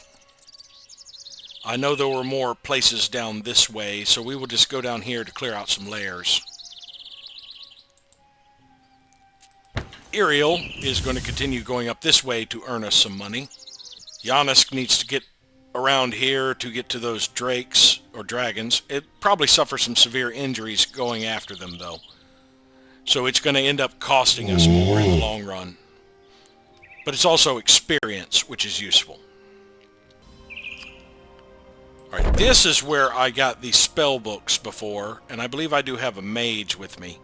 I know there were more places down this way, so we will just go down here to clear out some layers. Iriel is going to continue going up this way to earn us some money. Yanisk needs to get around here to get to those drakes, or dragons. It probably suffers some severe injuries going after them, though. So it's going to end up costing us more in the long run. but it's also experience, which is useful. Alright, this is where I got the spell books before, and I believe I do have a mage with me.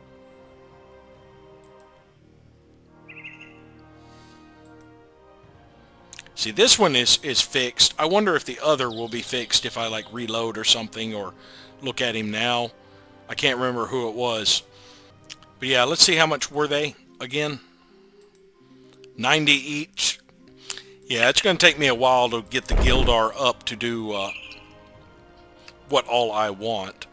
See, this one is fixed. I wonder if the other will be fixed if I, like, reload or something, or look at him now. I can't remember who it was. But yeah, let's see how much were they again. 90 each. Yeah, it's going to take me a while to get the Gildar up to do what all I want.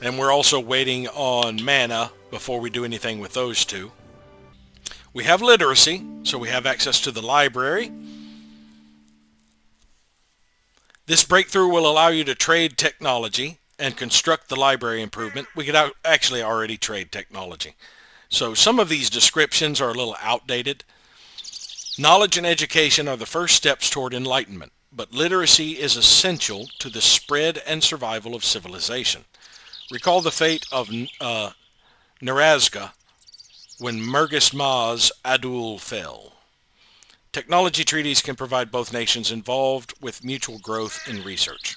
And we're also waiting on mana before we do anything with those two. We have literacy, so we have access to the library. This breakthrough will allow you to trade technology and construct the library improvement. We could actually already trade technology. So some of these descriptions are a little outdated. Knowledge and education are the first steps toward enlightenment, but literacy is essential to the spread and survival of civilization. Recall the fate of Nerazga when Mergus Maz Adul fell. Technology treaties can provide both nations involved with mutual growth in research.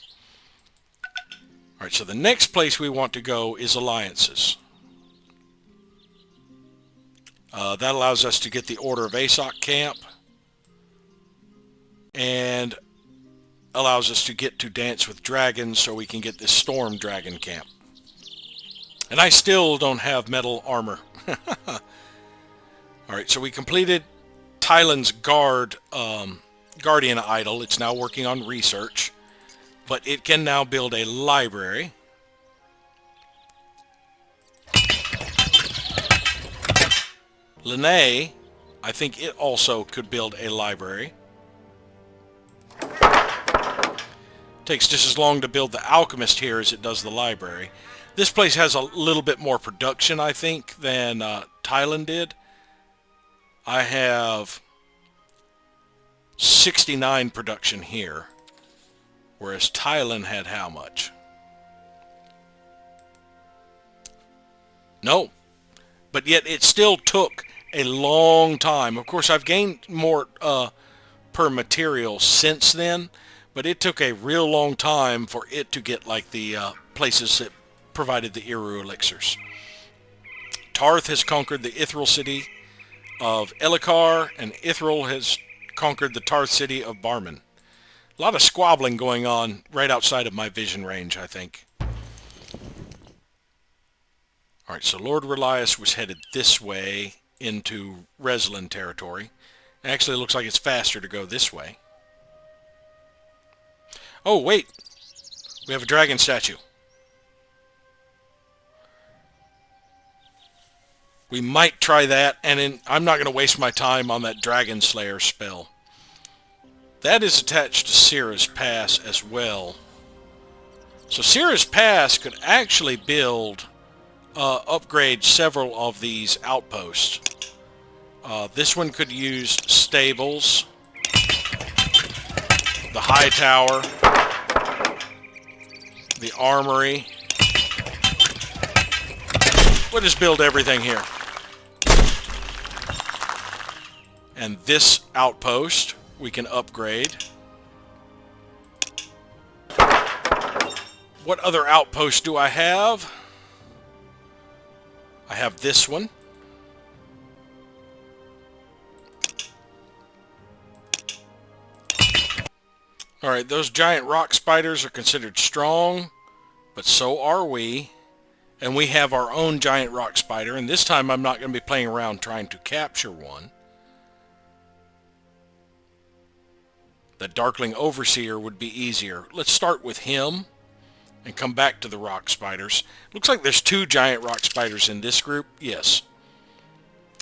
Alright, so the next place we want to go is alliances. That allows us to get the Order of Asok camp, and allows us to get to Dance with Dragons so we can get this Storm Dragon camp. And I still don't have metal armor. Alright, so we completed Tylan's Guardian Idol. It's now working on research, but it can now build a library. Linnae, I think it also could build a library. Takes just as long to build the Alchemist here as it does the library. This place has a little bit more production, I think, than Tylan did. I have 69 production here, whereas Tylan had how much? No, but yet it still took a long time. Of course, I've gained more per material since then, but it took a real long time for it to get like the places that provided the Iru elixirs. Tarth has conquered the Ithral city of Elikar, and Ithral has conquered the Tarth city of Barman. A lot of squabbling going on right outside of my vision range, I think. Alright, so Lord Relias was headed this way into Reslin territory. Actually, it looks like it's faster to go this way. Oh, wait! We have a dragon statue. We might try that, and I'm not going to waste my time on that Dragon Slayer spell. That is attached to Syrah's Pass as well. So Syrah's Pass could actually upgrade several of these outposts. This one could use stables, the high tower, the armory. We'll just build everything here. And this outpost we can upgrade. What other outpost do I have? I have this one. Alright, those giant rock spiders are considered strong, but so are we. And we have our own giant rock spider, and this time I'm not going to be playing around trying to capture one. The Darkling Overseer would be easier. Let's start with him and come back to the rock spiders. Looks like there's 2 giant rock spiders in this group. Yes.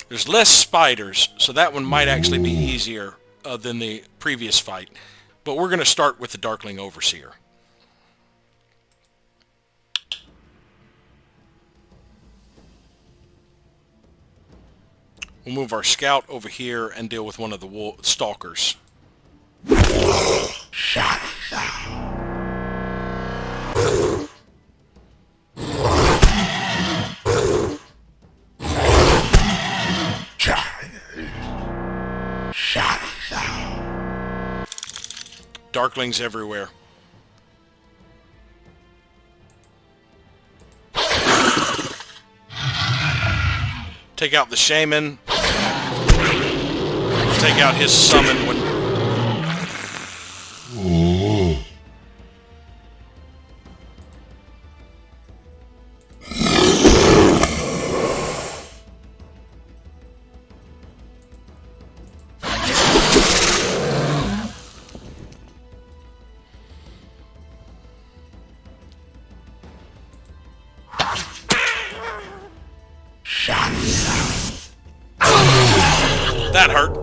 There's less spiders, so that one might actually be easier than the previous fight. But we're going to start with the Darkling Overseer. We'll move our scout over here and deal with one of the stalkers. Darklings everywhere. Take out the shaman. Take out his summon when... That hurt.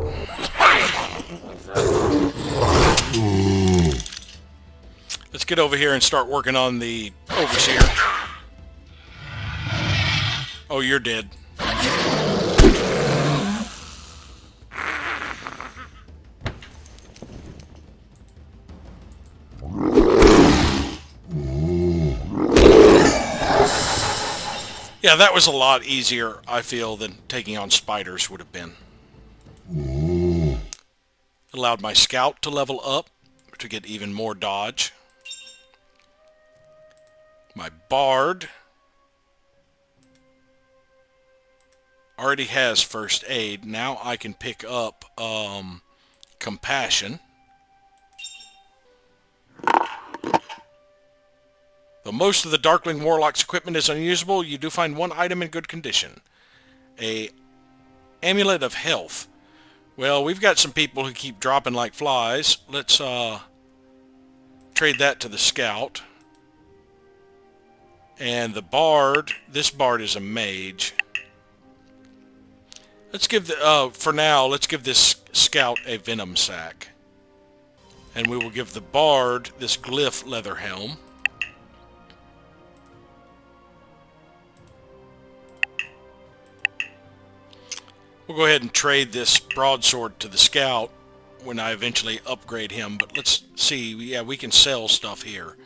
Let's get over here and start working on the overseer. Oh, you're dead. Yeah, that was a lot easier, I feel, than taking on spiders would have been. Allowed my scout to level up to get even more dodge. My bard already has first aid. Now I can pick up compassion. Though most of the Darkling Warlock's equipment is unusable, you do find one item in good condition. A Amulet of Health. Well, we've got some people who keep dropping like flies. Let's trade that to the scout. And the bard, this bard is a mage. Let's give the, for now, let's give this scout a venom sac. And we will give the bard this glyph leather helm. We'll go ahead and trade this broadsword to the scout when I eventually upgrade him. But let's see. Yeah, we can sell stuff here.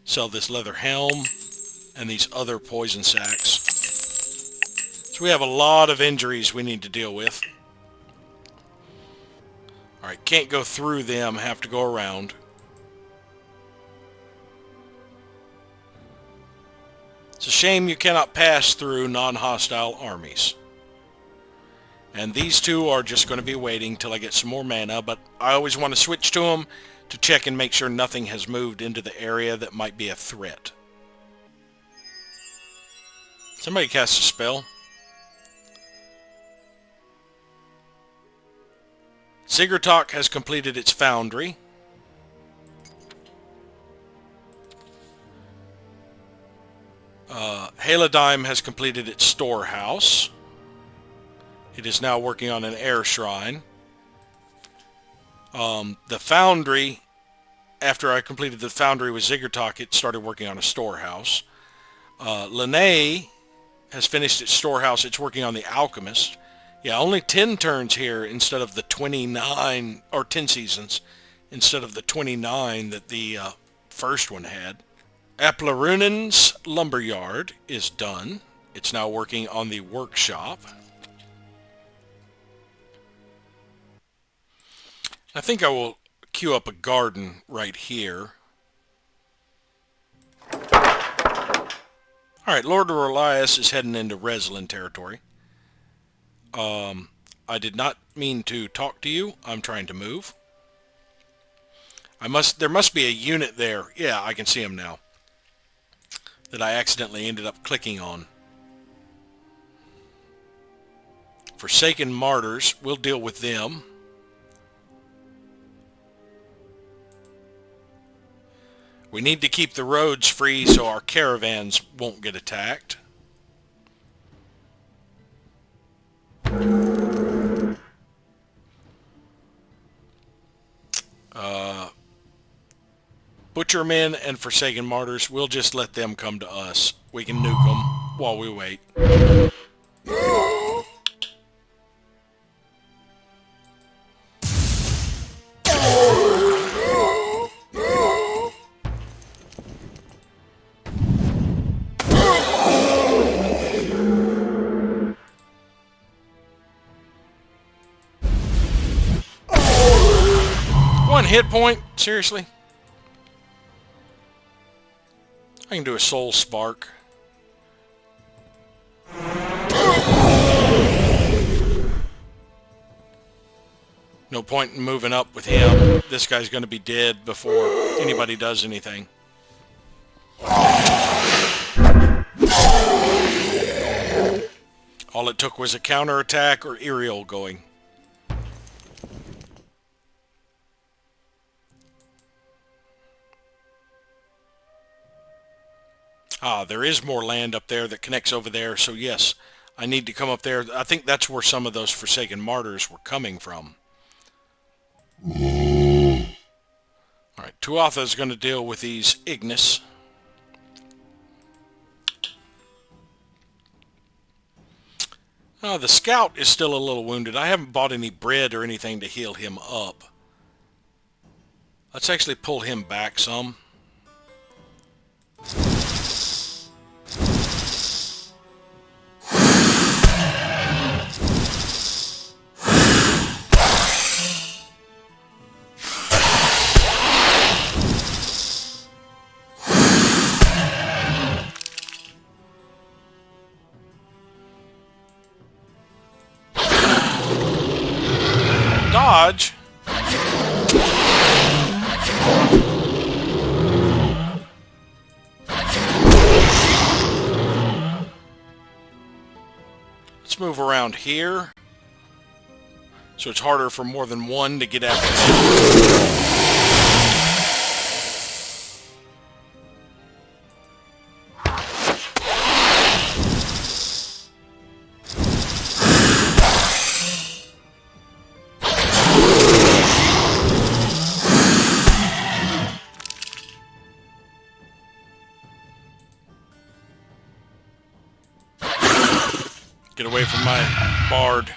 Sell this leather helm and these other poison sacks. So we have a lot of injuries we need to deal with. Alright, can't go through them. Have to go around. It's a shame you cannot pass through non-hostile armies. And these two are just going to be waiting till I get some more mana, but I always want to switch to them to check and make sure nothing has moved into the area that might be a threat. Somebody cast a spell. Sigurtok has completed its foundry. Haladime has completed its storehouse. It is now working on an air shrine. The foundry, after I completed the foundry with Sigurtok, it started working on a storehouse. Lene has finished its storehouse. It's working on the alchemist. Yeah, only 10 turns here instead of the 29, or 10 seasons, instead of the 29 that the first one had. Aplarunen's lumberyard is done. It's now working on the workshop. I think I will queue up a garden right here. Alright, Lord Relias is heading into Reslin territory. I did not mean to talk to you. I'm trying to move. There must be a unit there. Yeah, I can see him now. That I accidentally ended up clicking on. Forsaken Martyrs, we'll deal with them. We need to keep the roads free so our caravans won't get attacked. Butchermen and Forsaken Martyrs, we'll just let them come to us. We can nuke them while we wait. One hit point? Seriously? I can do a soul spark. No point in moving up with him. This guy's going to be dead before anybody does anything. All it took was a counterattack or aerial going. Ah, there is more land up there that connects over there, so yes, I need to come up there. I think that's where some of those Forsaken Martyrs were coming from. Alright, Tuatha is going to deal with these Ignis. The scout is still a little wounded. I haven't bought any bread or anything to heal him up. Let's actually pull him back some. Dodge. Let's move around here, so it's harder for more than one to get after him. Get away from my bard.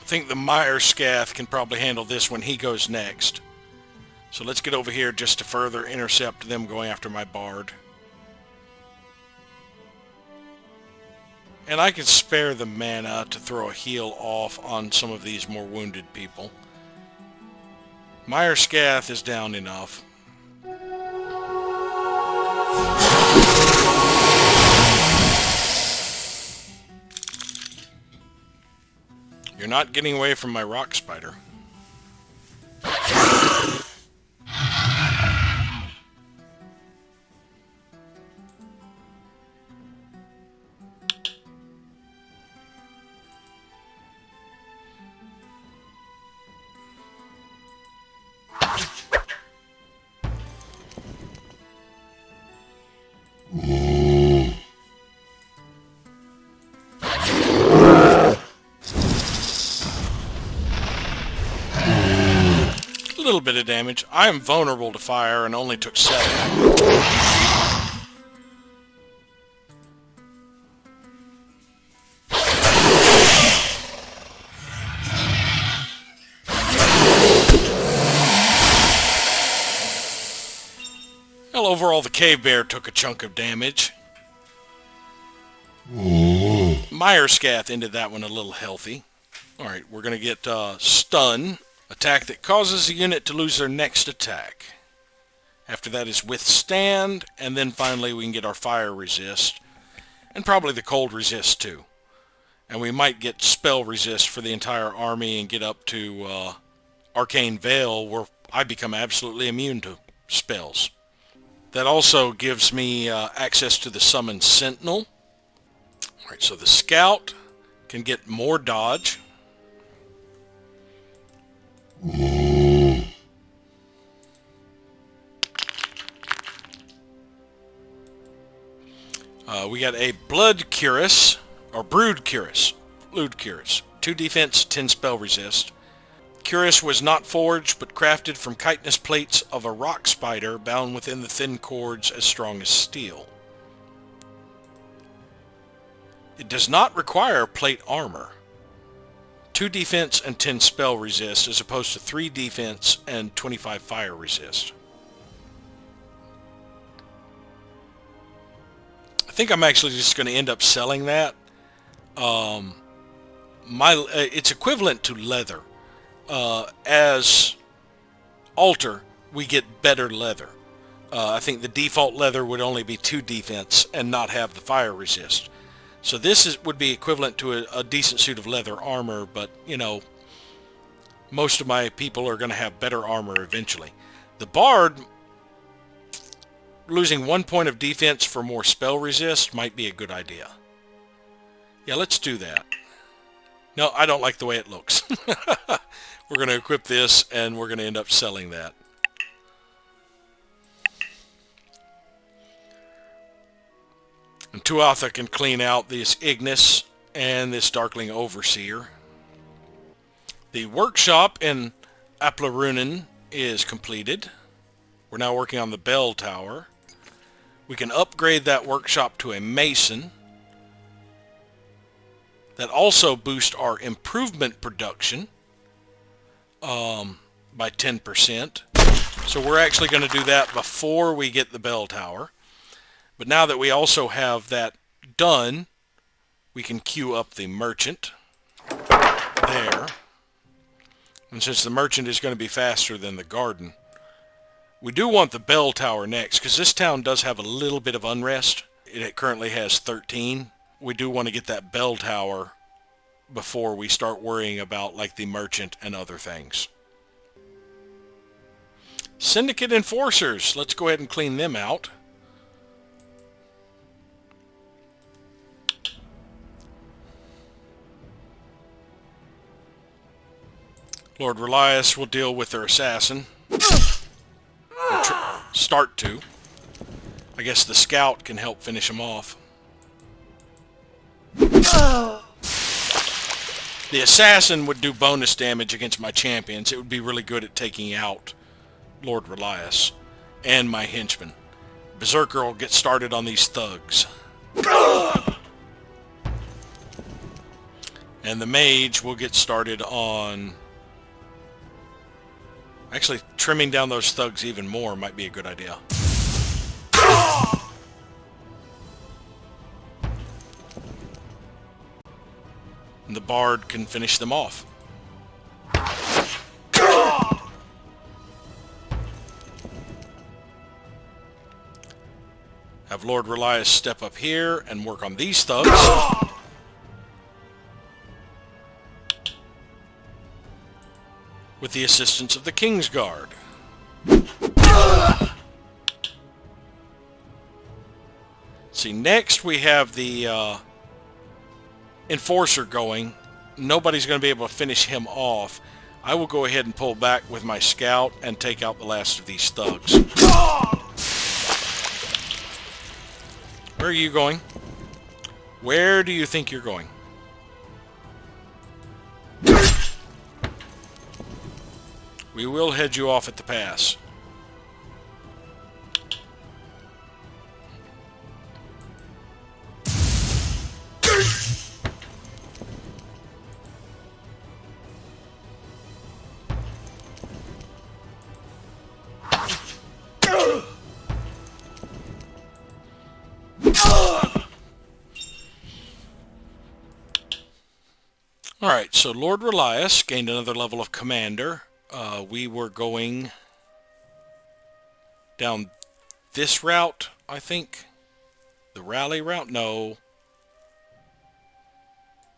I think the Myerscath can probably handle this when he goes next. So let's get over here just to further intercept them going after my bard. And I can spare the mana to throw a heal off on some of these more wounded people. Myerscath is down enough. You're not getting away from my rock spider. A little bit of damage. I am vulnerable to fire and only took 7. Well, overall the cave bear took a chunk of damage. Myerscath ended that one a little healthy. Alright, we're going to get stun. Attack that causes a unit to lose their next attack. After that is withstand, and then finally we can get our fire resist. And probably the cold resist too. And we might get spell resist for the entire army and get up to Arcane Veil, where I become absolutely immune to spells. That also gives me access to the Summon Sentinel. Alright, so the Scout can get more dodge. We got a Blood Cuirass, or Brood Cuirass. Blood Cuirass. 2 defense, 10 spell resist. Cuirass was not forged, but crafted from chitinous plates of a rock spider bound within the thin cords as strong as steel. It does not require plate armor. 2 defense and 10 spell resist as opposed to 3 defense and 25 fire resist. I think I'm actually just going to end up selling that. It's equivalent to leather. As altar, we get better leather. I think the default leather would only be 2 defense and not have the fire resist. So this would be equivalent to a decent suit of leather armor, but, you know, most of my people are going to have better armor eventually. The Bard, losing 1 point of defense for more spell resist might be a good idea. Yeah, let's do that. No, I don't like the way it looks. We're going to equip this, and we're going to end up selling that. And Tuatha can clean out this Ignis and this Darkling Overseer. The workshop in Aplarunen is completed. We're now working on the bell tower. We can upgrade that workshop to a mason. That also boosts our improvement production by 10%. So we're actually going to do that before we get the bell tower. But now that we also have that done, we can queue up the merchant there. And since the merchant is going to be faster than the garden, we do want the bell tower next, because this town does have a little bit of unrest. It currently has 13. We do want to get that bell tower before we start worrying about like the merchant and other things. Syndicate enforcers. Let's go ahead and clean them out. Lord Relias will deal with their assassin. Start to. I guess the scout can help finish him off. The assassin would do bonus damage against my champions. It would be really good at taking out Lord Relias and my henchmen. Berserker will get started on these thugs. And the mage will get started on... Actually, trimming down those thugs even more might be a good idea. And the bard can finish them off. Have Lord Relias step up here and work on these thugs. With the assistance of the King's Guard. See, next we have the Enforcer going. Nobody's going to be able to finish him off. I will go ahead and pull back with my scout and take out the last of these thugs. Where are you going? Where do you think you're going? We will head you off at the pass. Alright, so Lord Relias gained another level of commander. We were going down this route, I think. The rally route? No.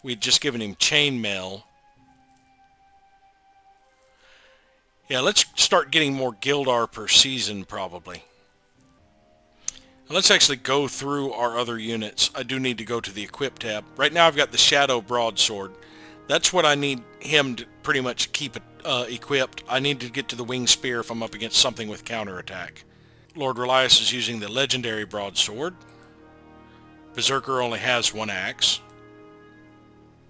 We'd just given him chainmail. Yeah, let's start getting more Gildar per season, probably. Now let's actually go through our other units. I do need to go to the Equip tab. Right now I've got the Shadow Broadsword. That's what I need him to pretty much keep it equipped. I need to get to the Winged Spear if I'm up against something with counterattack. Lord Relias is using the Legendary Broadsword. Berserker only has 1 axe.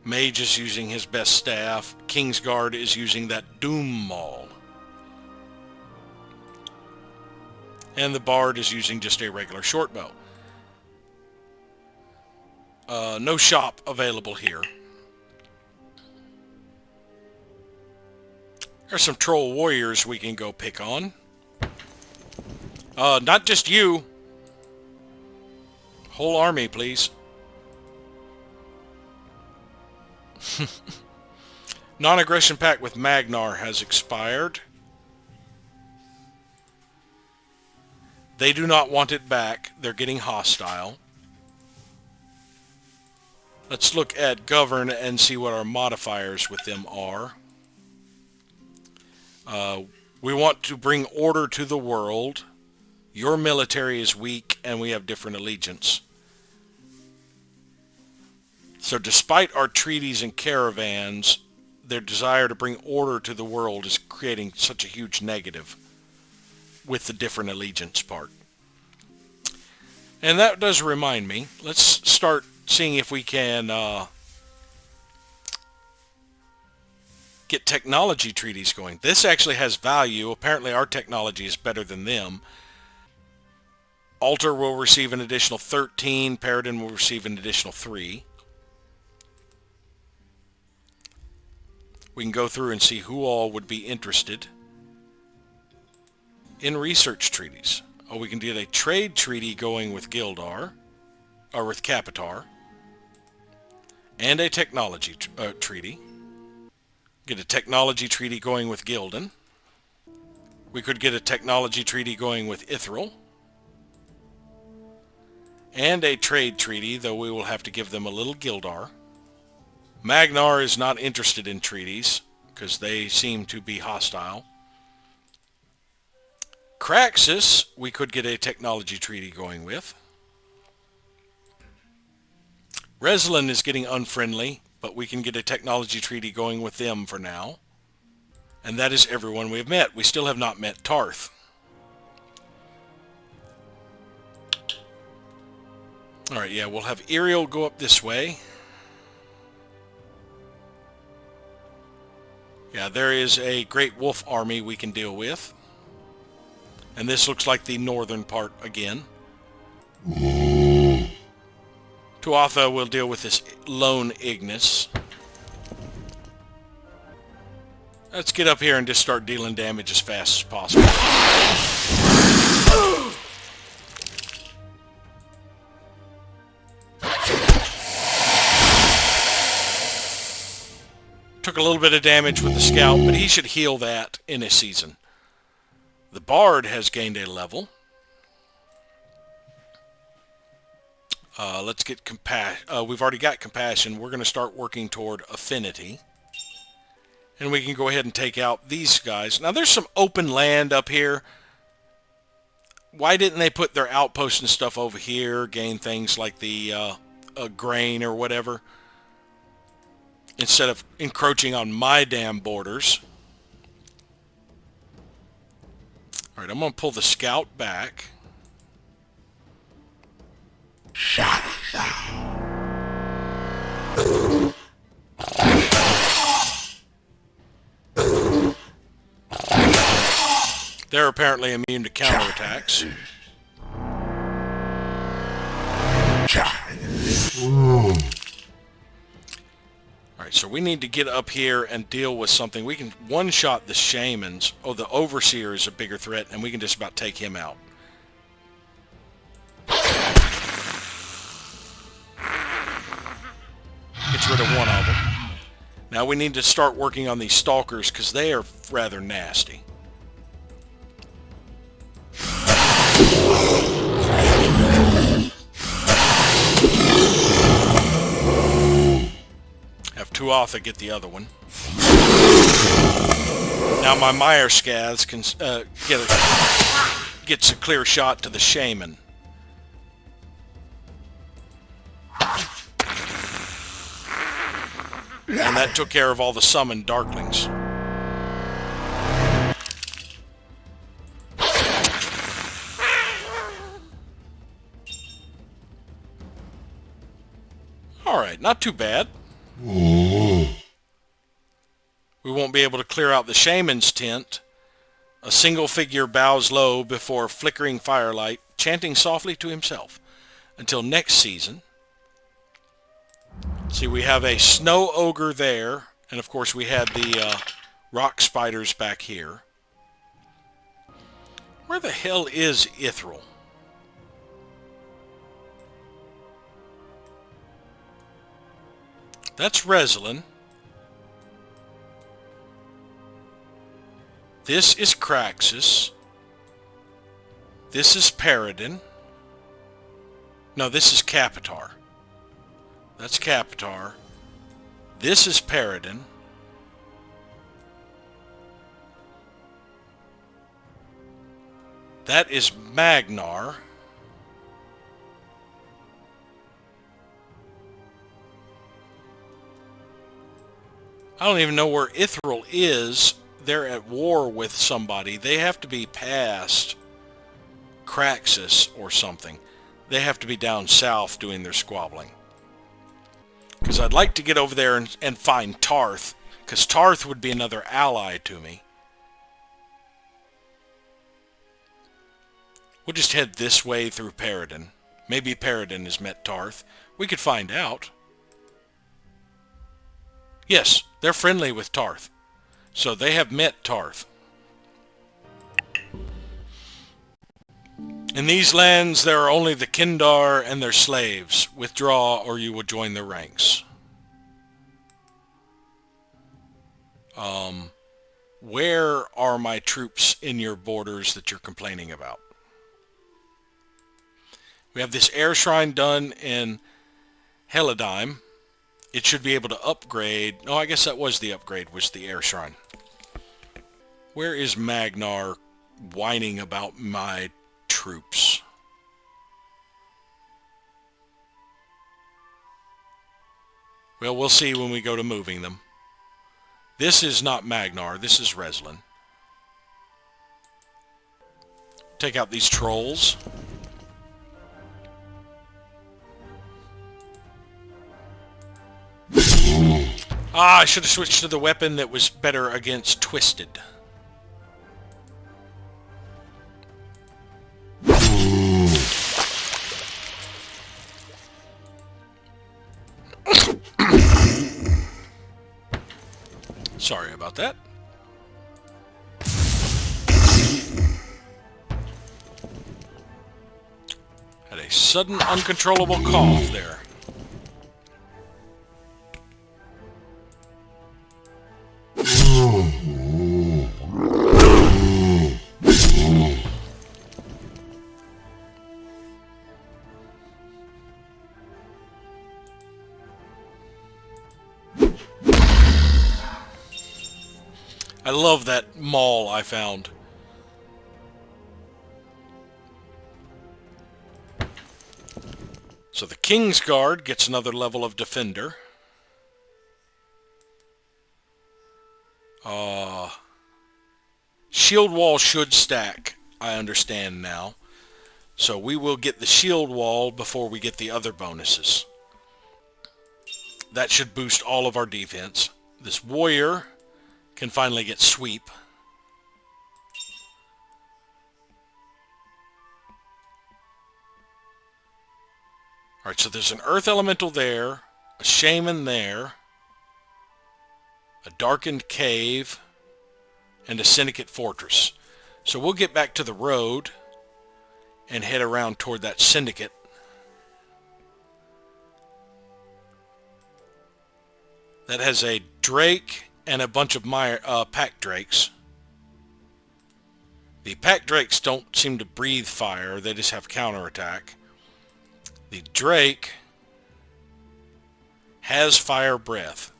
Mage is using his best staff. Kingsguard is using that Doom Maul. And the Bard is using just a regular shortbow. No shop available here. There's some troll warriors we can go pick on. Not just you. Whole army, please. Non-aggression pact with Magnar has expired. They do not want it back. They're getting hostile. Let's look at govern and see what our modifiers with them are. We want to bring order to the world. Your military is weak and we have different allegiance. So despite our treaties and caravans, their desire to bring order to the world is creating such a huge negative with the different allegiance part. And that does remind me, let's start seeing if we can get technology treaties going. This actually has value. Apparently our technology is better than them. Altar will receive an additional 13. Paradin will receive an additional 3. We can go through and see who all would be interested in research treaties. Oh, we can get a trade treaty going with Gildar, or with Capitar, and a technology treaty. Get a technology treaty going with Gildan. We could get a technology treaty going with Ithril, and a trade treaty, though we will have to give them a little Gildar. Magnar is not interested in treaties, because they seem to be hostile. Kraxus, we could get a technology treaty going with. Reslin is getting unfriendly, but we can get a technology treaty going with them for now. And that is everyone we have met. We still have not met Tarth. Alright, yeah, we'll have Iriel go up this way. Yeah, there is a Great Wolf army we can deal with. And this looks like the northern part again. Tuatha will deal with this lone Ignis. Let's get up here and just start dealing damage as fast as possible. Took a little bit of damage with the scout, but he should heal that in a season. The Bard has gained a level. Let's get compassion. We've already got compassion. We're going to start working toward affinity. And we can go ahead and take out these guys. Now there's some open land up here. Why didn't they put their outposts and stuff over here? Gain things like the grain or whatever. Instead of encroaching on my damn borders. Alright, I'm going to pull the scout back. They're apparently immune to counterattacks. Alright, so we need to get up here and deal with something. We can one-shot the shamans. Oh, the overseer is a bigger threat, and we can just about take him out. Gets rid of one of them. Now we need to start working on these stalkers, because they are rather nasty. Have Tuatha get the other one. Now my Meyer Scaths can gets a clear shot to the shaman. And that took care of all the summoned darklings. Alright, not too bad. We won't be able to clear out the shaman's tent. A single figure bows low before flickering firelight, chanting softly to himself. Until next season. See, we have a snow ogre there, and of course we had the Rock spiders back here. Where the hell is Ithril? That's Reslin. This is Craxus. This is Paradin. No, this is Capitar. That's Capitar. This is Paradin. That is Magnar. I don't even know where Ithril is. They're at war with somebody. They have to be past Craxus or something. They have to be down south doing their squabbling. Because I'd like to get over there and find Tarth. Because Tarth would be another ally to me. We'll just head this way through Paradin. Maybe Paradin has met Tarth. We could find out. Yes, they're friendly with Tarth. So they have met Tarth. In these lands there are only the Kindar and their slaves. Withdraw or you will join their ranks. Where are my troops in your borders that you're complaining about? We have this air shrine done in Helidime. It should be able to upgrade. No, I guess that was the upgrade, was the air shrine. Where is Magnar whining about my troops? Well, we'll see when we go to moving them. This is not Magnar. This is Reslin. Take out these trolls. I should have switched to the weapon that was better against Twisted. Sorry about that. Had a sudden uncontrollable cough there. I love that mall I found. So the King's Guard gets another level of Defender. Shield Wall should stack, I understand now. So we will get the Shield Wall before we get the other bonuses. That should boost all of our defense. This Warrior can finally get Sweep. Alright, so there's an Earth Elemental there, a Shaman there, a Darkened Cave, and a Syndicate Fortress. So we'll get back to the road and head around toward that Syndicate. That has a Drake and a bunch of Pack Drakes. The Pack Drakes don't seem to breathe fire, they just have counterattack. The Drake has Fire Breath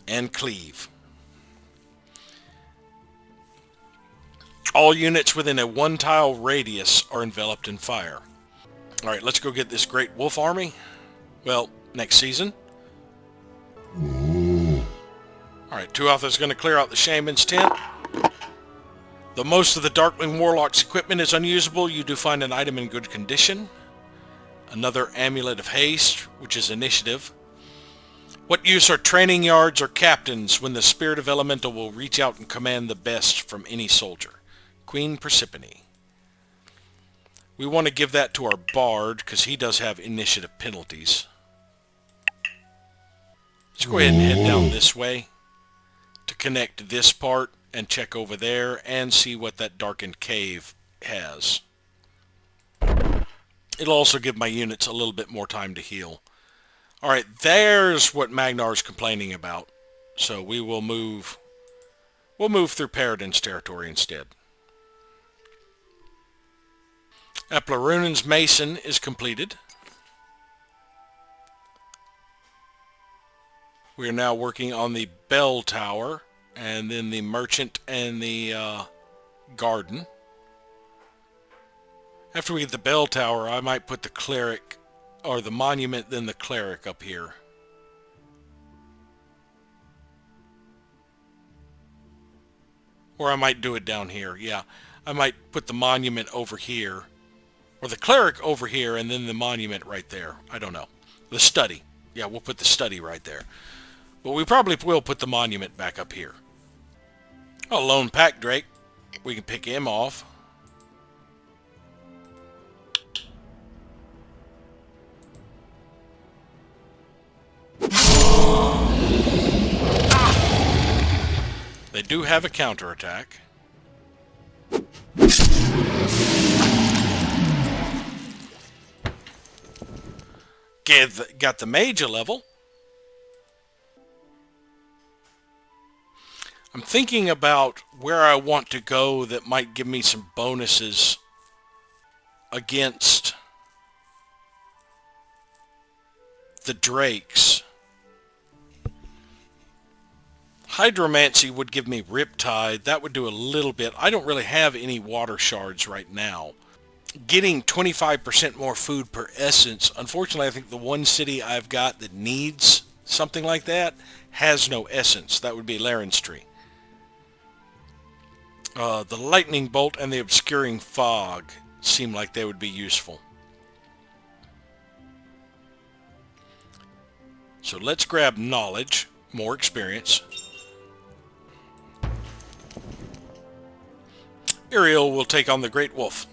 and Cleave. All units within a 1-tile radius are enveloped in fire. Alright, let's go get this Great Wolf Army. Well, next season. Alright, Tuatha is going to clear out the Shaman's tent. Though most of the Darkling Warlock's equipment is unusable, you do find an item in good condition. Another Amulet of Haste, which is initiative. What use are training yards or captains when the Spirit of Elemental will reach out and command the best from any soldier? Queen Persephone. We want to give that to our Bard, because he does have initiative penalties. Let's go ahead and head down this way to connect this part and check over there and see what that darkened cave has. It'll also give my units a little bit more time to heal. Alright, there's what Magnar's complaining about. So we'll move through Paradin's territory instead. Eplarunan's Mason is completed. We are now working on the bell tower, and then the merchant and the garden. After we get the bell tower, I might put the cleric, or the monument, then the cleric up here. Or I might do it down here, yeah. I might put the monument over here, or the cleric over here, and then the monument right there. I don't know. The study. Yeah, we'll put the study right there. But we probably will put the monument back up here. Oh, Lone Pack Drake. We can pick him off. They do have a counterattack. Got the mage a level. I'm thinking about where I want to go that might give me some bonuses against the drakes. Hydromancy would give me Riptide. That would do a little bit. I don't really have any water shards right now. Getting 25% more food per essence. Unfortunately, I think the one city I've got that needs something like that has no essence. That would be Laren's Tree. The lightning bolt and the obscuring fog seem like they would be useful. So let's grab knowledge, more experience. Ariel will take on the Great Wolf.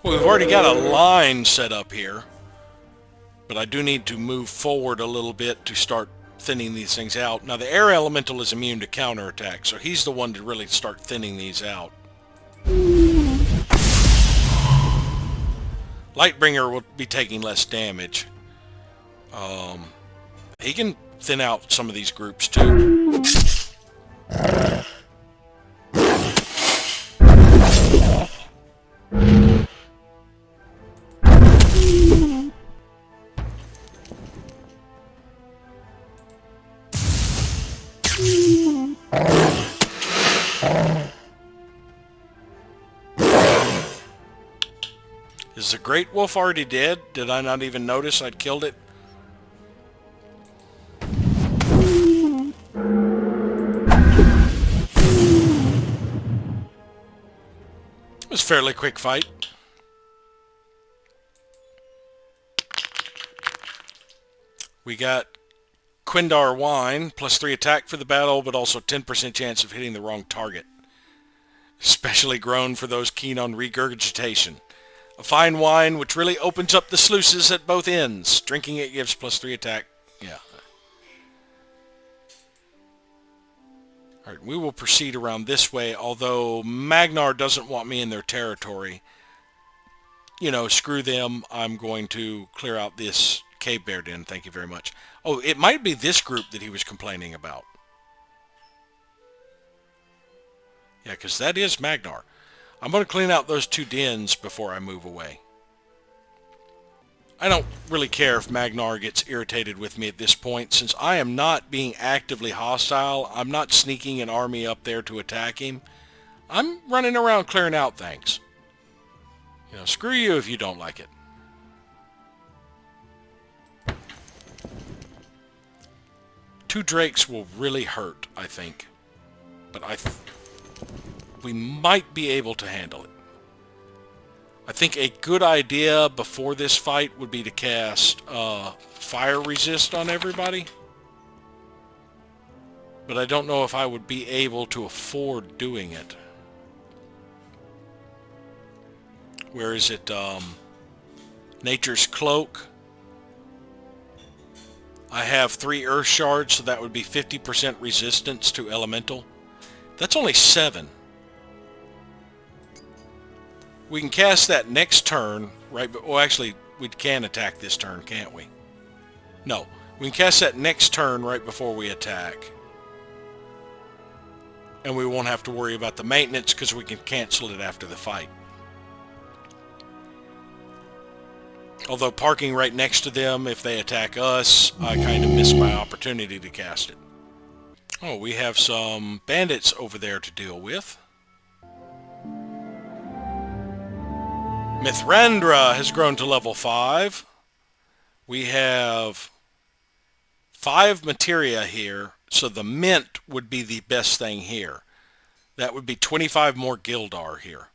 Well, we've already got a line set up here, but I do need to move forward a little bit to start thinning these things out. Now, the air elemental is immune to counterattack, so he's the one to really start thinning these out. Lightbringer will be taking less damage. He can thin out some of these groups too. Is the Great Wolf already dead? Did I not even notice I'd killed it? It was a fairly quick fight. We got Quindar Wine, +3 attack for the battle, but also 10% chance of hitting the wrong target. Specially grown for those keen on regurgitation. A fine wine which really opens up the sluices at both ends. Drinking it gives +3 attack. Yeah. Alright, we will proceed around this way, although Magnar doesn't want me in their territory. You know, screw them. I'm going to clear out this cave bear den. Thank you very much. Oh, it might be this group that he was complaining about. Yeah, because that is Magnar. I'm going to clean out those 2 dens before I move away. I don't really care if Magnar gets irritated with me at this point, since I am not being actively hostile. I'm not sneaking an army up there to attack him. I'm running around clearing out things. You know, screw you if you don't like it. Two drakes will really hurt, I think. But we might be able to handle it. I think a good idea before this fight would be to cast fire resist on everybody. But I don't know if I would be able to afford doing it. Where is it? Nature's Cloak. I have 3 Earth Shards, so that would be 50% resistance to Elemental. That's only 7. We can cast that next turn, right? Well, actually, we can attack this turn, can't we? No. We can cast that next turn right before we attack. And we won't have to worry about the maintenance because we can cancel it after the fight. Although parking right next to them, if they attack us, I kind of miss my opportunity to cast it. Oh, we have some bandits over there to deal with. Mithrandra has grown to level 5. We have 5 materia here, so the mint would be the best thing here. That would be 25 more Gildar here.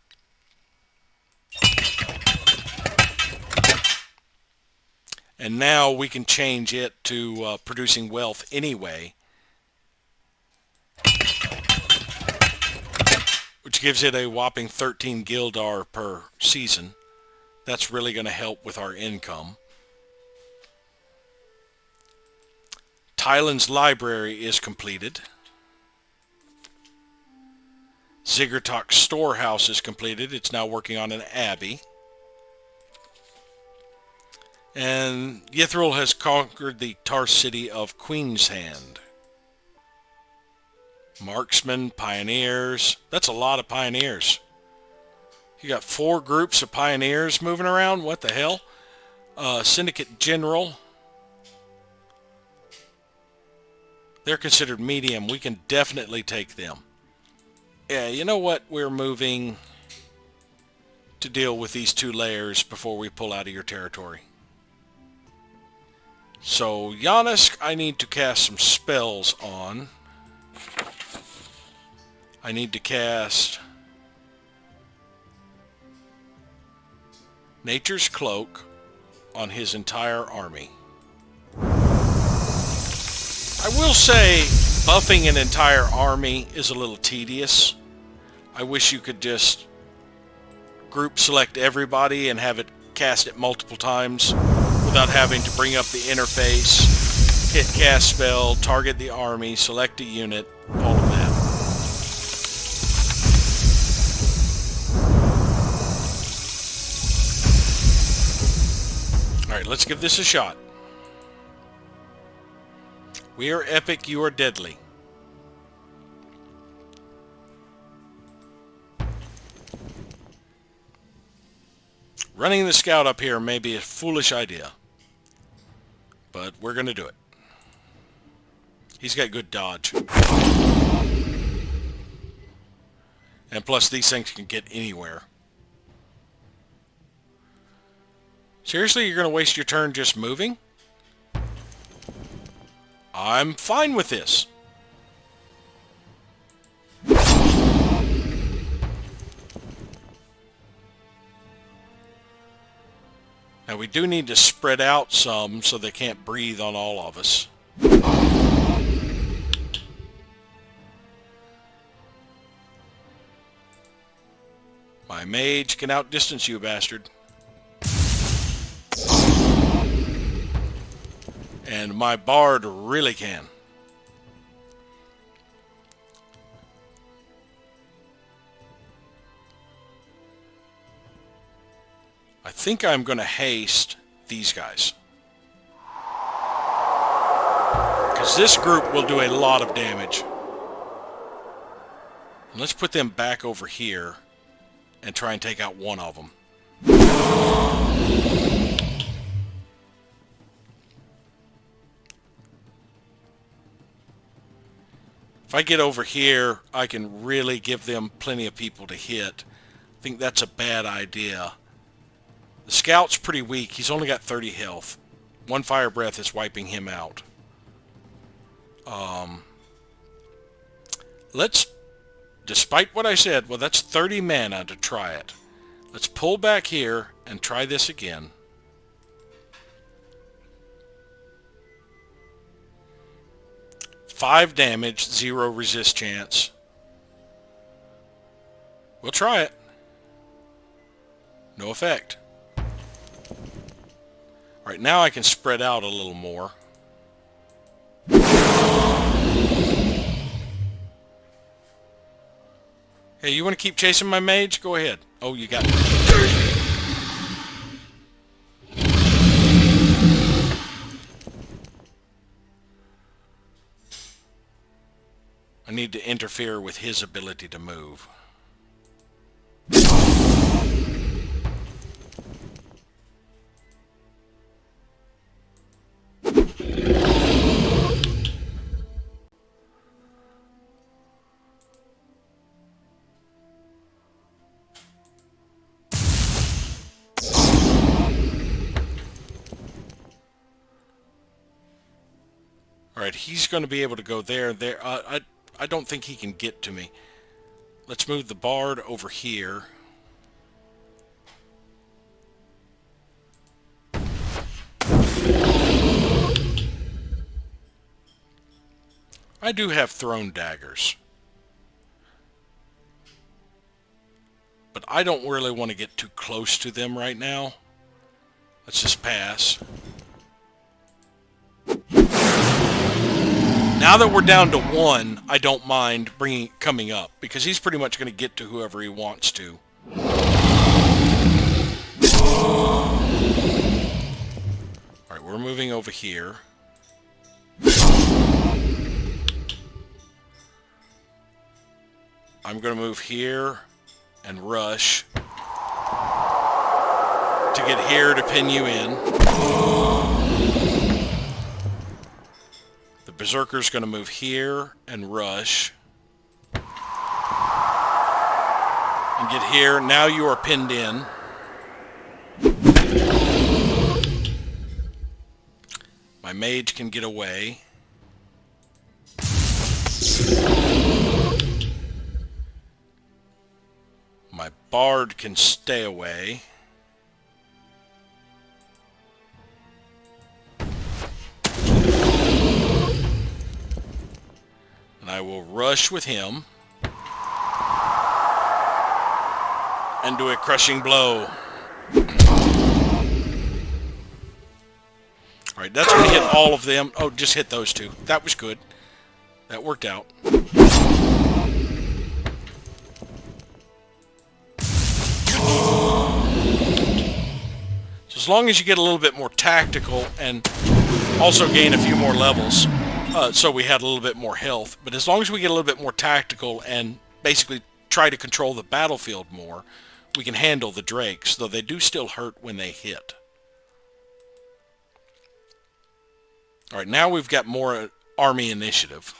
And now we can change it to producing wealth anyway, which gives it a whopping 13 Gildar per season. That's really going to help with our income. Tylen's library is completed. Ziggertok's storehouse is completed. It's now working on an abbey. And Yithril has conquered the Tar City of Queen's Hand. Marksmen, pioneers. That's a lot of pioneers. You got 4 groups of pioneers moving around. What the hell? Syndicate General. They're considered medium. We can definitely take them. Yeah, you know what? We're moving to deal with these 2 layers before we pull out of your territory. So, Yanisk, I need to cast some spells on. I need to cast Nature's Cloak on his entire army. I will say, buffing an entire army is a little tedious. I wish you could just group select everybody and have it cast it multiple times without having to bring up the interface, hit cast spell, target the army, select a unit, all of that. Alright, let's give this a shot. We are epic, you are deadly. Running the scout up here may be a foolish idea, but we're going to do it. He's got good dodge. And plus these things can get anywhere. Seriously, you're going to waste your turn just moving? I'm fine with this. Now we do need to spread out some so they can't breathe on all of us. My mage can outdistance you, bastard. And my bard really can. I think I'm going to haste these guys. Because this group will do a lot of damage. And let's put them back over here and try and take out one of them. If I get over here, I can really give them plenty of people to hit. I think that's a bad idea. The scout's pretty weak. He's only got 30 health. One fire breath is wiping him out. Let's, despite what I said, well, that's 30 mana to try it. Let's pull back here and try this again. Five damage, 0 resist chance. We'll try it. No effect. Alright, now I can spread out a little more. Hey, you want to keep chasing my mage? Go ahead. Oh, you got it. I need to interfere with his ability to move. Alright, he's going to be able to go there. I don't think he can get to me. Let's move the bard over here. I do have thrown daggers. But I don't really want to get too close to them right now. Let's just pass. Now that we're down to 1, I don't mind coming up, because he's pretty much going to get to whoever he wants to. Alright, we're moving over here. I'm going to move here and rush to get here to pin you in. The Berserker's going to move here and rush. And get here. Now you are pinned in. My mage can get away. My bard can stay away. And I will rush with him and do a crushing blow. Alright, that's going to hit all of them. Oh, just hit those two. That was good. That worked out. So as long as you get a little bit more tactical and also gain a few more levels, so we had a little bit more health, but as long as we get a little bit more tactical and basically try to control the battlefield more, we can handle the drakes, though they do still hurt when they hit. Alright, now we've got more army initiative.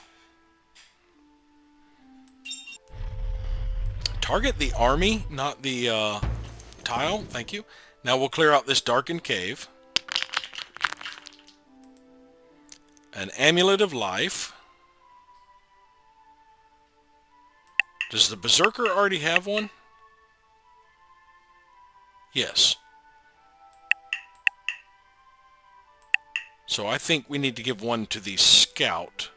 Target the army, not the tile. Thank you. Now we'll clear out this darkened cave. An amulet of life. Does the Berserker already have one? Yes. So I think we need to give one to the Scout.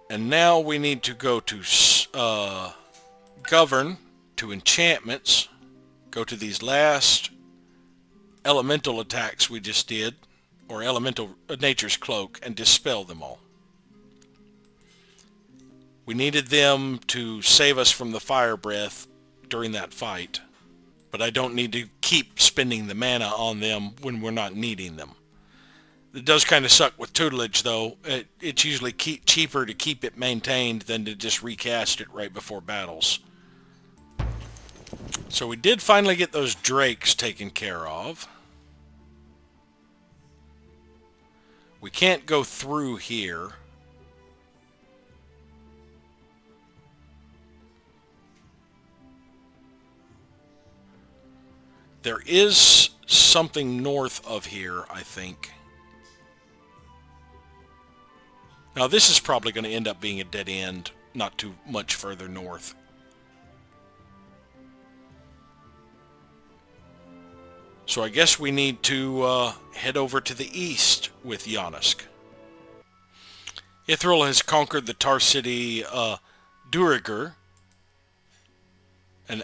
And now we need to go to Govern, to Enchantments, go to these last elemental attacks we just did, or elemental Nature's Cloak, and dispel them all. We needed them to save us from the fire breath during that fight, but I don't need to keep spending the mana on them when we're not needing them. It does kind of suck with tutelage, though. It's usually cheaper to keep it maintained than to just recast it right before battles. So we did finally get those drakes taken care of. We can't go through here. There is something north of here, I think. Now this is probably going to end up being a dead end, not too much further north. So I guess we need to head over to the east with Yonisk. Ithril has conquered the Tar City Duriger, An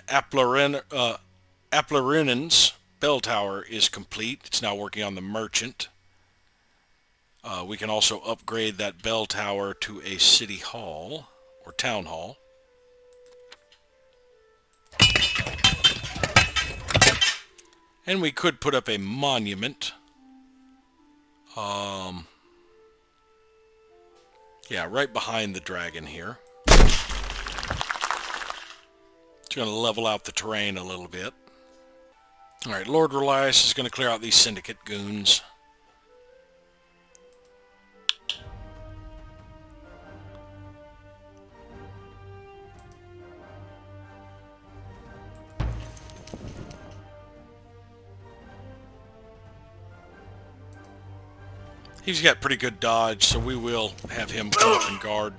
Aplarinen's bell tower is complete. It's now working on the merchant. We can also upgrade that bell tower to a city hall or town hall. And we could put up a monument. Yeah, right behind the dragon here. It's going to level out the terrain a little bit. Alright, Lord Relias is going to clear out these syndicate goons. He's got pretty good dodge, so we will have him come up and guard.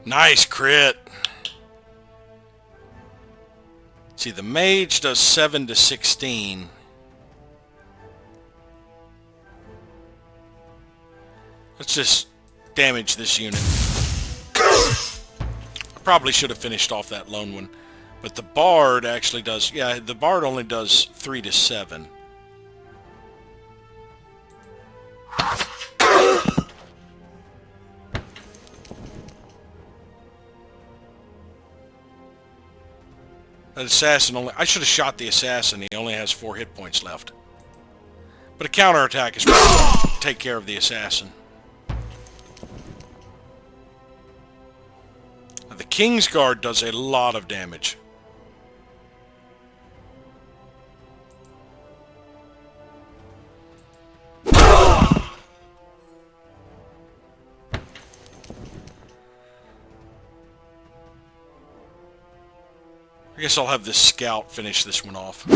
Nice crit. See, the mage does 7 to 16. Let's just damage this unit. I probably should have finished off that lone one. But the bard actually does... Yeah, the bard only does 3 to 7. That assassin only... I should have shot the assassin. He only has 4 hit points left. But a counterattack is probably going to take care of the assassin. Now, the King's Guard does a lot of damage. I guess I'll have this scout finish this one off.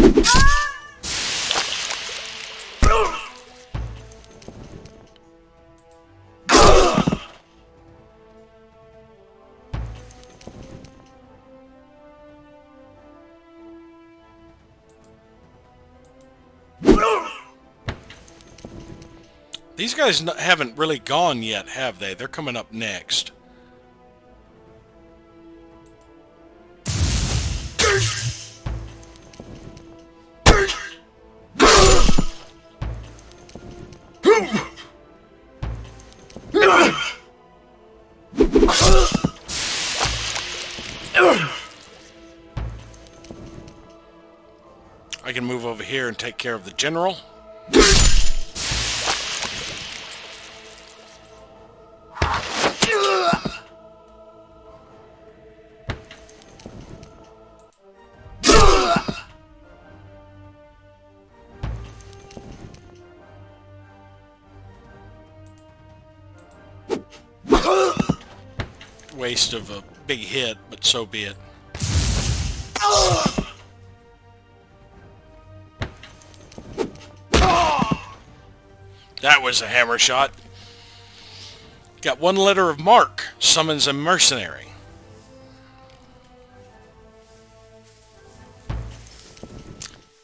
These guys haven't really gone yet, have they? They're coming up next. I can move over here and take care of the general. Waste of a big hit, but so be it. That was a hammer shot. Got 1 letter of mark. Summons a mercenary.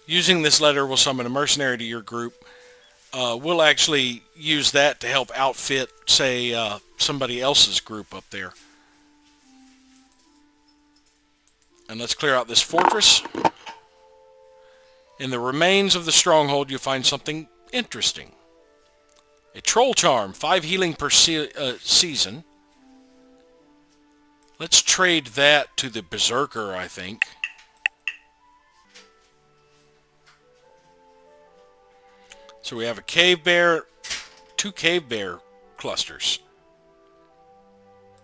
Using this letter will summon a mercenary to your group. We'll actually use that to help outfit, say, somebody else's group up there. And let's clear out this fortress. In the remains of the stronghold, you'll find something interesting. A troll charm, 5 healing per season. Let's trade that to the berserker, I think. So we have a cave bear, 2 cave bear clusters.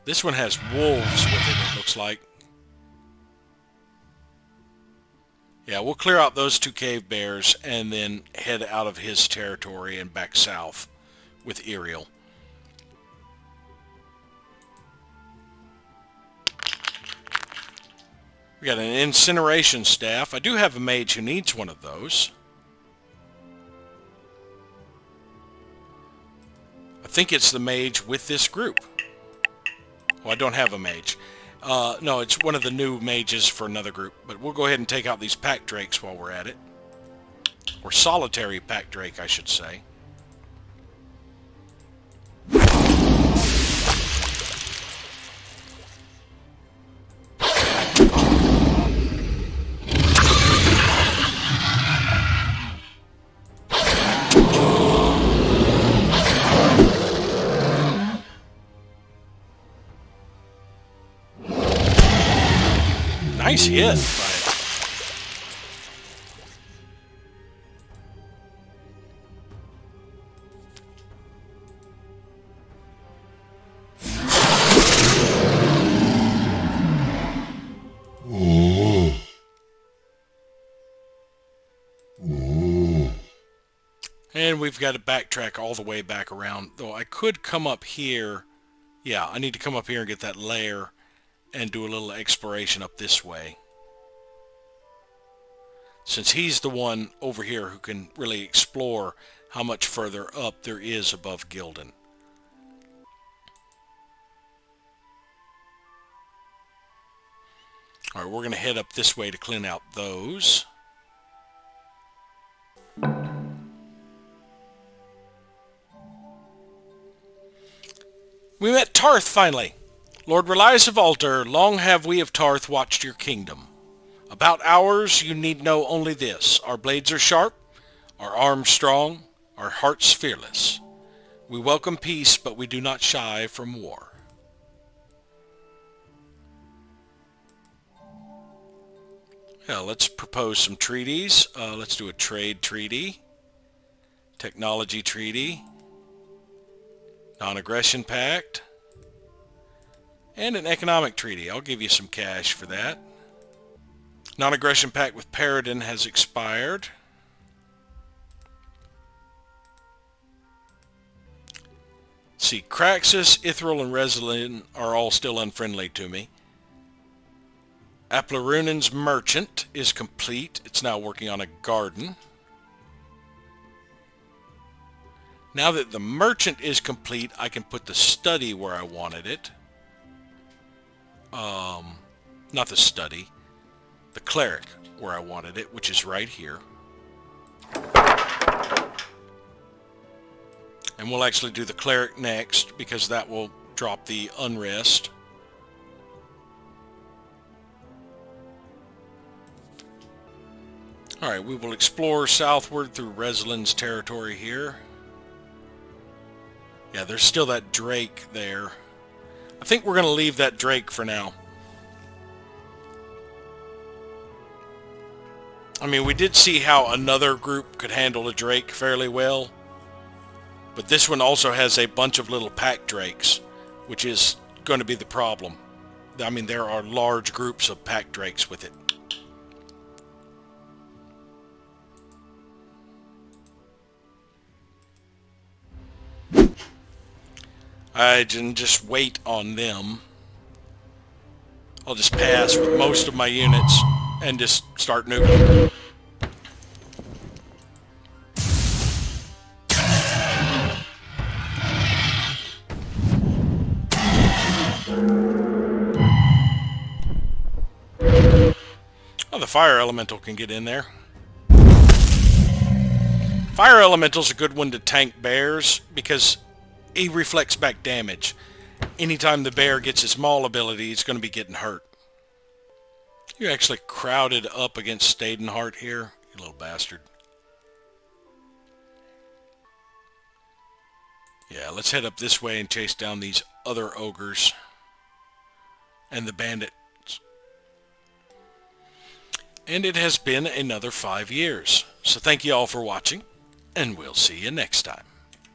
This one has wolves with it, it looks like. Yeah, we'll clear out those 2 cave bears and then head out of his territory and back south with Iriel. We got an incineration staff. I do have a mage who needs one of those. I think it's the mage with this group. Well, I don't have a mage. No, it's one of the new mages for another group. But we'll go ahead and take out these pack drakes while we're at it. Or solitary pack drake, I should say. hit by it. And we've got to backtrack all the way back around. Though I could come up here. Yeah, I need to come up here and get that lair and do a little exploration up this way. Since he's the one over here who can really explore how much further up there is above Gildan. Alright, we're going to head up this way to clean out those. We met Tarth finally. Lord Relias of Altar, long have we of Tarth watched your kingdom. About ours you need know only this. Our blades are sharp, our arms strong, our hearts fearless. We welcome peace, but we do not shy from war. Yeah, let's propose some treaties. Let's do a trade treaty, technology treaty, non-aggression pact, and an economic treaty. I'll give you some cash for that. Non-aggression pact with Paradin has expired. See, Craxus, Ithril, and Resilin are all still unfriendly to me. Aplarunan's merchant is complete. It's now working on a garden. Now that the merchant is complete, I can put the study where I wanted it. Not the study. The cleric where I wanted it, which is right here. And we'll actually do the cleric next, because that will drop the unrest. Alright, we will explore southward through Reslin's territory here. Yeah, there's still that drake there. I think we're going to leave that drake for now. I mean, we did see how another group could handle a drake fairly well. But this one also has a bunch of little pack drakes, which is going to be the problem. I mean, there are large groups of pack drakes with it. I can just wait on them. I'll just pass with most of my units and just start nuking. Oh, the fire elemental can get in there. Fire elemental's a good one to tank bears because he reflects back damage. Anytime the bear gets his maul ability, it's going to be getting hurt. You actually crowded up against Stadenheart here, you little bastard. Yeah, let's head up this way and chase down these other ogres and the bandits. And it has been another 5 years. So thank you all for watching, and we'll see you next time.